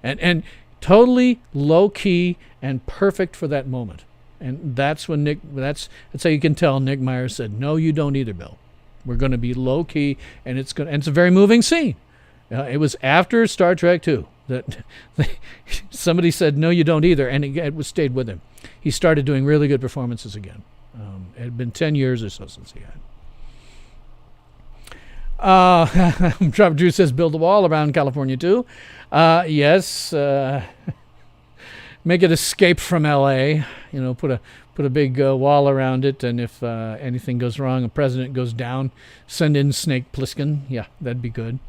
[SPEAKER 1] And totally low-key and perfect for that moment. And that's when that's how you can tell Nick Meyer said, no, you don't either, Bill. We're going to be low-key, and it's a very moving scene. It was after Star Trek II that somebody said, no, you don't either, and it stayed with him. He started doing really good performances again. It had been 10 years or so since he had. Robert Drew says, build a wall around California too. Yes. Make it escape from L.A. Put a big wall around it, and if anything goes wrong, a president goes down, send in Snake Plissken. Yeah, that'd be good.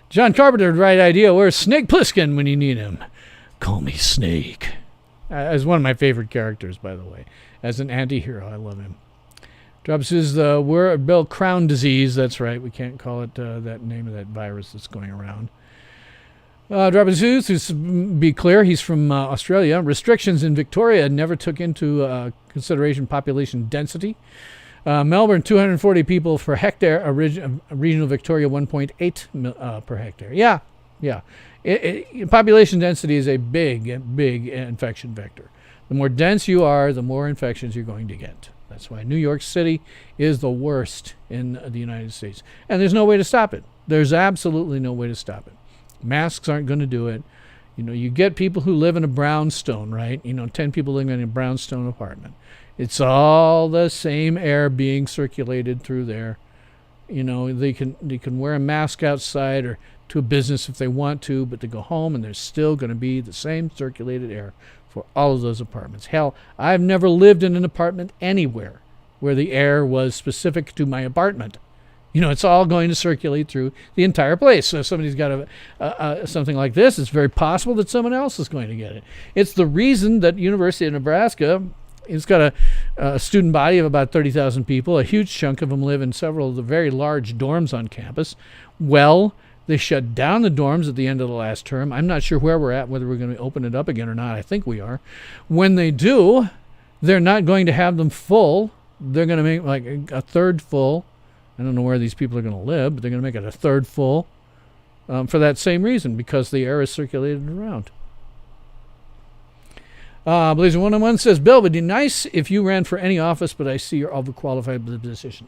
[SPEAKER 1] John Carpenter, right idea. Where's Snake Plissken when you need him? Call me Snake. As one of my favorite characters, by the way. As an anti-hero, I love him. Drops is Bill, crown disease. That's right. We can't call it that name of that virus that's going around. Dropping Zeus, to be clear, he's from Australia. Restrictions in Victoria never took into consideration population density. Melbourne, 240 people per hectare. Regional Victoria, 1.8 per hectare. Yeah. Population density is a big infection vector. The more dense you are, the more infections you're going to get. That's why New York City is the worst in the United States. And there's no way to stop it. There's absolutely no way to stop it. Masks aren't going to do it. You get people who live in a brownstone, right? 10 people living in a brownstone apartment. It's all the same air being circulated through there. They can wear a mask outside or to a business if they want to, but they go home and there's still going to be the same circulated air for all of those apartments. Hell, I've never lived in an apartment anywhere where the air was specific to my apartment. It's all going to circulate through the entire place. So if somebody's got something like this, it's very possible that someone else is going to get it. It's the reason that University of Nebraska, it's got a student body of about 30,000 people. A huge chunk of them live in several of the very large dorms on campus. Well, they shut down the dorms at the end of the last term. I'm not sure where we're at, whether we're going to open it up again or not. I think we are. When they do, they're not going to have them full. They're going to make like a third full. I don't know where these people are going to live, but they're going to make it a third full for that same reason, because the air is circulated around. Blazer 101 says, Bill, would be nice if you ran for any office, but I see you're overqualified for the position.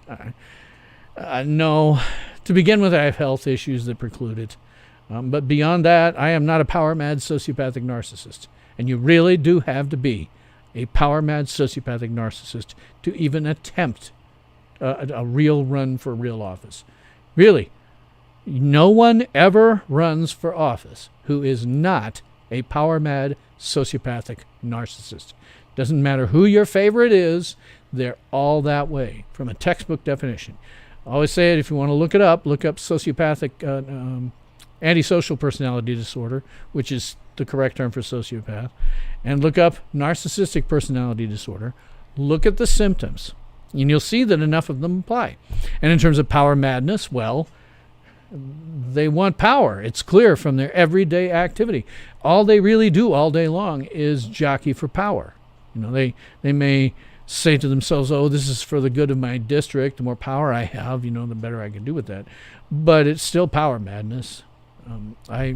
[SPEAKER 1] No. To begin with, I have health issues that preclude it. But beyond that, I am not a power-mad sociopathic narcissist. And you really do have to be a power-mad sociopathic narcissist to even attempt a real run for real office. Really, no one ever runs for office who is not a power-mad sociopathic narcissist. Doesn't matter who your favorite is, they're all that way, from a textbook definition. I always say it, if you want to look it up, look up sociopathic antisocial personality disorder, which is the correct term for sociopath, and look up narcissistic personality disorder. Look at the symptoms, and you'll see that enough of them apply. And in terms of power madness, well, they want power. It's clear from their everyday activity. All they really do all day long is jockey for power. They may say to themselves, oh, this is for the good of my district. The more power I have, the better I can do with that. But it's still power madness. I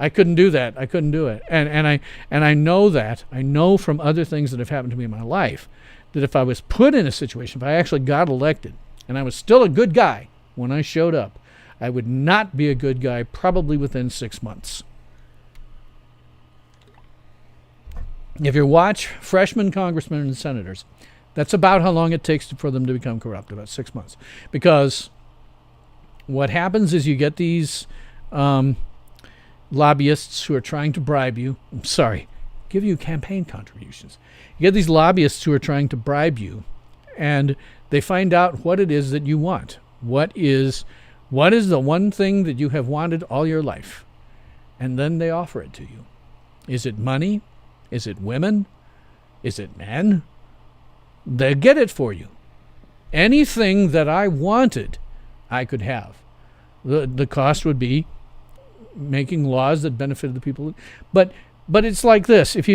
[SPEAKER 1] couldn't do that. I couldn't do it. And I know that. I know from other things that have happened to me in my life that if I was put in a situation, if I actually got elected and I was still a good guy when I showed up, I would not be a good guy probably within 6 months. If you watch freshman congressmen and senators, That's about how long it takes for them to become corrupt, about 6 months. Because what happens is you get these lobbyists who are trying to bribe you. Give you campaign contributions. You get these lobbyists who are trying to bribe you, and they find out what it is that you want. What is the one thing that you have wanted all your life? And then they offer it to you. Is it money? Is it women? Is it men? They get it for you. Anything that I wanted, I could have. The cost would be making laws that benefited the people. But it's like this. If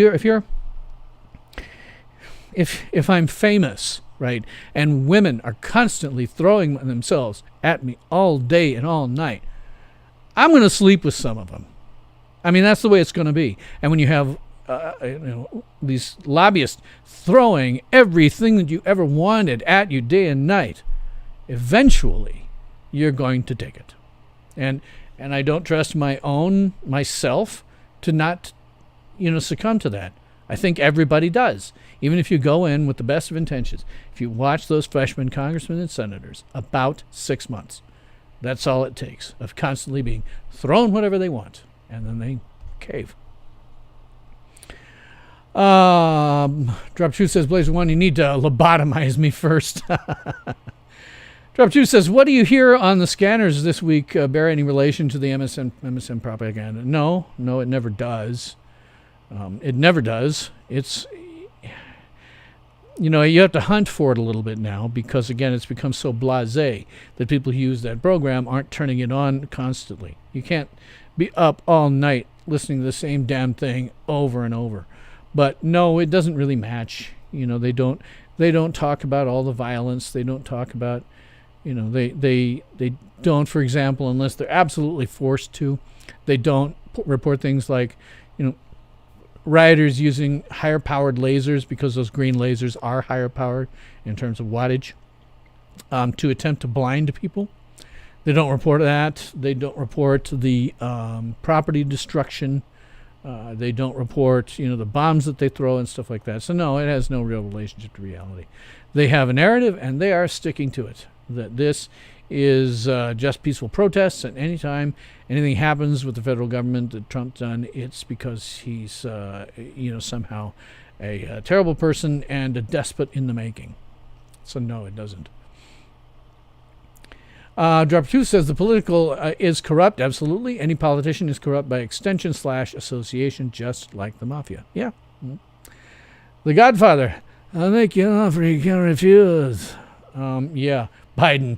[SPEAKER 1] I'm famous, right, and women are constantly throwing themselves at me all day and all night, I'm going to sleep with some of them. I mean, that's the way it's going to be. And when you have these lobbyists throwing everything that you ever wanted at you day and night, eventually you're going to take it. And I don't trust myself to not, succumb to that. I think everybody does. Even if you go in with the best of intentions. If you watch those freshman congressmen and senators, about 6 months. That's all it takes of constantly being thrown whatever they want. And then they cave. Drop Truth says, Blazer One, you need to lobotomize me first. Drop Truth says, what do you hear on the scanners this week bear any relation to the MSM propaganda? No, it never does. It never does. It's, you have to hunt for it a little bit now because, again, it's become so blasé that people who use that program aren't turning it on constantly. You can't be up all night listening to the same damn thing over and over. But no, it doesn't really match. They don't talk about all the violence. They don't talk about, they don't, for example, unless they're absolutely forced to, they don't report things like, rioters using higher powered lasers because those green lasers are higher powered in terms of wattage to attempt to blind people. They don't report that. They don't report the property destruction. They don't report, the bombs that they throw and stuff like that. So no, it has no real relationship to reality. They have a narrative, and they are sticking to it. That this is just peaceful protests, and anytime anything happens with the federal government that Trump's done, it's because he's, somehow a terrible person and a despot in the making. So no, it doesn't. Drop Truth says the political is corrupt. Absolutely. Any politician is corrupt by extension / association, just like the mafia. Yeah. Mm-hmm. The Godfather. I'll make you an offer you can't refuse. Yeah. Biden.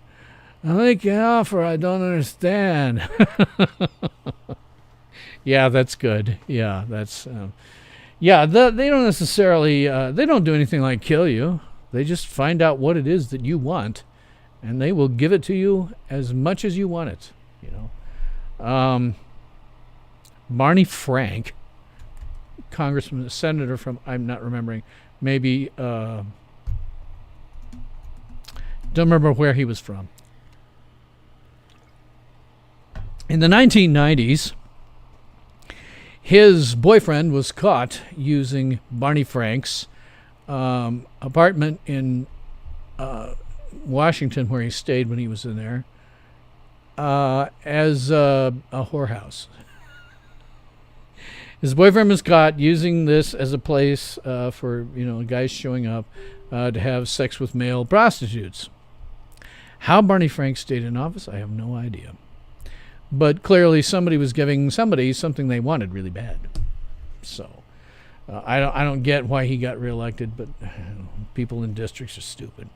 [SPEAKER 1] I'll make you an offer I don't understand. Yeah, that's good. Yeah, that's... they don't necessarily... they don't do anything like kill you. They just find out what it is that you want. And they will give it to you as much as you want it, Barney Frank, congressman, senator from, I'm not remembering, maybe, don't remember where he was from. In the 1990s, his boyfriend was caught using Barney Frank's apartment in Washington, where he stayed when he was in there, as a whorehouse. His boyfriend was caught using this as a place for guys showing up to have sex with male prostitutes. How Barney Frank stayed in office, I have no idea. But clearly somebody was giving somebody something they wanted really bad. So I don't get why he got reelected, but people in districts are stupid.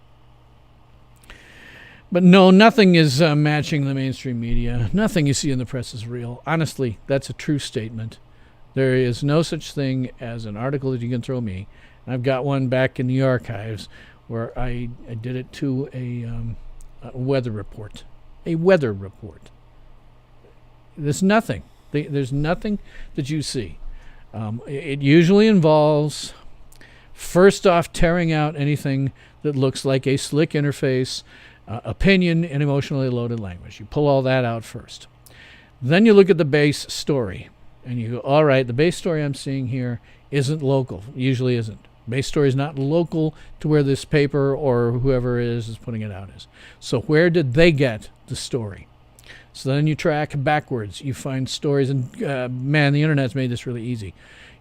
[SPEAKER 1] But no, nothing is matching the mainstream media. Nothing you see in the press is real. Honestly, that's a true statement. There is no such thing as an article that you can throw me. I've got one back in the archives where I did it to a weather report. A weather report. There's nothing. There's nothing that you see. It usually involves, first off, tearing out anything that looks like a slick interface, opinion, and emotionally loaded language. You pull all that out first. Then you look at the base story, and you go, all right, the base story I'm seeing here isn't local. Usually isn't. Base story is not local to where this paper or whoever is putting it out is. So where did they get the story? So then you track backwards. You find stories, and man, the internet's made this really easy.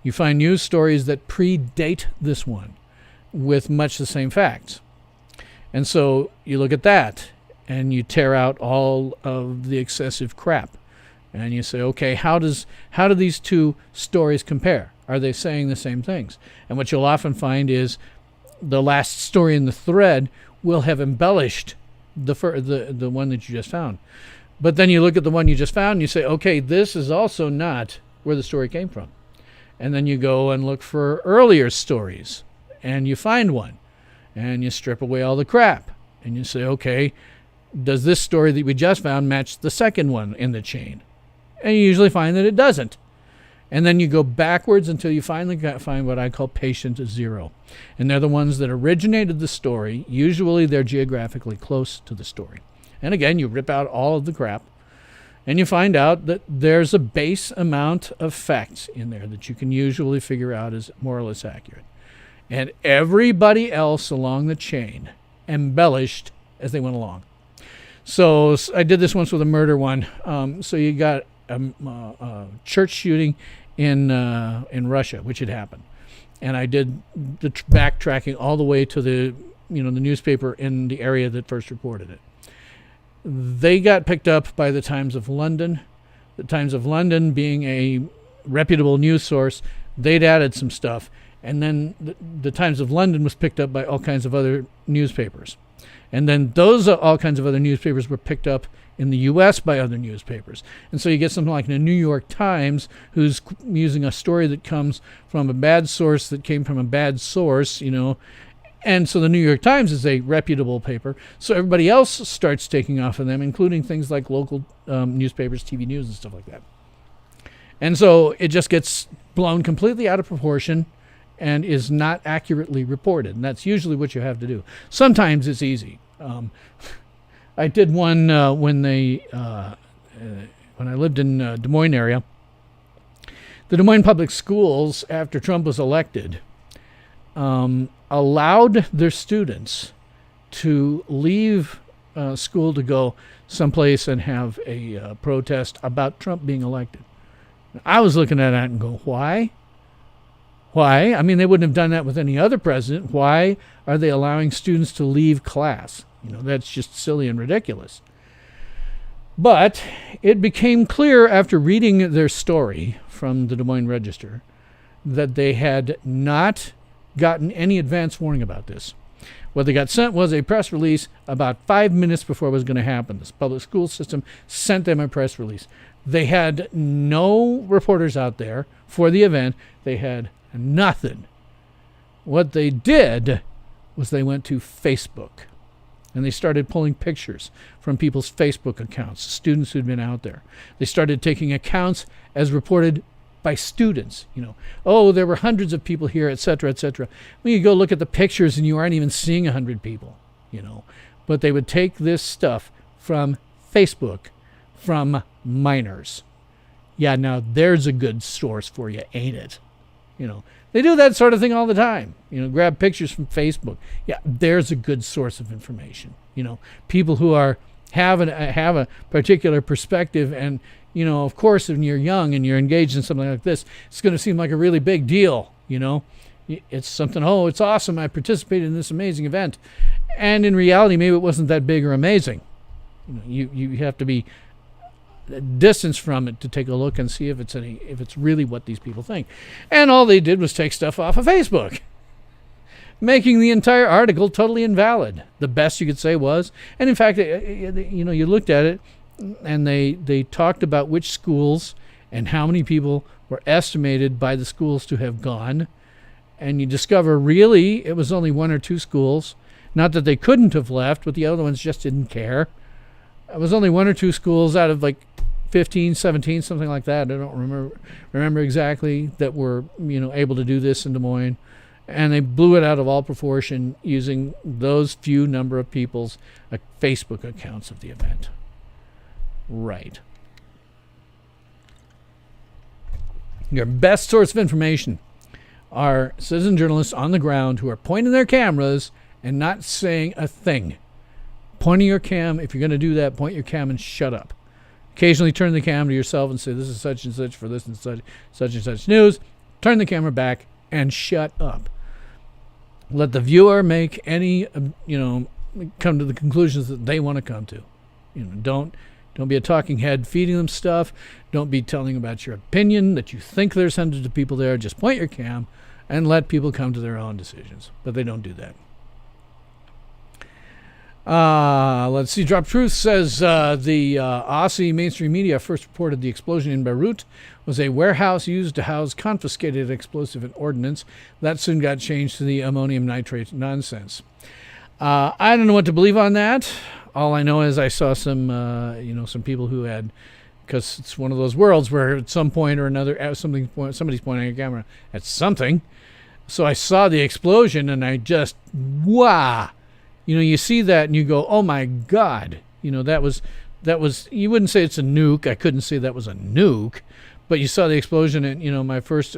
[SPEAKER 1] You find news stories that predate this one with much the same facts. And so you look at that, and you tear out all of the excessive crap. And you say, okay, how do these two stories compare? Are they saying the same things? And what you'll often find is the last story in the thread will have embellished the one that you just found. But then you look at the one you just found and you say, okay, this is also not where the story came from. And then you go and look for earlier stories, and you find one, and you strip away all the crap, and you say, okay, does this story that we just found match the second one in the chain? And you usually find that it doesn't. And then you go backwards until you finally find what I call patient zero. And they're the ones that originated the story. Usually they're geographically close to the story. And again, you rip out all of the crap, and you find out that there's a base amount of facts in there that you can usually figure out is more or less accurate. And everybody else along the chain embellished as they went along. So I did this once with a murder one. So you got a church shooting in Russia, which had happened, and I did the backtracking all the way to the the newspaper in the area that first reported it. They got picked up by the Times of London. The Times of London, being a reputable news source, they'd added some stuff, and then the Times of London was picked up by all kinds of other newspapers. And then those all kinds of other newspapers were picked up in the U.S. by other newspapers. And so you get something like the New York Times, who's using a story that comes from a bad source that came from a bad source, And so the New York Times is a reputable paper. So everybody else starts taking off of them, including things like local newspapers, TV news, and stuff like that. And so it just gets blown completely out of proportion and is not accurately reported. And that's usually what you have to do. Sometimes it's easy. I did one when I lived in Des Moines area. The Des Moines Public Schools, after Trump was elected, allowed their students to leave school to go someplace and have a protest about Trump being elected. I was looking at that and go, why? Why? I mean, they wouldn't have done that with any other president. Why are they allowing students to leave class? That's just silly and ridiculous. But it became clear after reading their story from the Des Moines Register that they had not gotten any advance warning about this. What they got sent was a press release about 5 minutes before it was going to happen. This public school system sent them a press release. They had no reporters out there for the event. They had nothing. What they did was they went to Facebook, and they started pulling pictures from people's Facebook accounts, students who'd been out there. They started taking accounts as reported by students. Oh, there were hundreds of people here, etc., etc. When you go look at the pictures and you aren't even seeing 100 people, But they would take this stuff from Facebook, from minors. Yeah, now there's a good source for you, ain't it? They do that sort of thing all the time. Grab pictures from Facebook. Yeah, there's a good source of information. People who have a particular perspective, and of course, when you're young and you're engaged in something like this, it's going to seem like a really big deal. It's something. Oh, it's awesome! I participated in this amazing event, and in reality, maybe it wasn't that big or amazing. You have to be distance from it to take a look and see if it's really what these people think. And all they did was take stuff off of Facebook, making the entire article totally invalid. The best you could say was, and in fact, you looked at it, and they talked about which schools and how many people were estimated by the schools to have gone, and you discover really it was only one or two schools. Not that they couldn't have left, but the other ones just didn't care. It was only one or two schools out of like 15, 17, something like that. I don't remember exactly, that were able to do this in Des Moines, and they blew it out of all proportion using those few number of people's Facebook accounts of the event. Right. Your best source of information are citizen journalists on the ground who are pointing their cameras and not saying a thing. Pointing your cam, if you're going to do that, point your cam and shut up. Occasionally turn the camera to yourself and say, this is such and such for this and such news. Turn the camera back and shut up. Let the viewer make any, come to the conclusions that they want to come to. Don't be a talking head feeding them stuff. Don't be telling about your opinion that you think there's hundreds of people there. Just point your cam and let people come to their own decisions. But they don't do that. Let's see. Drop Truth says the Aussie mainstream media first reported the explosion in Beirut was a warehouse used to house confiscated explosive and ordnance. That soon got changed to the ammonium nitrate nonsense. I don't know what to believe on that. All I know is I saw some people who had, because it's one of those worlds where at some point or another, somebody's pointing a camera at something. So I saw the explosion and I just, wow. You see that and you go, oh my God. That was, you wouldn't say it's a nuke. I couldn't say that was a nuke, but you saw the explosion and, my first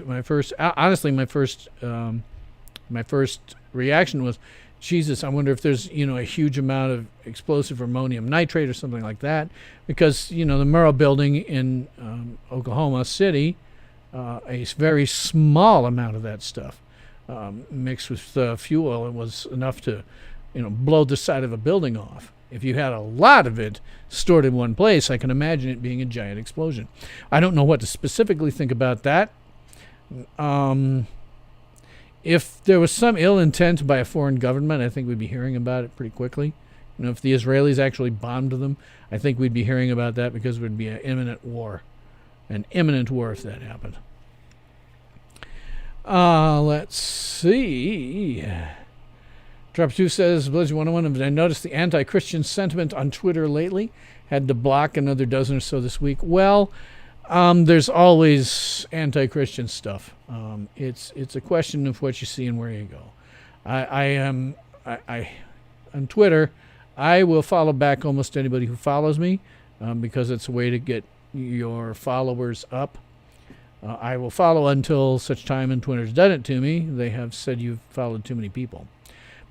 [SPEAKER 1] reaction was, Jesus, I wonder if there's, a huge amount of explosive ammonium nitrate or something like that. Because, the Murrah building in Oklahoma City, a very small amount of that stuff mixed with fuel, it was enough to, blow the side of a building off. If you had a lot of it stored in one place, I can imagine it being a giant explosion. I don't know what to specifically think about that. If there was some ill intent by a foreign government, I think we'd be hearing about it pretty quickly. If the Israelis actually bombed them, I think we'd be hearing about that because it would be an imminent war if that happened. Let's see. Drop 2 says, Blizzard 101, have I noticed the anti-Christian sentiment on Twitter lately? Had to block another dozen or so this week. Well, there's always anti-Christian stuff. It's a question of what you see and where you go. I on Twitter, I will follow back almost anybody who follows me because it's a way to get your followers up. I will follow until such time, and Twitter's done it to me. They have said you've followed too many people.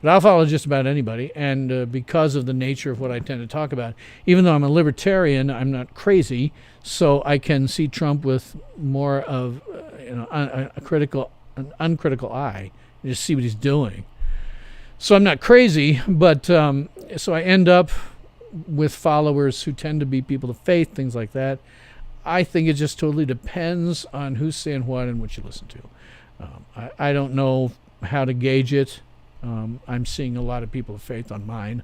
[SPEAKER 1] But I'll follow just about anybody, and because of the nature of what I tend to talk about, even though I'm a libertarian, I'm not crazy, so I can see Trump with more of an uncritical eye, and just see what he's doing. So I'm not crazy, but so I end up with followers who tend to be people of faith, things like that. I think it just totally depends on who's saying what and what you listen to. I don't know how to gauge it. I'm seeing a lot of people of faith on mine.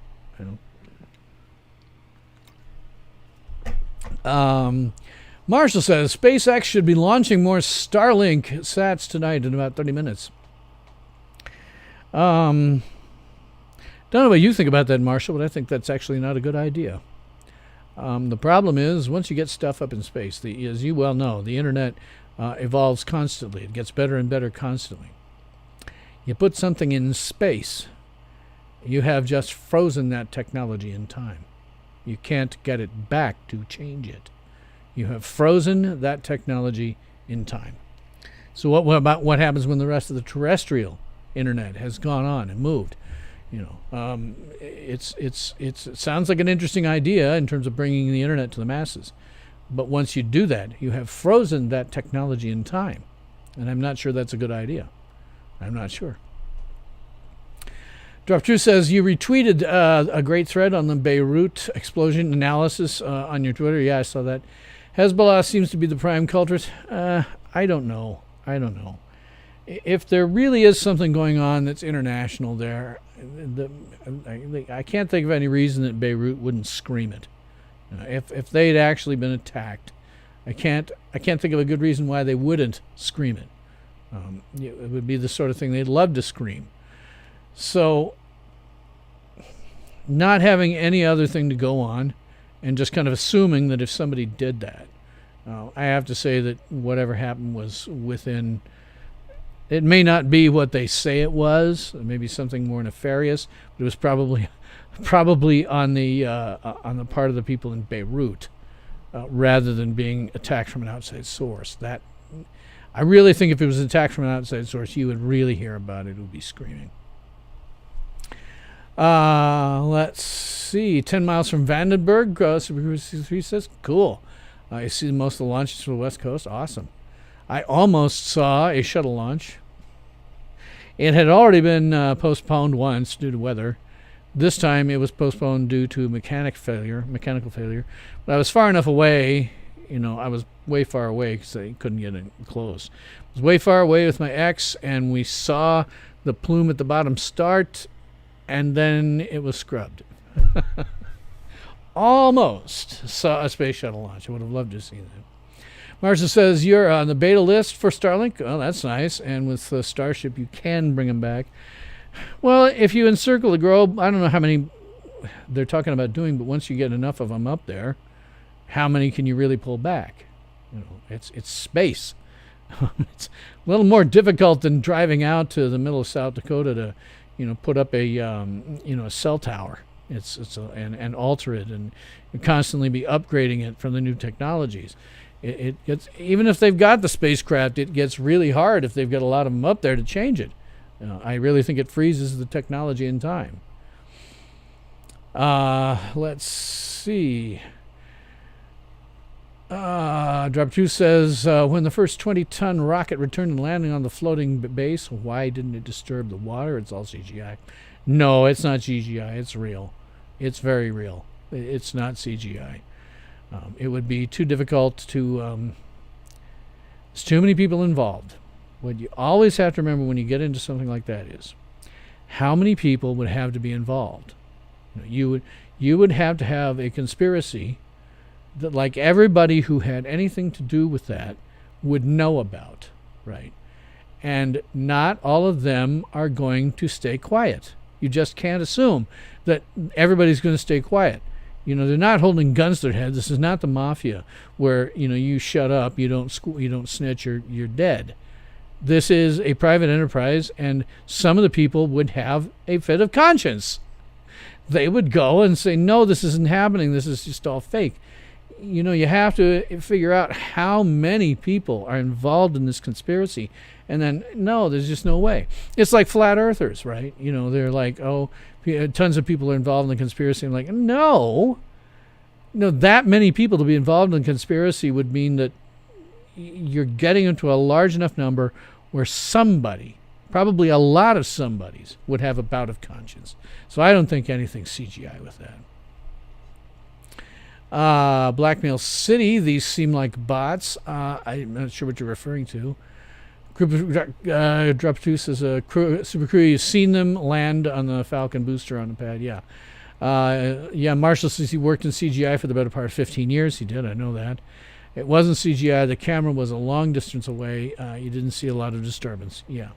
[SPEAKER 1] Marshall says SpaceX should be launching more Starlink sats tonight in about 30 minutes. Don't know what you think about that, Marshall, but I think that's actually not a good idea. The problem is once you get stuff up in space, as you well know, the internet evolves constantly. It gets better and better constantly. You put something in space, you have just frozen that technology in time. You can't get it back to change it. You have frozen that technology in time. So what about what happens when the rest of the terrestrial internet has gone on and moved? It sounds like an interesting idea in terms of bringing the internet to the masses. But once you do that, you have frozen that technology in time. And I'm not sure that's a good idea. I'm not sure. Drop True says, you retweeted a great thread on the Beirut explosion analysis on your Twitter. Yeah, I saw that. Hezbollah seems to be the prime culprit. I don't know. If there really is something going on that's international there, I can't think of any reason that Beirut wouldn't scream it. If they'd actually been attacked, I can't think of a good reason why they wouldn't scream it. It would be the sort of thing they'd love to scream. So, not having any other thing to go on, and just kind of assuming that if somebody did that, I have to say that whatever happened was within. It may not be what they say it was, maybe something more nefarious, but it was probably on the part of the people in Beirut, rather than being attacked from an outside source. That I really think if it was attacked from an outside source, you would really hear about it. It would be screaming. Let's see. 10 miles from Vandenberg, Super Cruise 63 says, cool. I see most of the launches from the West Coast. Awesome. I almost saw a shuttle launch. It had already been postponed once due to weather. This time it was postponed due to mechanical failure. But I was far enough away, I was way far away because I couldn't get in close. I was way far away with my ex, and we saw the plume at the bottom start, and then it was scrubbed. Almost saw a space shuttle launch. I would have loved to see that. Marcia says, you're on the beta list for Starlink. Oh, that's nice. And with Starship, you can bring them back. Well, if you encircle the globe, I don't know how many they're talking about doing, but once you get enough of them up there, how many can you really pull back? It's space. It's a little more difficult than driving out to the middle of South Dakota to, put up a cell tower. And alter it and constantly be upgrading it from the new technologies. It gets, even if they've got the spacecraft, it gets really hard if they've got a lot of them up there to change it. I really think it freezes the technology in time. Let's see. Drop 2 says, when the first 20-ton rocket returned and landing on the floating base, why didn't it disturb the water? It's all CGI. No, it's not CGI. It's real. It's very real. It's not CGI. It would be too difficult to... there's too many people involved. What you always have to remember when you get into something like that is how many people would have to be involved. You would have to have a conspiracy that, like, everybody who had anything to do with that would know about, right? And not all of them are going to stay quiet. You just can't assume that everybody's going to stay quiet. They're not holding guns to their heads. This is not the mafia where, you shut up, you don't snitch, you're dead. This is a private enterprise, and some of the people would have a fit of conscience. They would go and say, no, this isn't happening. This is just all fake. You have to figure out how many people are involved in this conspiracy. And then, no, there's just no way. It's like flat earthers, right? They're like, oh, tons of people are involved in the conspiracy. I'm like, no, that many people to be involved in the conspiracy would mean that you're getting into a large enough number where somebody, probably a lot of somebodies, would have a bout of conscience. So I don't think anything's CGI with that. Blackmail City, these seem like bots. I'm not sure what you're referring to. Drop 2 says, Super Crew, you've seen them land on the Falcon booster on the pad. Yeah. Marshall says he worked in CGI for the better part of 15 years. He did, I know that. It wasn't CGI. The camera was a long distance away. You didn't see a lot of disturbance. Yeah.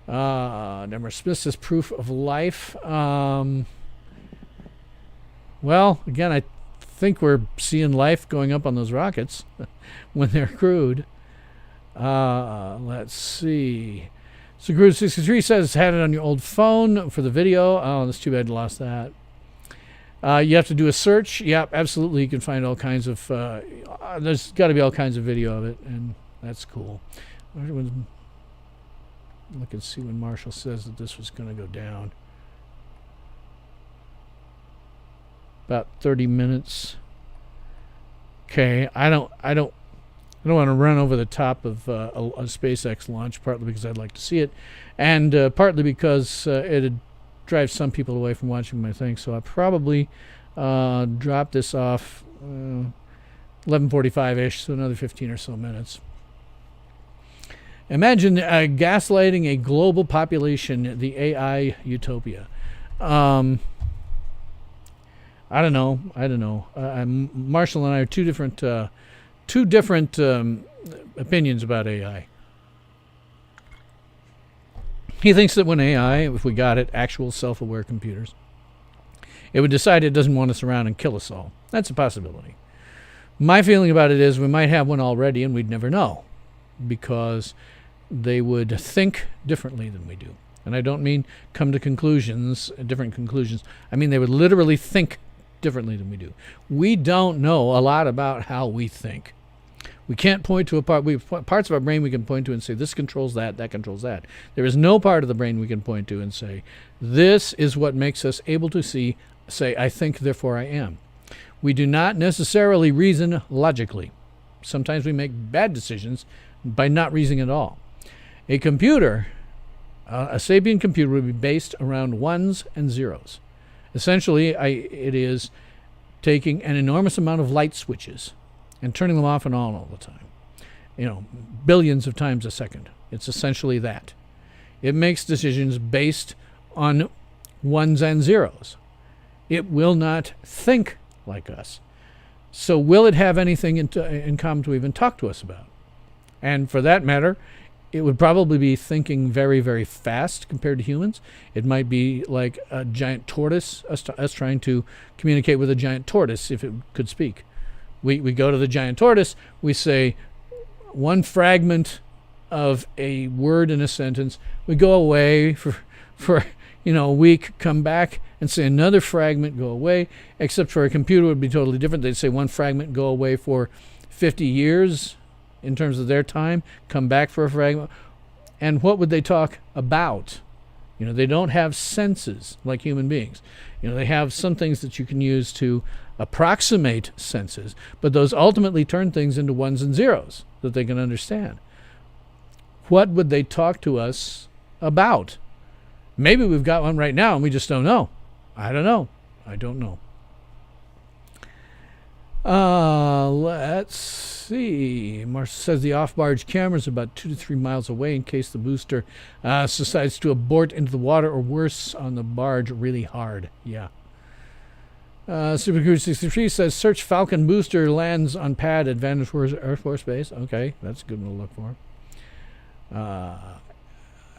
[SPEAKER 1] Deborah Smith says proof of life. Well, again, I think we're seeing life going up on those rockets when they're crewed. Let's see. So Groove 63 says, had it on your old phone for the video. Oh, that's too bad you lost that. You have to do a search. Yep, absolutely. You can find all kinds of... there's got to be all kinds of video of it, and that's cool. Look and see when Marshall says that this was going to go down. About 30 minutes. Okay, I don't want to run over the top of a SpaceX launch, partly because I'd like to see it, and partly because it'd drive some people away from watching my thing. So I'll probably drop this off 11:45-ish, so another 15 or so minutes. Imagine gaslighting a global population, the AI utopia. I don't know. Marshall and I are two different opinions about AI. He thinks that when AI, if we got it, actual self-aware computers, it would decide it doesn't want us around and kill us all. That's a possibility. My feeling about it is we might have one already and we'd never know, because they would think differently than we do. And I don't mean come to different conclusions. I mean they would literally think differently than we do. We don't know a lot about how we think. We can't point to a part. We have parts of our brain we can point to and say, this controls that, that controls that. There is no part of the brain we can point to and say, this is what makes us able to say, I think, therefore I am. We do not necessarily reason logically. Sometimes we make bad decisions by not reasoning at all. A computer, a sapient computer, would be based around ones and zeros. Essentially, it is taking an enormous amount of light switches and turning them off and on all the time. Billions of times a second. It's essentially that. It makes decisions based on ones and zeros. It will not think like us. So will it have anything in common to even talk to us about? And for that matter, it would probably be thinking very, very fast compared to humans. It might be like a giant tortoise, us trying to communicate with a giant tortoise if it could speak. We go to the giant tortoise, we say one fragment of a word in a sentence, we go away for a week, come back and say another fragment, go away, except for a computer would be totally different. They'd say one fragment, go away for 50 years in terms of their time, come back for a fragment. And what would they talk about? They don't have senses like human beings. They have some things that you can use to approximate senses, but those ultimately turn things into ones and zeros that they can understand. What would they talk to us about? Maybe we've got one right now and we just don't know. I don't know. Let's see. Marcia says the off-barge camera is about 2 to 3 miles away in case the booster decides to abort into the water or worse on the barge really hard. Yeah. Supercruise 63 says search Falcon booster lands on pad at Vandenberg Air Force Base. Okay, that's a good one to look for.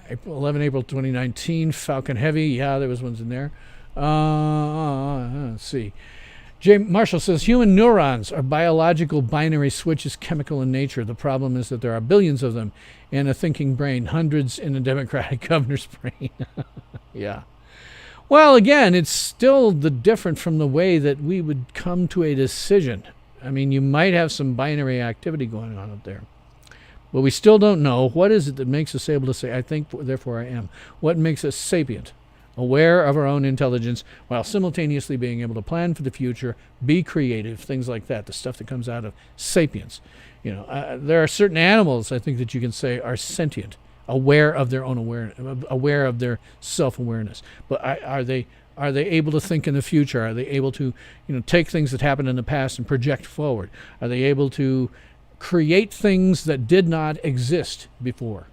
[SPEAKER 1] April 2019, Falcon Heavy. Yeah, there was ones in there. Let's see. Jay Marshall says human neurons are biological binary switches, chemical in nature. The problem is that there are billions of them in a thinking brain, hundreds in a Democratic governor's brain. Yeah. Well, again, it's still different from the way that we would come to a decision. I mean, you might have some binary activity going on up there. But we still don't know what is it that makes us able to say, I think, therefore I am. What makes us sapient, aware of our own intelligence, while simultaneously being able to plan for the future, be creative, things like that, the stuff that comes out of sapience. There are certain animals, I think, that you can say are sentient, aware of their own awareness, aware of their self-awareness. But are they able to think in the future? Are they able to, take things that happened in the past and project forward? Are they able to create things that did not exist before?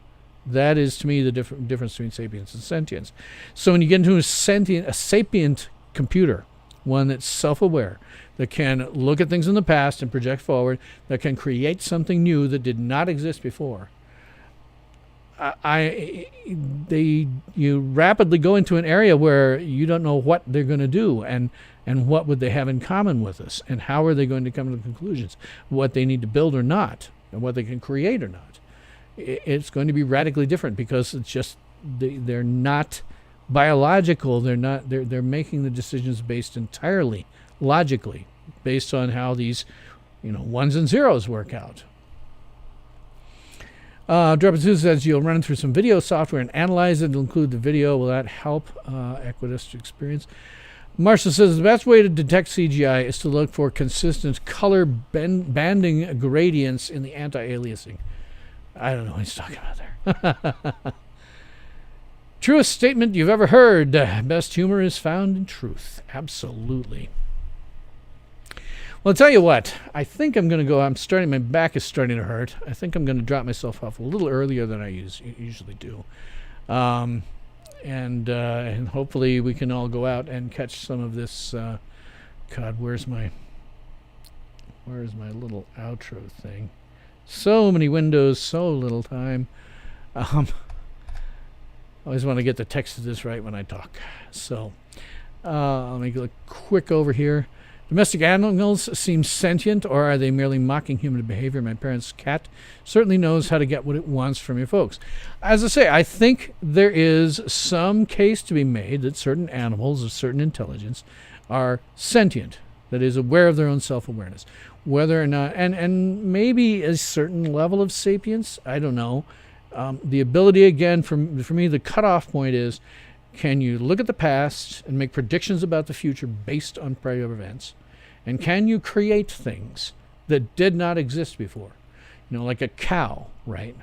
[SPEAKER 1] That is, to me, the difference between sapience and sentience. So when you get into a sapient computer, one that's self-aware, that can look at things in the past and project forward, that can create something new that did not exist before, you rapidly go into an area where you don't know what they're going to do and what would they have in common with us, and how are they going to come to the conclusions, what they need to build or not, and what they can create or not. It's going to be radically different because it's just they're not biological. They're making the decisions based entirely logically, based on how these ones and zeros work out. Drop2 says you'll run through some video software and analyze it. It'll include the video. Will that help Equidus experience? Marcia says the best way to detect CGI is to look for consistent color banding gradients in the anti-aliasing. I don't know what he's talking about there. Truest statement you've ever heard. Best humor is found in truth. Absolutely. Well, I'll tell you what. I think I'm going to go. My back is starting to hurt. I think I'm going to drop myself off a little earlier than I usually do. And hopefully we can all go out and catch some of this. God, where's my little outro thing? So many windows, so little time. I always want to get the text of this right when I talk. So let me go quick over here. Domestic animals seem sentient, or are they merely mocking human behavior? My parents' cat certainly knows how to get what it wants from your folks. As I say, I think there is some case to be made that certain animals of certain intelligence are sentient. that is aware of their own self-awareness. Whether or not, and maybe a certain level of sapience, I don't know. The ability, again, for me, the cutoff point is, can you look at the past and make predictions about the future based on prior events? And can you create things that did not exist before? Like a cow, right?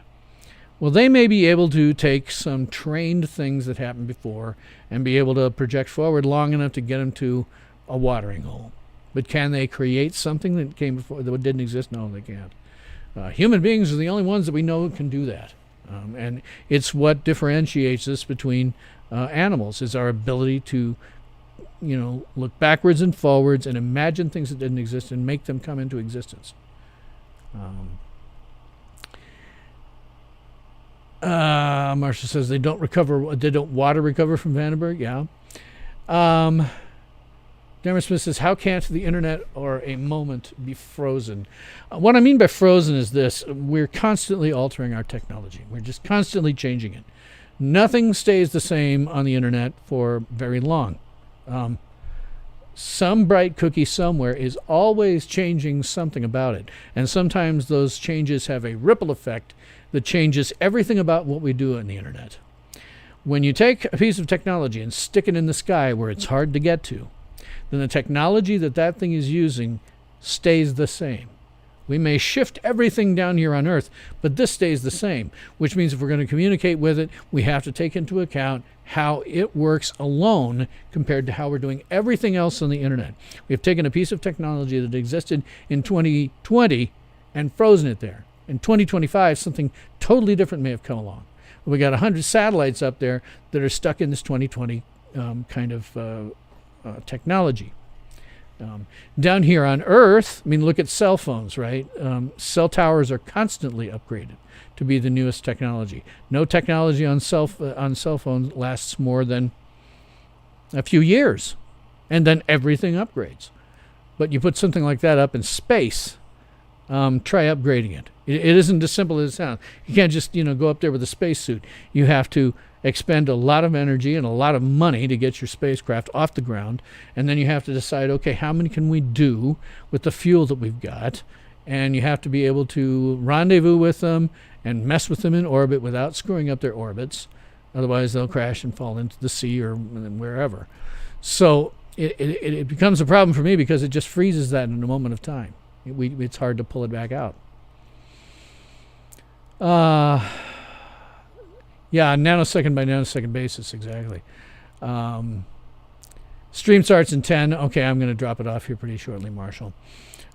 [SPEAKER 1] Well, they may be able to take some trained things that happened before and be able to project forward long enough to get them to a watering hole. But can they create something that came before that didn't exist? No, they can't. Human beings are the only ones that we know can do that. And it's what differentiates us between animals, is our ability to, look backwards and forwards and imagine things that didn't exist and make them come into existence. Marcia says they don't water recover from Vandenberg. Yeah. Darren Smith says, how can't the internet or a moment be frozen? What I mean by frozen is this: we're constantly altering our technology. We're just constantly changing it. Nothing stays the same on the internet for very long. Some bright cookie somewhere is always changing something about it. And sometimes those changes have a ripple effect that changes everything about what we do on the internet. When you take a piece of technology and stick it in the sky where it's hard to get to, then the technology that thing is using stays the same. We may shift everything down here on Earth, but this stays the same, which means if we're going to communicate with it, we have to take into account how it works alone compared to how we're doing everything else on the internet. We have taken a piece of technology that existed in 2020 and frozen it there. In 2025, something totally different may have come along. We got 100 satellites up there that are stuck in this 2020 technology. Down here on Earth, look at cell phones, right? Cell towers are constantly upgraded to be the newest technology. No technology on cell phones lasts more than a few years, and then everything upgrades. But you put something like that up in space, try upgrading it. It isn't as simple as it sounds. You can't just go up there with a spacesuit. You have to expend a lot of energy and a lot of money to get your spacecraft off the ground, and then you have to decide, okay, how many can we do with the fuel that we've got? And you have to be able to rendezvous with them and mess with them in orbit without screwing up their orbits. Otherwise, they'll crash and fall into the sea or wherever. So it becomes a problem for me because it just freezes that in a moment of time. It's hard to pull it back out. Yeah, nanosecond by nanosecond basis, exactly. Stream starts in 10. Okay, I'm going to drop it off here pretty shortly, Marshall.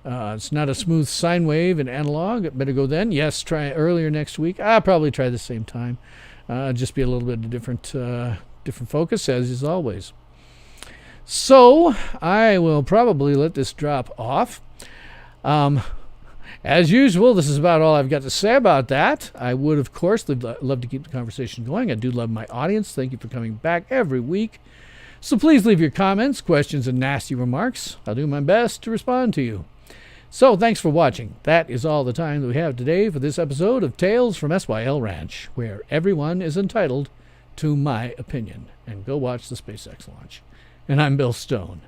[SPEAKER 1] It's not a smooth sine wave in analog. Better go then. Yes, try earlier next week. I'll probably try the same time. Just be a little bit of different focus, as is always. So I will probably let this drop off. As usual, this is about all I've got to say about that. I would, of course, love to keep the conversation going. I do love my audience. Thank you for coming back every week. So please leave your comments, questions, and nasty remarks. I'll do my best to respond to you. So thanks for watching. That is all the time that we have today for this episode of Tales from SYL Ranch, where everyone is entitled to my opinion. And go watch the SpaceX launch. And I'm Bill Stone.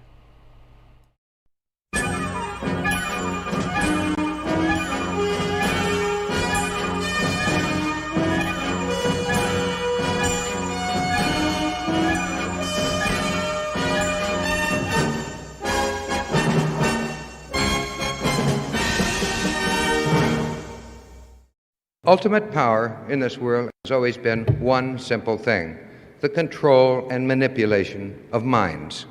[SPEAKER 2] Ultimate power in this world has always been one simple thing: the control and manipulation of minds.